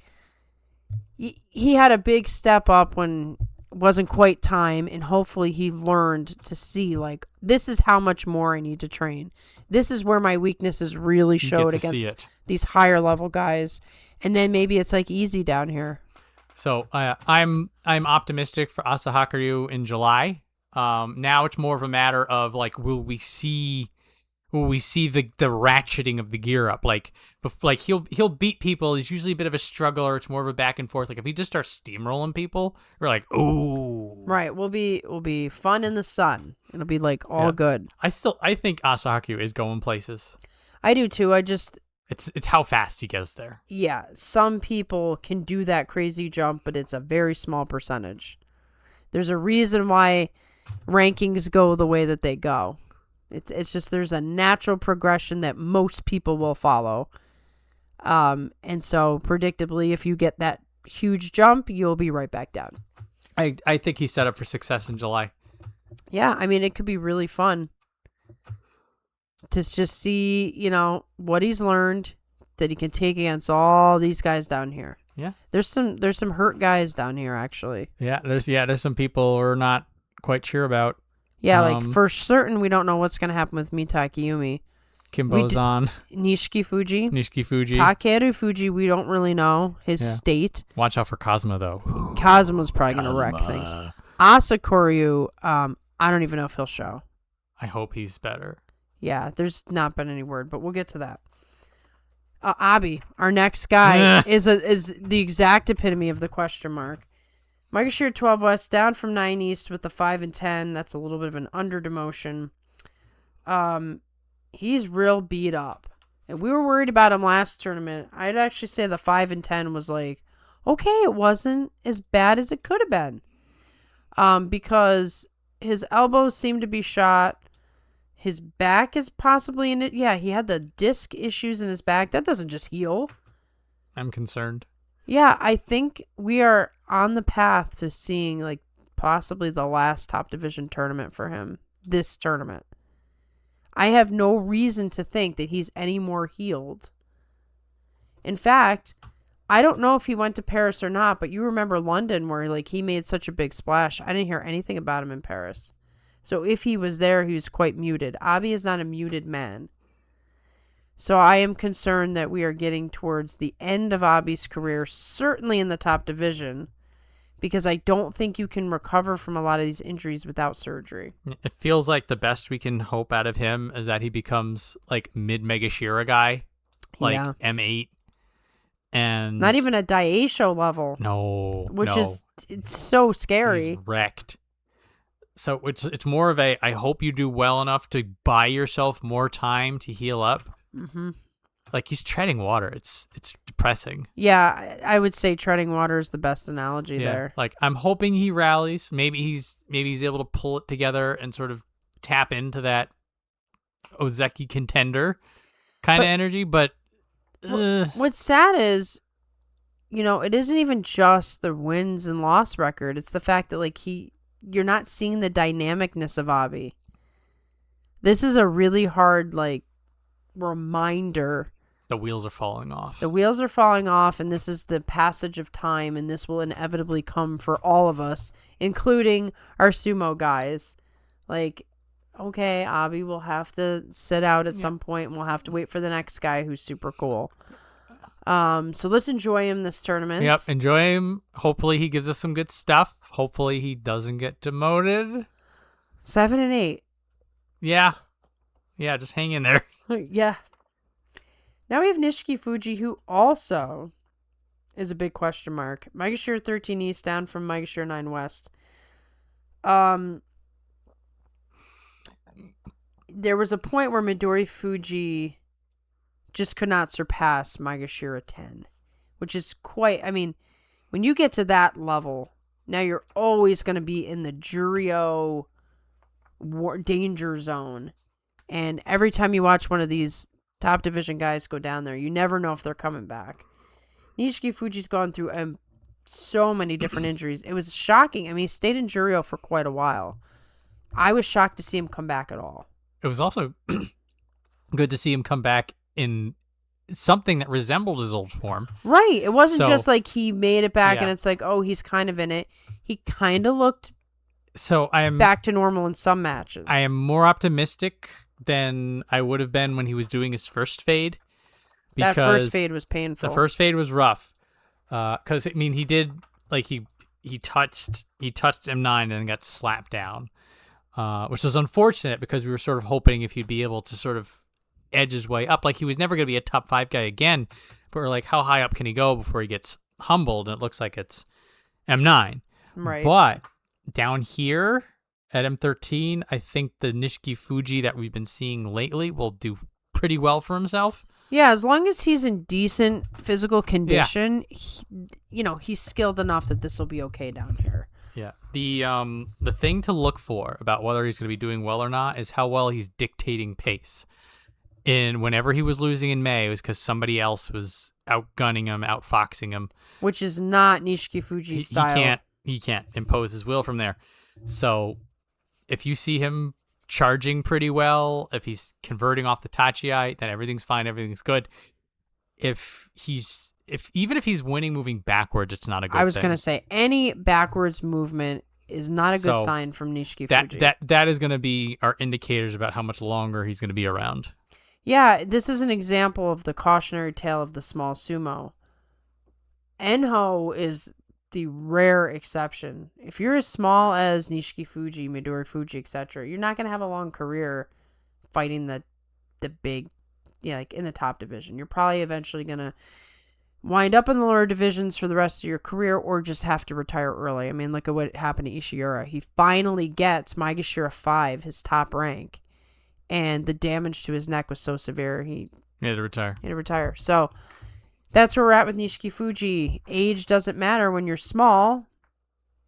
he had a big step up when it wasn't quite time, and hopefully he learned to see, like, this is how much more I need to train. This is where my weaknesses really showed against these higher level guys. And then maybe it's like easy down here. So I'm optimistic for Asahakuru in July. Now it's more of a matter of like, will we see the ratcheting of the gear up? Like he'll beat people. He's usually a bit of a struggler. It's more of a back and forth. Like if he just starts steamrolling people, we're like, ooh. Right. We'll be fun in the sun. It'll be like all good. I think Asahakuru is going places. I do too. It's how fast he gets there. Yeah, some people can do that crazy jump, but it's a very small percentage. There's a reason why rankings go the way that they go. It's just there's a natural progression that most people will follow. And so predictably, if you get that huge jump, you'll be right back down. I think he's set up for success in July. Yeah, I mean, it could be really fun to just see, what he's learned that he can take against all these guys down here. Yeah. There's some hurt guys down here, actually. Yeah, there's some people we're not quite sure about. Yeah, like for certain, we don't know what's going to happen with Mita Akiyumi. Kimbo's on. Nishiki Fuji. Takeru Fuji, we don't really know his state. Watch out for Kazuma, though. Kazuma's probably going to wreck things. Asakoryu, I don't even know if he'll show. I hope he's better. Yeah, there's not been any word, but we'll get to that. Abi, our next guy, is the exact epitome of the question mark. Maegashira 12 West, down from 9 East with the 5 and 10. That's a little bit of an under demotion. He's real beat up. And we were worried about him last tournament. I'd actually say the 5 and 10 was like, okay, it wasn't as bad as it could have been. Because his elbows seem to be shot. His back is possibly in it. Yeah, he had the disc issues in his back. That doesn't just heal. I'm concerned. Yeah, I think we are on the path to seeing like possibly the last top division tournament for him. This tournament. I have no reason to think that he's any more healed. In fact, I don't know if he went to Paris or not, but you remember London where like he made such a big splash. I didn't hear anything about him in Paris. So if he was there, he was quite muted. Abi is not a muted man. So I am concerned that we are getting towards the end of Abi's career, certainly in the top division, because I don't think you can recover from a lot of these injuries without surgery. It feels like the best we can hope out of him is that he becomes like mid-Megashira guy, like M8. And not even a Daisho level. No. Which is it's so scary. He's wrecked. So it's more of a, I hope you do well enough to buy yourself more time to heal up. Mm-hmm. Like he's treading water. It's depressing. Yeah, I would say treading water is the best analogy there. Like I'm hoping he rallies. Maybe he's able to pull it together and sort of tap into that Ozeki contender kind of energy. But what's sad is, it isn't even just the wins and loss record. It's the fact that like you're not seeing the dynamicness of Abi. This is a really hard like reminder. The wheels are falling off. And this is the passage of time, and this will inevitably come for all of us, including our sumo guys. Like, okay, Abi will have to sit out at some point, and we'll have to wait for the next guy who's super cool. So let's enjoy him this tournament. Yep, enjoy him. Hopefully he gives us some good stuff. Hopefully he doesn't get demoted. 7 and 8. Yeah, just hang in there. Yeah. Now we have Nishiki Fuji, who also is a big question mark. Maegashira 13 East, down from Maegashira 9 West. There was a point where Midori Fuji just could not surpass Maegashira 10, which is quite, I mean, when you get to that level, now you're always going to be in the Jurio danger zone. And every time you watch one of these top division guys go down there, you never know if they're coming back. Nishiki Fuji's gone through so many different injuries. It was shocking. I mean, he stayed in Jurio for quite a while. I was shocked to see him come back at all. It was also good to see him come back in something that resembled his old form. Right. It wasn't just like he made it back and it's like, oh, he's kind of in it. He kind of looked back to normal in some matches. I am more optimistic than I would have been when he was doing his first fade. That first fade was painful. The first fade was rough. Because, I mean, he did, like, he touched M9 and then got slapped down. Which was unfortunate because we were sort of hoping if he'd be able to sort of edge his way up. Like, he was never going to be a top 5 guy again. But we're like, how high up can he go before he gets humbled? And it looks like it's M9. Right. But down here at M13, I think the Nishiki Fuji that we've been seeing lately will do pretty well for himself. Yeah, as long as he's in decent physical condition, he's skilled enough that this will be okay down here. Yeah. The thing to look for about whether he's going to be doing well or not is how well he's dictating pace. And whenever he was losing in May, it was because somebody else was outgunning him, outfoxing him. Which is not Nishiki Fuji's style. He can't impose his will from there. So if you see him charging pretty well, if he's converting off the Tachiai, then everything's fine, everything's good. Even if he's winning moving backwards, it's not a good thing. I was going to say, any backwards movement is not a good sign from Nishiki Fuji. That is going to be our indicators about how much longer he's going to be around. Yeah, this is an example of the cautionary tale of the small sumo. Enho is the rare exception. If you're as small as Nishiki Fuji, Midori Fuji, etc., you're not going to have a long career fighting the big, like in the top division. You're probably eventually going to wind up in the lower divisions for the rest of your career or just have to retire early. I mean, look at what happened to Ishiura. He finally gets Maegashira 5, his top rank, and the damage to his neck was so severe he had to retire. So that's where we're at with Nishiki Fuji. Age doesn't matter when you're small.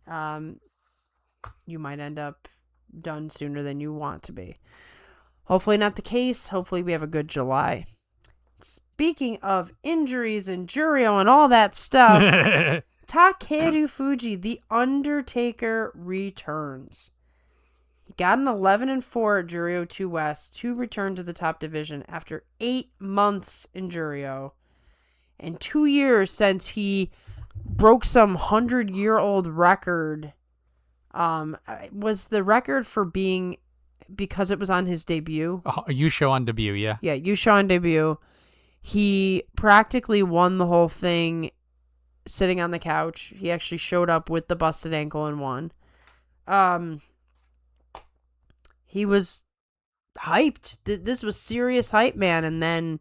You might end up done sooner than you want to be. Hopefully not the case. Hopefully we have a good July. Speaking of injuries and Juryo and all that stuff, Takeru Fuji, the Undertaker, returns. He got an 11-4 at Juryo 2 West to return to the top division after 8 months in Juryo and 2 years since he broke some 100-year-old record. Was the record for being, because it was on his debut? Yusho on debut, yeah. Yeah, Yusho on debut. He practically won the whole thing sitting on the couch. He actually showed up with the busted ankle and won. He was hyped. This was serious hype, man. And then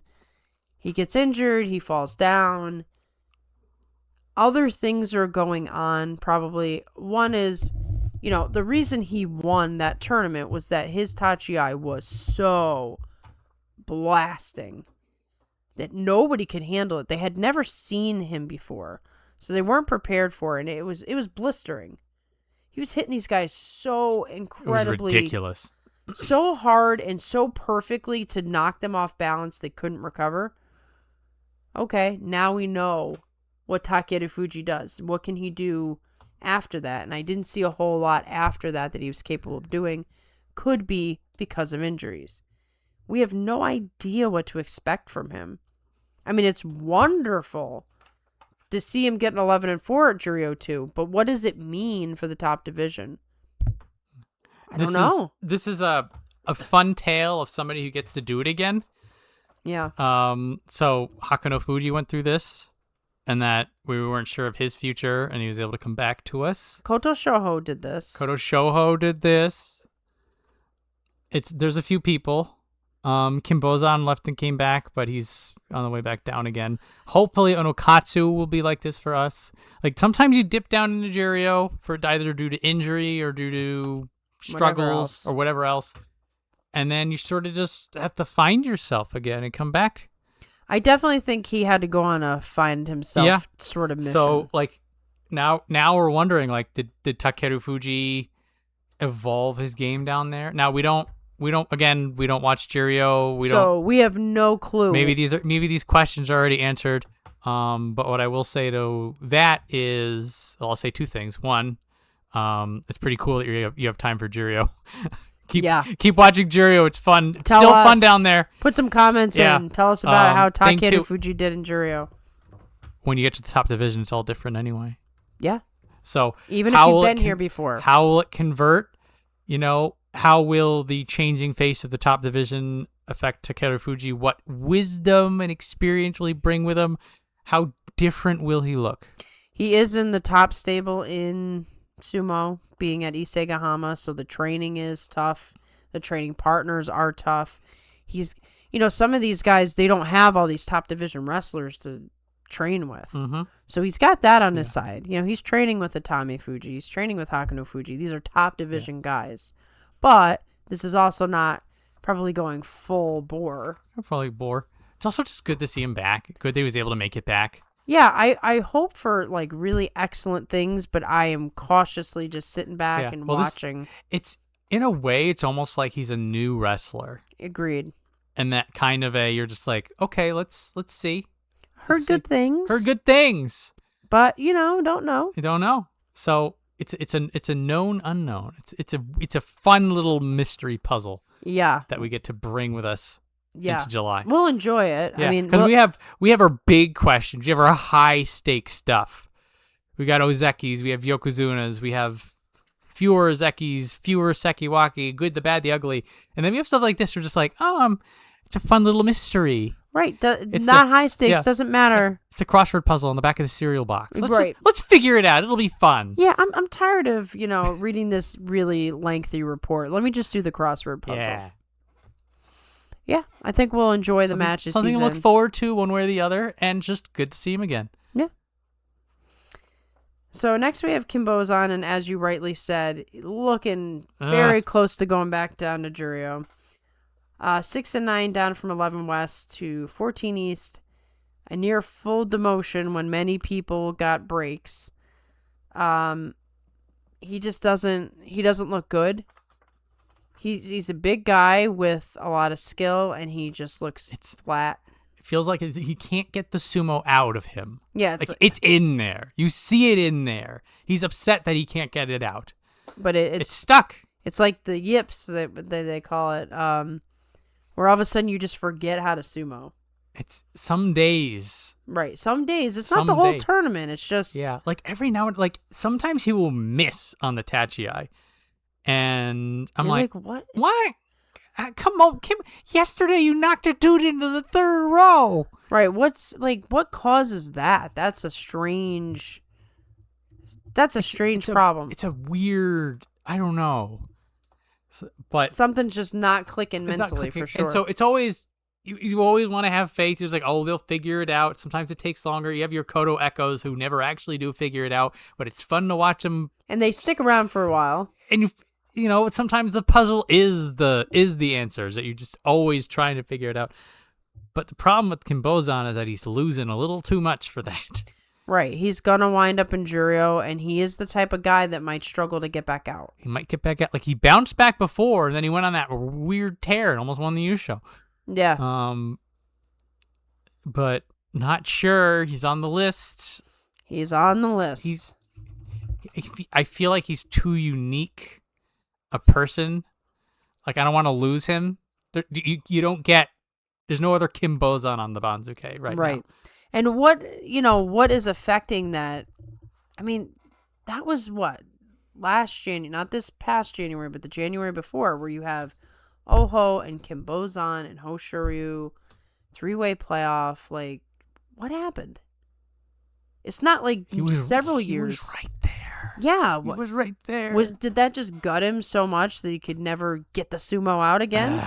he gets injured. He falls down. Other things are going on, probably. One is, the reason he won that tournament was that his Tachiai was so blasting that nobody could handle it. They had never seen him before, so they weren't prepared for it, and it was blistering. He was hitting these guys so incredibly... It was ridiculous. So hard and so perfectly to knock them off balance they couldn't recover. Okay, now we know what Takeru Fuji does. What can he do after that? And I didn't see a whole lot after that he was capable of doing. Could be because of injuries. We have no idea what to expect from him. I mean, it's wonderful to see him get an 11-4 at Juryo 2, but what does it mean for the top division? I don't know. This is a fun tale of somebody who gets to do it again. Yeah. So Hakuno Fuji went through this, and that we weren't sure of his future, and he was able to come back to us. Koto Shoho did this. There's a few people. Kimbozan left and came back, but he's on the way back down again. Hopefully Onokatsu will be like this for us. Like, sometimes you dip down into Juryo for either due to injury or due to struggles or whatever else. And then you sort of just have to find yourself again and come back. I definitely think he had to go on a find himself sort of mission. So, like, now we're wondering, like, did Takeru Fuji evolve his game down there? Now, we don't watch Juryo. We have no clue. Maybe these questions are already answered. But what I will say to that is, I'll say two things. One, it's pretty cool that you have time for Juryo. Keep watching Juryo. It's fun. It's still fun down there. Put some comments in. Tell us about how Takeru Fuji did in Juryo. When you get to the top division, it's all different anyway. Yeah. So even if you've been here before, how will it convert? How will the changing face of the top division affect Takeru Fuji? What wisdom and experience will he bring with him? How different will he look? He is in the top stable in sumo, being at Isegahama, so the training is tough. The training partners are tough. He's, some of these guys, they don't have all these top division wrestlers to train with. Mm-hmm. So he's got that on his side. He's training with Atami Fuji. He's training with Hakuno Fuji. These are top division guys. But this is also not probably going full bore. Probably bore. It's also just good to see him back. Good that he was able to make it back. Yeah, I hope for like really excellent things, but I am cautiously just sitting back and watching. It's in a way, it's almost like he's a new wrestler. Agreed. And that kind of you're just like, okay, let's see. Heard good things. Heard good things. But don't know. You don't know. So it's a known unknown. It's a fun little mystery puzzle. Yeah. That we get to bring with us into July. We'll enjoy it. Yeah, I mean, because we have our big questions. We have our high stakes stuff. We got Ozekis. We have Yokozunas. We have fewer Zekis, fewer Sekiwaki, good, the bad, the ugly. And then we have stuff like this. We're just like, it's a fun little mystery. Right. Not high stakes. Doesn't matter. It's a crossword puzzle on the back of the cereal box. Right. Let's figure it out. It'll be fun. Yeah, I'm tired of, reading this really lengthy report. Let me just do the crossword puzzle. Yeah. Yeah, I think we'll enjoy the matches. Something to look forward to one way or the other, and just good to see him again. Yeah. So next we have Kimbozan, and as you rightly said, looking very close to going back down to Juryo. 6-9 down from 11 West to 14 East. A near full demotion when many people got breaks. He just doesn't look good. He's a big guy with a lot of skill, and he just looks flat. It feels like he can't get the sumo out of him. Yeah, it's in there. You see it in there. He's upset that he can't get it out. But it's stuck. It's like the yips that they call it, where all of a sudden you just forget how to sumo. It's some days. Right, some days. It's not the whole tournament. It's just like every now and sometimes he will miss on the tachiai. And I'm like, what? What? Come on, Kim. Yesterday you knocked a dude into the third row. Right. What causes that? That's a strange problem. It's a weird, I don't know. But something's just not clicking mentally for sure. And so it's always, you always want to have faith. You're like, they'll figure it out. Sometimes it takes longer. You have your Kodo Echoes who never actually do figure it out, but it's fun to watch them. And they stick around for a while. And sometimes the puzzle is the answers that you're just always trying to figure it out. But the problem with Kimbozan is that he's losing a little too much for that. Right. He's going to wind up in Juryo, and he is the type of guy that might struggle to get back out. He might get back out. Like, he bounced back before, and then he went on that weird tear and almost won the Yusho. Yeah. But not sure. He's on the list. He's on the list. I feel like he's too unique a person. Like, I don't want to lose him. You don't get, there's no other Kimbozan on the Banzuke right now. And what is affecting that? I mean, that was last January, not this past January, but the January before, where you have Oho and Kimbozan and Hoshoryu, 3-way playoff. Like, what happened? It's not like several years. He was right there. Yeah. He was right there. Did that just gut him so much that he could never get the sumo out again?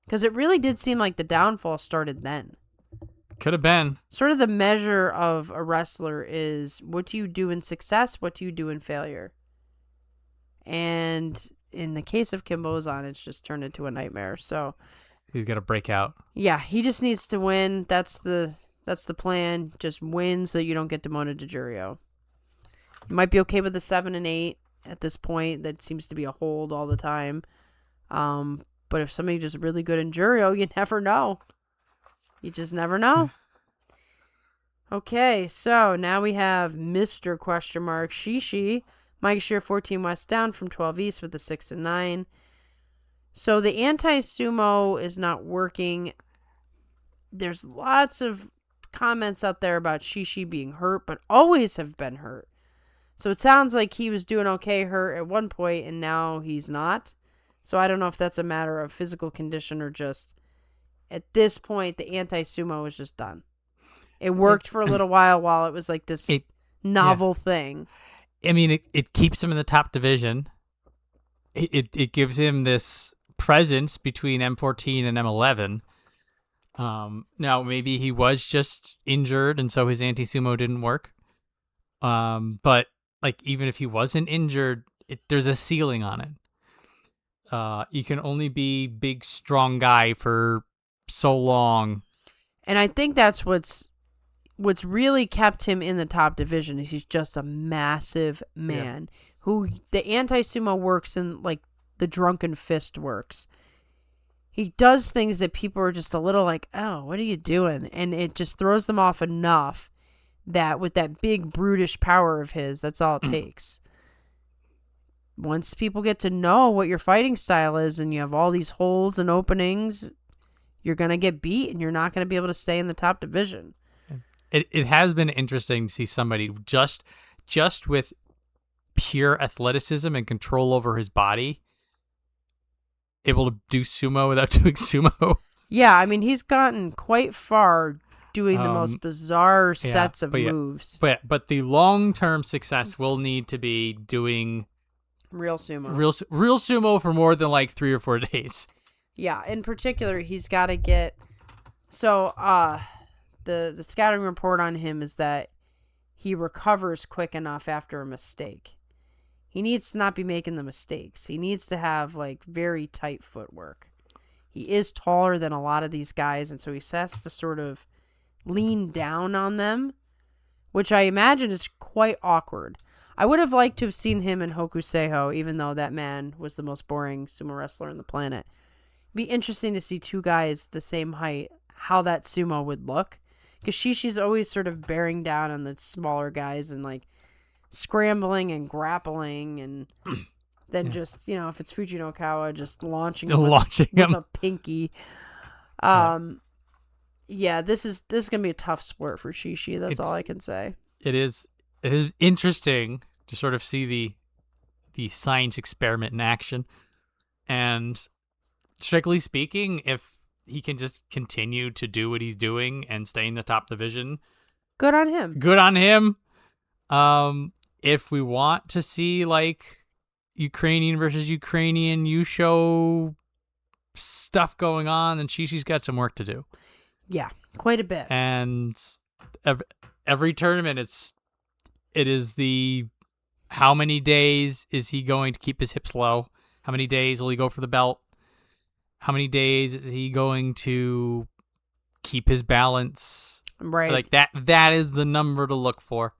Because it really did seem like the downfall started then. Could have been. Sort of the measure of a wrestler is, what do you do in success? What do you do in failure? And in the case of Kimbozan, it's just turned into a nightmare. So he's got to break out. Yeah, he just needs to win. That's the plan. Just win so you don't get demoted to Juryo. You might be okay with the 7 and 8 at this point. That seems to be a hold all the time. But if somebody just really good in Juryo, you never know. You just never know. Okay, so now we have Mr. Question Mark Shishi. Mike Shear 14 West down from 12 East with the 6 and 9. So the anti-sumo is not working. There's lots of comments out there about Shishi being hurt, but always have been hurt. So it sounds like he was doing okay hurt at one point, and now he's not. So I don't know if that's a matter of physical condition or just, at this point, the anti-sumo is just done. It worked for a little while it was like this novel thing. I mean, it keeps him in the top division. It gives him this presence between M14 and M11. Now, maybe he was just injured, and so his anti-sumo didn't work. But like, even if he wasn't injured, there's a ceiling on it. You can only be big, strong guy for so long. And I think that's what's really kept him in the top division is he's just a massive man who the anti-sumo works in like the drunken fist works. He does things that people are just a little like, oh, what are you doing? And it just throws them off enough that with that big brutish power of his, that's all it takes. Once people get to know what your fighting style is and you have all these holes and openings, you're going to get beat and you're not going to be able to stay in the top division. It has been interesting to see somebody just with pure athleticism and control over his body able to do sumo without doing sumo. Yeah, I mean, he's gotten quite far doing the most bizarre sets of moves. But the long-term success will need to be doing real sumo. Real sumo for more than like 3 or 4 days. Yeah, in particular, he's got to get... So, the scouting report on him is that he recovers quick enough after a mistake. He needs to not be making the mistakes. He needs to have like very tight footwork. He is taller than a lot of these guys, and so he has to sort of lean down on them, which I imagine is quite awkward. I would have liked to have seen him in Hokuseiho, even though that man was the most boring sumo wrestler on the planet. It'd be interesting to see 2 guys the same height, how that sumo would look. Because Shishi's always sort of bearing down on the smaller guys and like scrambling and grappling and then just, you know, if it's Fuji no Kawa, just launching him with a pinky. Yeah, this is going to be a tough sport for Shishi. That's all I can say. It is interesting to sort of see the science experiment in action. And strictly speaking, if he can just continue to do what he's doing and stay in the top division, good on him. If we want to see like Ukrainian versus Ukrainian Yusho stuff going on, then Shishi's got some work to do. Yeah, quite a bit. And every tournament, it is the how many days is he going to keep his hips low? How many days will he go for the belt? How many days is he going to keep his balance? Right. Like that is the number to look for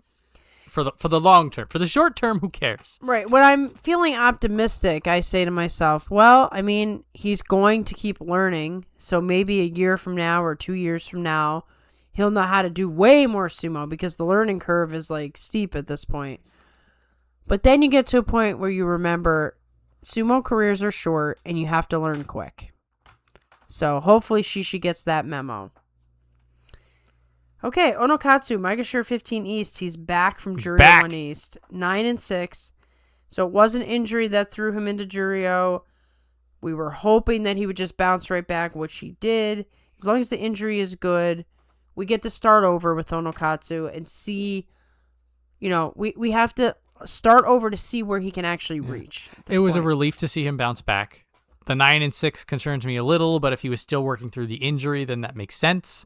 the long term. For the short term, who cares? Right. When I'm feeling optimistic, I say to myself, well, I mean, he's going to keep learning. So maybe a year from now or 2 years from now, he'll know how to do way more sumo because the learning curve is like steep at this point. But then you get to a point where you remember sumo careers are short and you have to learn quick. So hopefully Shishi gets that memo. Okay, Onokatsu, Maegashira 15 East. He's back from Juryo 1 East. 9-6. So it was an injury that threw him into Juryo. We were hoping that he would just bounce right back, which he did. As long as the injury is good, we get to start over with Onokatsu and see, you know, we have to start over to see where he can actually reach. It was a relief to see him bounce back. The 9-6 concerns me a little, but if he was still working through the injury, then that makes sense.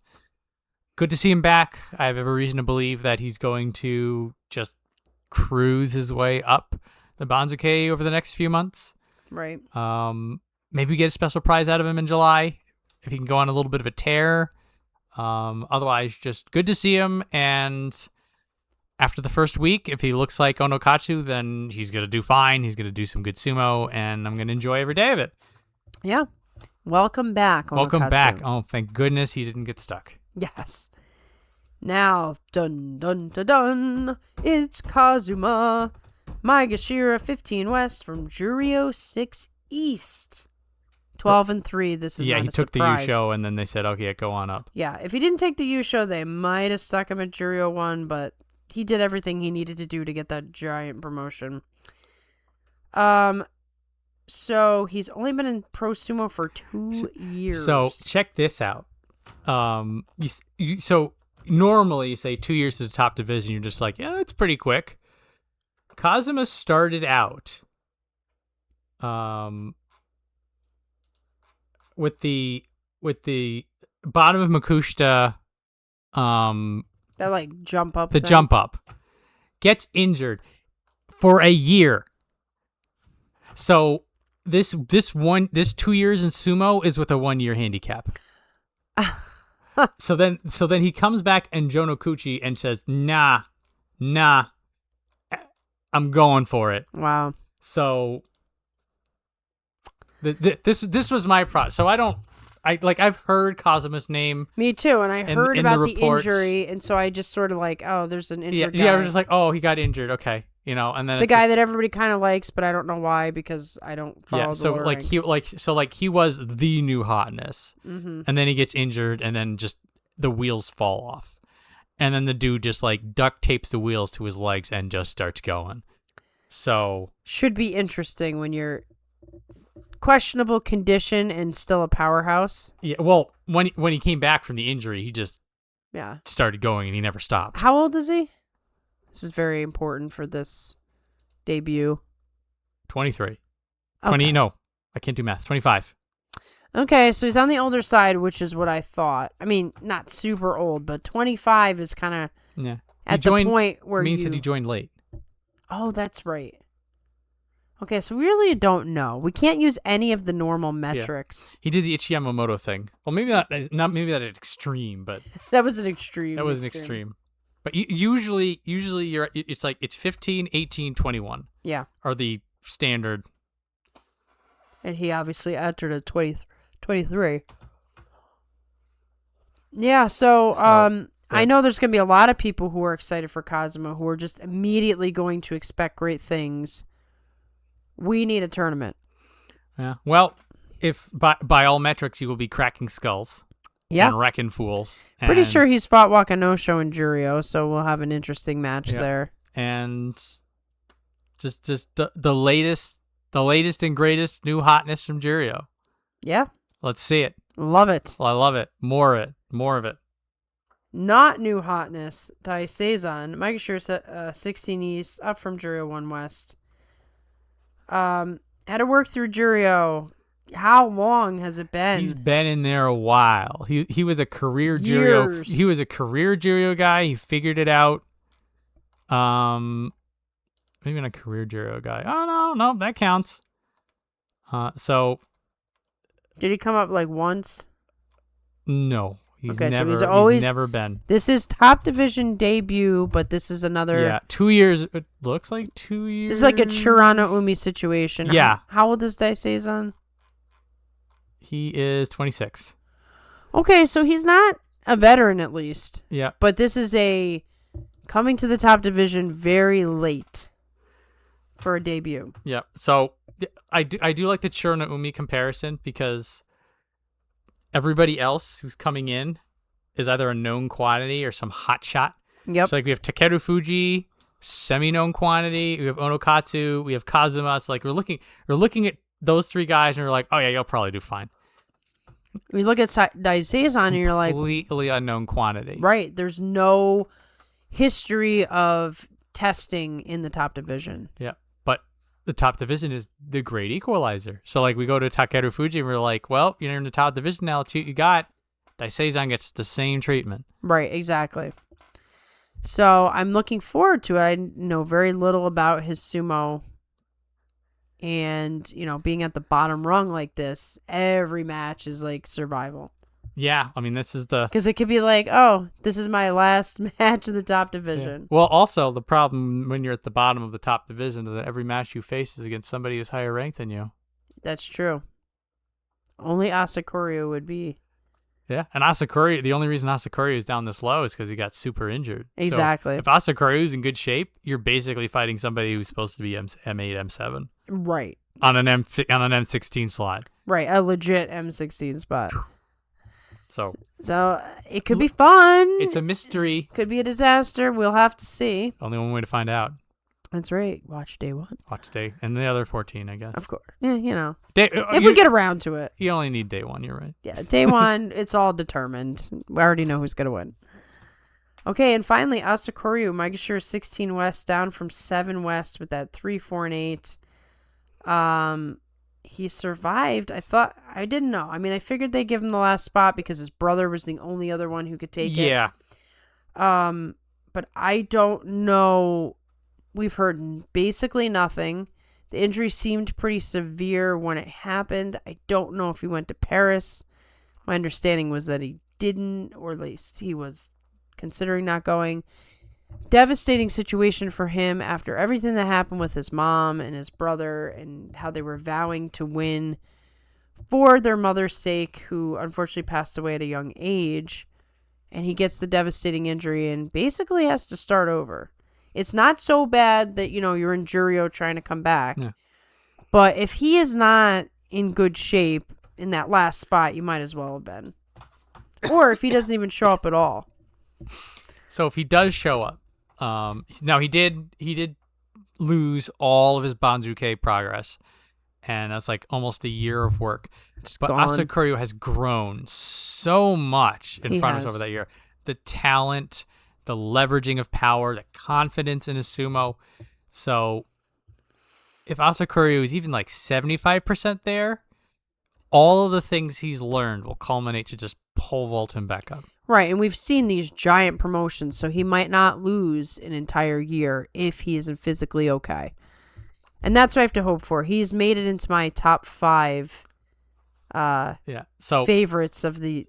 Good to see him back. I have every reason to believe that he's going to just cruise his way up the Banzuke over the next few months. Right. Maybe get a special prize out of him in July if he can go on a little bit of a tear. Otherwise, just good to see him. And after the first week, if he looks like Onokatsu, then he's going to do fine. He's going to do some good sumo, and I'm going to enjoy every day of it. Yeah. Welcome back, Onokatsu. Welcome back. Oh, thank goodness he didn't get stuck. Yes. Now, dun dun dun dun, it's Kazuma, Maegashira 15 West from Juryo 6 East. 12-3. This is not a surprise. Yeah, he took the Yusho, and then they said, okay, go on up. Yeah, if he didn't take the Yusho, they might have stuck him at Juryo 1, but he did everything he needed to do to get that giant promotion. So he's only been in pro sumo for 2 years. So check this out. So normally you say 2 years to the top division, you're just like, yeah, it's pretty quick. Kazuma started out with the bottom of Makushita, that like jump up the thing. jump up, gets injured for a year. So this 2 years in sumo is with a 1 year handicap. So then he comes back and Jonokuchi and says, nah, I'm going for it. Wow. So this was my pro. So I've heard Kazuma's name. Me too, and I heard in about the the reports. injury, and so I just sort of like, oh, there's an injured guy. Yeah, we're just like, oh, he got injured. Okay, and then the it's guy just, that everybody kind of likes, but I don't know why because I don't follow the so lore like ranks. he was the new hotness, Mm-hmm. and then he gets injured, and then just the wheels fall off, and then the dude just like duct tapes the wheels to his legs and just starts going. So Should be interesting when you're questionable condition and still a powerhouse. yeah, well, when he came back from the injury, he just Yeah. started going and he never stopped. How old is he? This is very important for this debut. 23. Okay. 20, no, I can't do math. 25. Okay, so he's on the older side, which is what I thought. I mean, not super old, but 25 is kind of Yeah. at the point where means that he joined late. Oh, that's right. Okay, so we really don't know. We can't use any of the normal metrics. He did the Ichiyamamoto thing. Well, maybe not maybe that extreme, but That was an extreme. that was an extreme. But usually it's 15, 18, 21 Yeah. are the standard. And he obviously entered at 23. Yeah, so I know there's going to be a lot of people who are excited for Kazuma who are just immediately going to expect great things. We need a tournament. Yeah. Well, if by all metrics he will be cracking skulls. Yeah. And wrecking fools. Pretty sure he's fought Wakanosho and Jurio, so we'll have an interesting match there. And just the latest and greatest new hotness from Jurio. Yeah. Let's see it. Love it. Well, I love it. More of it. Not new hotness. Dai Seizan. Mike Sure 16 East, up from Jurio 1 West. Had to work through Jurio. How long has it been? He's been in there a while. He was a career Years. Jurio. He was a career Jurio guy. He figured it out. Maybe not a career Jurio guy. Oh no, that counts. So Did he come up like once? no, he's Okay, so never. he's always- he's never been. This is top division debut, but this is another. Yeah, 2 years. It looks like 2 years. This is like a Chirano Umi situation. Yeah. How old is Dai Seizan? He is 26. Okay, so he's not a veteran at least. Yeah. But this is a coming to the top division very late for a debut. Yeah. So I do like the Churna Umi comparison because everybody else who's coming in is either a known quantity or some hot shot. Yep. So like we have Takeru Fuji, semi-known quantity. We have Onokatsu. We have Kazuma. So like we're looking at those three guys and we're like, oh yeah, you'll probably do fine. We look at Dai Seizan and you're like, Completely unknown quantity. right, there's no history of testing in the top division. Yeah. But the top division is the great equalizer. So like we go to Takeru Fuji and we're like, well, you're in the top division now. Let's see what you got. Dai Seizan gets the same treatment. Right, exactly. So I'm looking forward to it. I know very little about his sumo. And, being at the bottom rung like this, every match is like survival. Yeah. I mean, this is the... Because it could be like, oh, this is my last match in the top division. Yeah. Well, also, the problem when you're at the bottom of the top division is that every match you face is against somebody who's higher ranked than you. That's true. Only Asakura would be. Yeah. And Asakura, the only reason Asakura is down this low is because he got super injured. Exactly. So if Asakura is in good shape, you're basically fighting somebody who's supposed to be M8, M7. Right. On an M16 slot. Right. A legit M16 spot. So it could be fun. It's a mystery. Could be a disaster. We'll have to see. Only one way to find out. That's right. Watch day one. Watch day. And the other 14, I guess. Of course. Yeah, Day, if we get around to it. You only need day one, you're right. Yeah, day one, it's all determined. We already know who's going to win. Okay, and finally, Asakuryu, Maegashira 16 West, down from 7 West with that 3, 4, and 8. He survived. I didn't know. I mean, I figured they'd give him the last spot because his brother was the only other one who could take it. Yeah. But I don't know. We've heard basically nothing. The injury seemed pretty severe when it happened. I don't know if he went to Paris. My understanding was that he didn't, or at least he was considering not going. Devastating situation for him after everything that happened with his mom and his brother and how they were vowing to win for their mother's sake, who unfortunately passed away at a young age. And he gets the devastating injury and basically has to start over. It's not so bad that, you're in Jurio trying to come back. Yeah. But if he is not in good shape in that last spot, you might as well have been. Or if he doesn't even show up at all. So if he does show up, now he did lose all of his Banzuke progress, and that's like almost a year of work. But gone. Asakura has grown so much in front of us over that year. The talent, the leveraging of power, the confidence in his sumo. So if Asakura is even like 75% there, all of the things he's learned will culminate to just pole vault him back up. Right, and we've seen these giant promotions, so he might not lose an entire year if he isn't physically okay. And that's what I have to hope for. He's made it into my top 5 favorites of the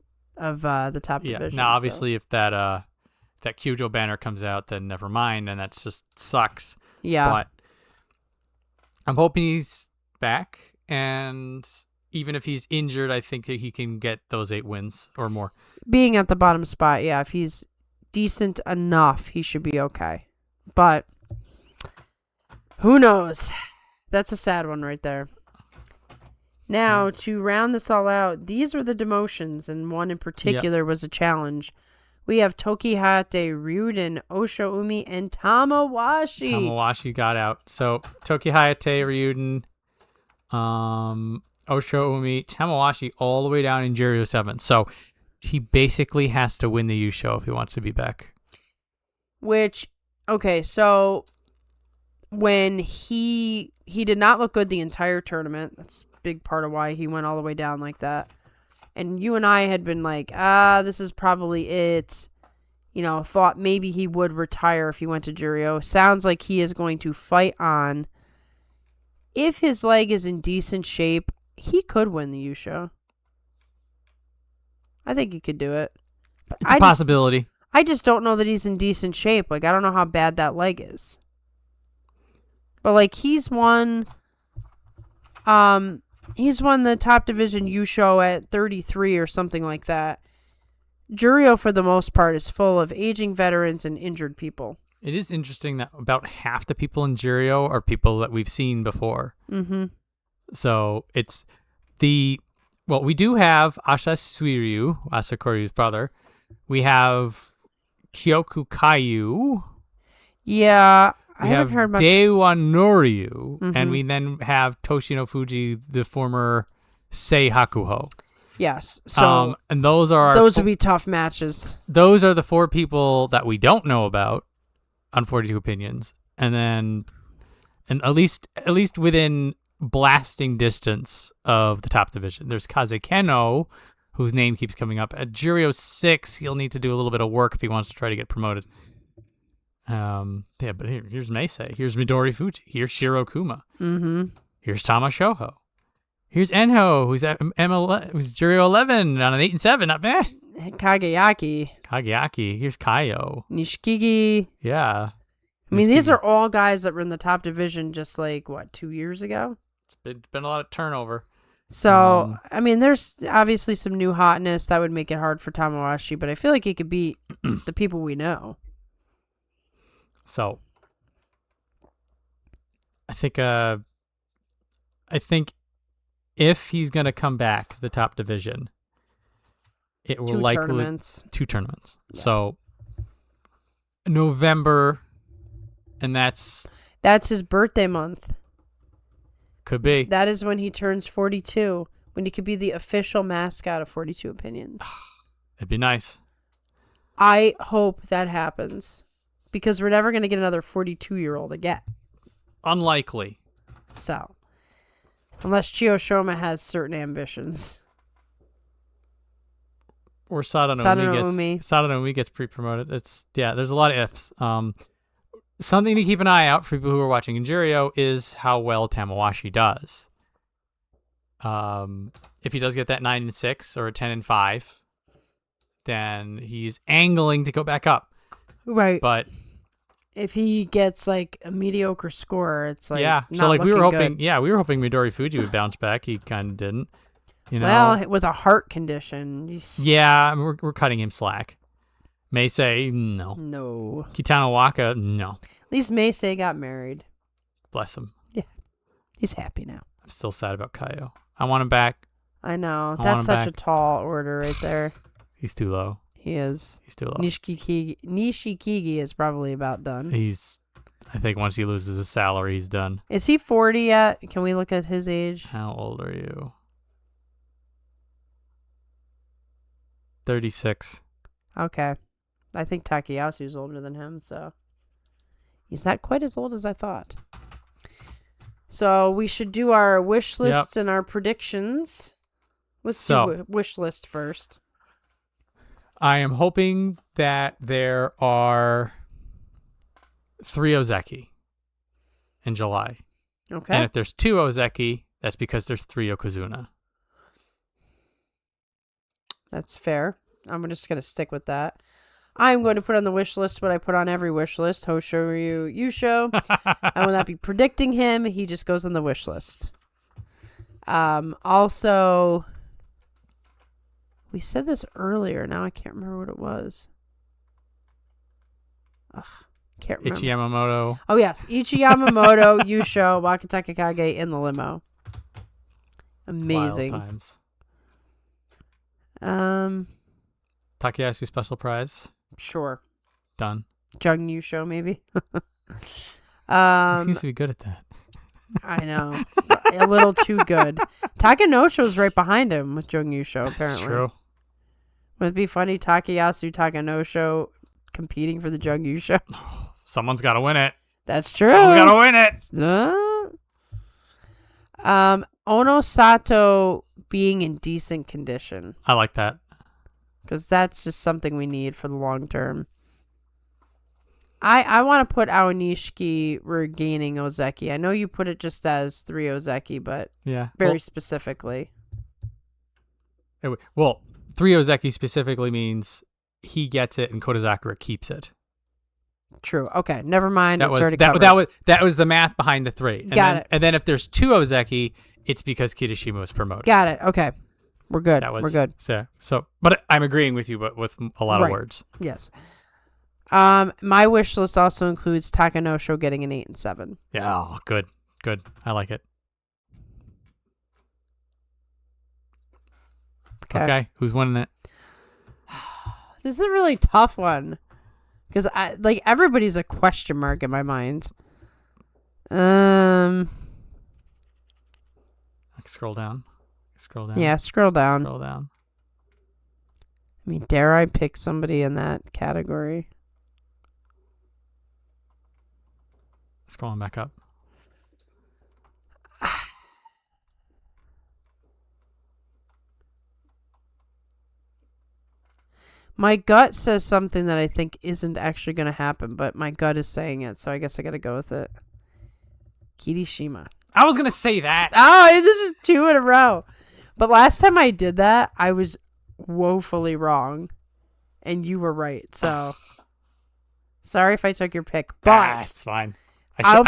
top division. Now obviously if that Kyujo banner comes out, then never mind, and that just sucks. Yeah. But I'm hoping he's back, and even if he's injured, I think that he can get those 8 wins or more. Being at the bottom spot, yeah, if he's decent enough, he should be okay. But who knows? That's a sad one right there. Now, to round this all out, these were the demotions, and one in particular was a challenge. We have Tokihate, Ryuden, Osho-umi, and Tamawashi. Tamawashi got out. So Tokihate, Ryuden, Osho-umi, Tamawashi all the way down in Juryo 7. So he basically has to win the Yusho if he wants to be back. Which, okay, so when he did not look good the entire tournament. That's a big part of why he went all the way down like that. And you and I had been like, this is probably it. Thought maybe he would retire if he went to Juryo. Sounds like he is going to fight on. If his leg is in decent shape, he could win the Yusho. I think he could do it. But it's a possibility. I just don't know that he's in decent shape. Like, I don't know how bad that leg is. But, like, he's won the top division Yusho at 33 or something like that. Juryo, for the most part, is full of aging veterans and injured people. It is interesting that about half the people in Juryo are people that we've seen before. Mm-hmm. So it's we do have Asasuiryu, Asakuryu's brother. We have Kyoku Kayu. Yeah, I haven't heard much. Dewa Noryu, and we then have Toshino Fuji, the former Sei Hakuho. Yes, so and those would be tough matches. Those are the 4 people that we don't know about on 42 Opinions, and at least within blasting distance of the top division, there's Kaze Keno, whose name keeps coming up. At Juryo 6, he'll need to do a little bit of work if he wants to try to get promoted. But here's Meisei. Here's Midori Fuji. Here's Shiro Kuma. Mm-hmm. Here's Tama Shoho. Here's Enho, who's at who's Juryo 11 on an 8 and 7. Not bad. Kageaki. Here's Kaio. Nishikigi. Yeah. I mean, these are all guys that were in the top division just 2 years ago? It's been a lot of turnover. So, I mean, there's obviously some new hotness that would make it hard for Tamawashi, but I feel like he could beat the people we know. So, I think if he's going to come back to the top division, it will likely 2 tournaments. Yeah. So, November, and that's his birthday month. Could be. That is when he turns 42, when he could be the official mascot of 42 Opinions. It'd be nice. I hope that happens, because we're never going to get another 42-year-old again. Unlikely. So, unless Chiyoshima has certain ambitions. Or Sadanoumi gets pre-promoted. There's a lot of ifs. Something to keep an eye out for people who are watching in Juryo is how well Tamawashi does. If he does get that 9 and 6 or a 10 and 5, then he's angling to go back up. Right. But if he gets like a mediocre score, it's like yeah. not So like we looking were hoping, good. yeah, we were hoping Midori Fuji would bounce back. He kind of didn't. You know. Well, with a heart condition. Yeah, I mean, we're cutting him slack. Meisei, no. No. Kitano Waka, no. At least Meisei got married. Bless him. He's happy now. I'm still sad about Kaio. I want him back. I know. I That's want him such back. a tall order right there. He's too low. He is. He's too low. Nishikigi is probably about done. I think once he loses his salary, he's done. Is he 40 yet? Can we look at his age? How old are you? 36. Okay. I think Takayasu's older than him, so he's not quite as old as I thought. So we should do our wish lists and our predictions. Let's do wish list first. I am hoping that there are 3 Ozeki in July. Okay. And if there's 2 Ozeki, that's because there's 3 Yokozuna. That's fair. I'm just going to stick with that. I'm going to put on the wish list what I put on every wish list. Hoshoryu Yusho. I will not be predicting him. He just goes on the wish list. Also, we said this earlier. Now I can't remember what it was. Ugh, can't remember. Ichi Yamamoto. Oh, yes. Ichi Yamamoto, Yusho, Wakataka Kage in the limo. Amazing. Wild times. Takayasu special prize. Sure. Done. Jung Yusho, maybe. He seems to be good at that. I know. A little too good. Takanosho's right behind him with Jung Yusho, apparently. That's true. Would it be funny, Takayasu Takanosho competing for the Jung Yusho? Someone's got to win it. That's true. Someone's got to win it. Ono Sato being in decent condition. I like that. Because that's just something we need for the long term. I want to put Aonishiki regaining Ozeki. I know you put it just as 3 Ozeki, but yeah, very specifically. Well, 3 Ozeki specifically means he gets it and Kodazakura keeps it. True. Okay. Never mind. That was the math behind the 3. Got it. And then if there's 2 Ozeki, it's because Kirishima was promoted. Got it. Okay. We're good. We're good. So, but I'm agreeing with you, but with a lot of words. Yes. My wish list also includes Takanosho getting an 8 and 7. Yeah. Oh, good. I like it. Okay. Who's winning it? This is a really tough one because everybody's a question mark in my mind. Scroll down. Yeah, scroll down. I mean, dare I pick somebody in that category? Scrolling back up. My gut says something that I think isn't actually going to happen, but my gut is saying it, so I guess I got to go with it. Kirishima. I was going to say that. Oh, this is 2 in a row. But last time I did that, I was woefully wrong, and you were right. So, sorry if I took your pick, but that's fine. I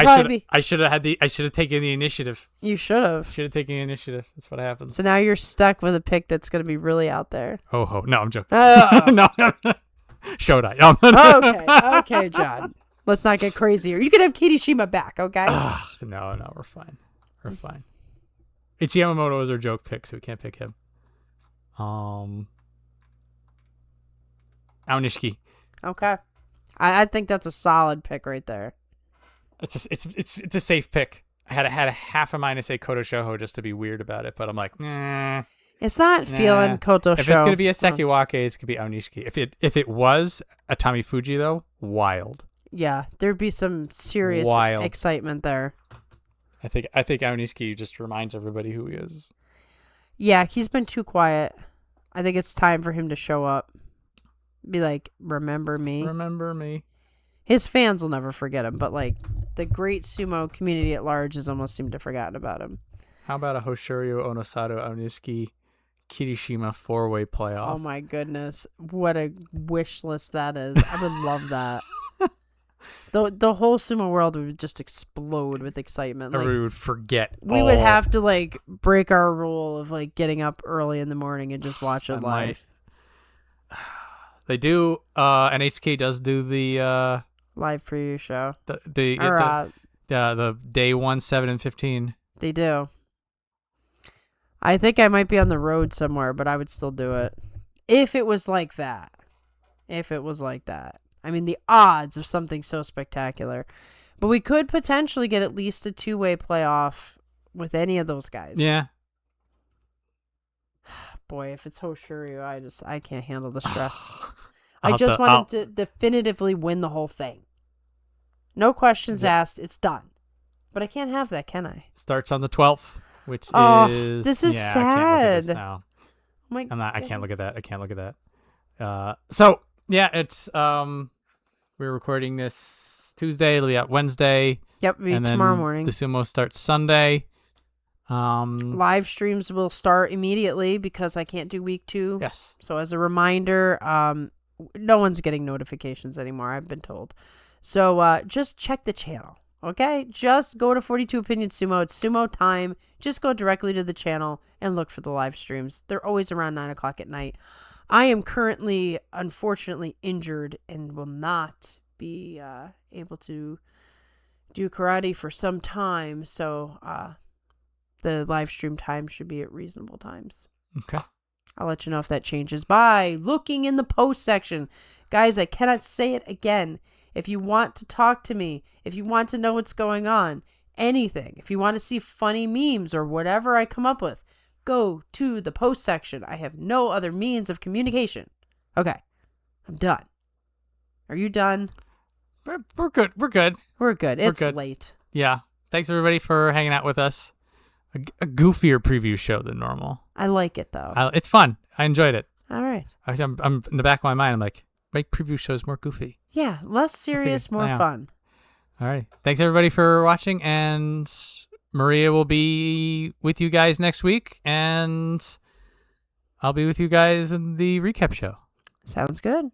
should have taken the initiative. You should have. Should have taken the initiative. That's what happens. So now you're stuck with a pick that's going to be really out there. Oh, no, I'm joking. Oh. No. Shodai. Okay, John. Let's not get crazier. You can have Kirishima back, okay? No, we're fine. Ichi Yamamoto is our joke pick, so we can't pick him. Aonishiki. Okay. I think that's a solid pick right there. It's a safe pick. I had a half of mine to say Koto Shoho just to be weird about it, but I'm like, nah. It's not feeling Koto Shoho. If it's gonna be a Sekiwake, it's gonna be Aonishiki. If it was a Atami Fuji though, wild. Yeah, there'd be some serious excitement there. I think Aonishiki just reminds everybody who he is. Yeah, he's been too quiet. I think it's time for him to show up. Be like, remember me. Remember me. His fans will never forget him, but like the great sumo community at large has almost seemed to have forgotten about him. How about a Hoshoryu Onosato Aonishiki Kirishima 4-way playoff. Oh my goodness. What a wish list that is. I would love that. The whole sumo world would just explode with excitement. Like, Everybody would forget. we would have to like break our rule of like getting up early in the morning and just watch it live. They do. NHK does do the Live preview show. The day 1, 7, and 15. They do. I think I might be on the road somewhere, but I would still do it. If it was like that. I mean, the odds of something so spectacular. But we could potentially get at least a 2-way playoff with any of those guys. Yeah. Boy, if it's Hoshiryu, I can't handle the stress. I just want him to definitively win the whole thing. No questions asked. It's done. But I can't have that, can I? Starts on the 12th, which is... This is sad. I can't look at this now. I can't look at that. So, yeah, it's... we're recording this Tuesday. It'll be out Wednesday. Yep, tomorrow morning. The sumo starts Sunday. Live streams will start immediately because I can't do week 2. Yes. So as a reminder, no one's getting notifications anymore, I've been told. So just check the channel, okay? Just go to 42 Opinion Sumo. It's sumo time. Just go directly to the channel and look for the live streams. They're always around 9 o'clock at night. I am currently, unfortunately, injured and will not be able to do karate for some time. So the live stream time should be at reasonable times. Okay. I'll let you know if that changes by looking in the post section. Guys, I cannot say it again. If you want to talk to me, if you want to know what's going on, anything, if you want to see funny memes or whatever I come up with, go to the post section. I have no other means of communication. Okay. I'm done. Are you done? We're good. We're good. We're good. It's late. Yeah. Thanks, everybody, for hanging out with us. A goofier preview show than normal. I like it, though. It's fun. I enjoyed it. All right. I'm in the back of my mind. I'm like, make preview shows more goofy. Yeah. Less serious, more fun. All right. Thanks, everybody, for watching. And Maria will be with you guys next week. And I'll be with you guys in the recap show. Sounds good.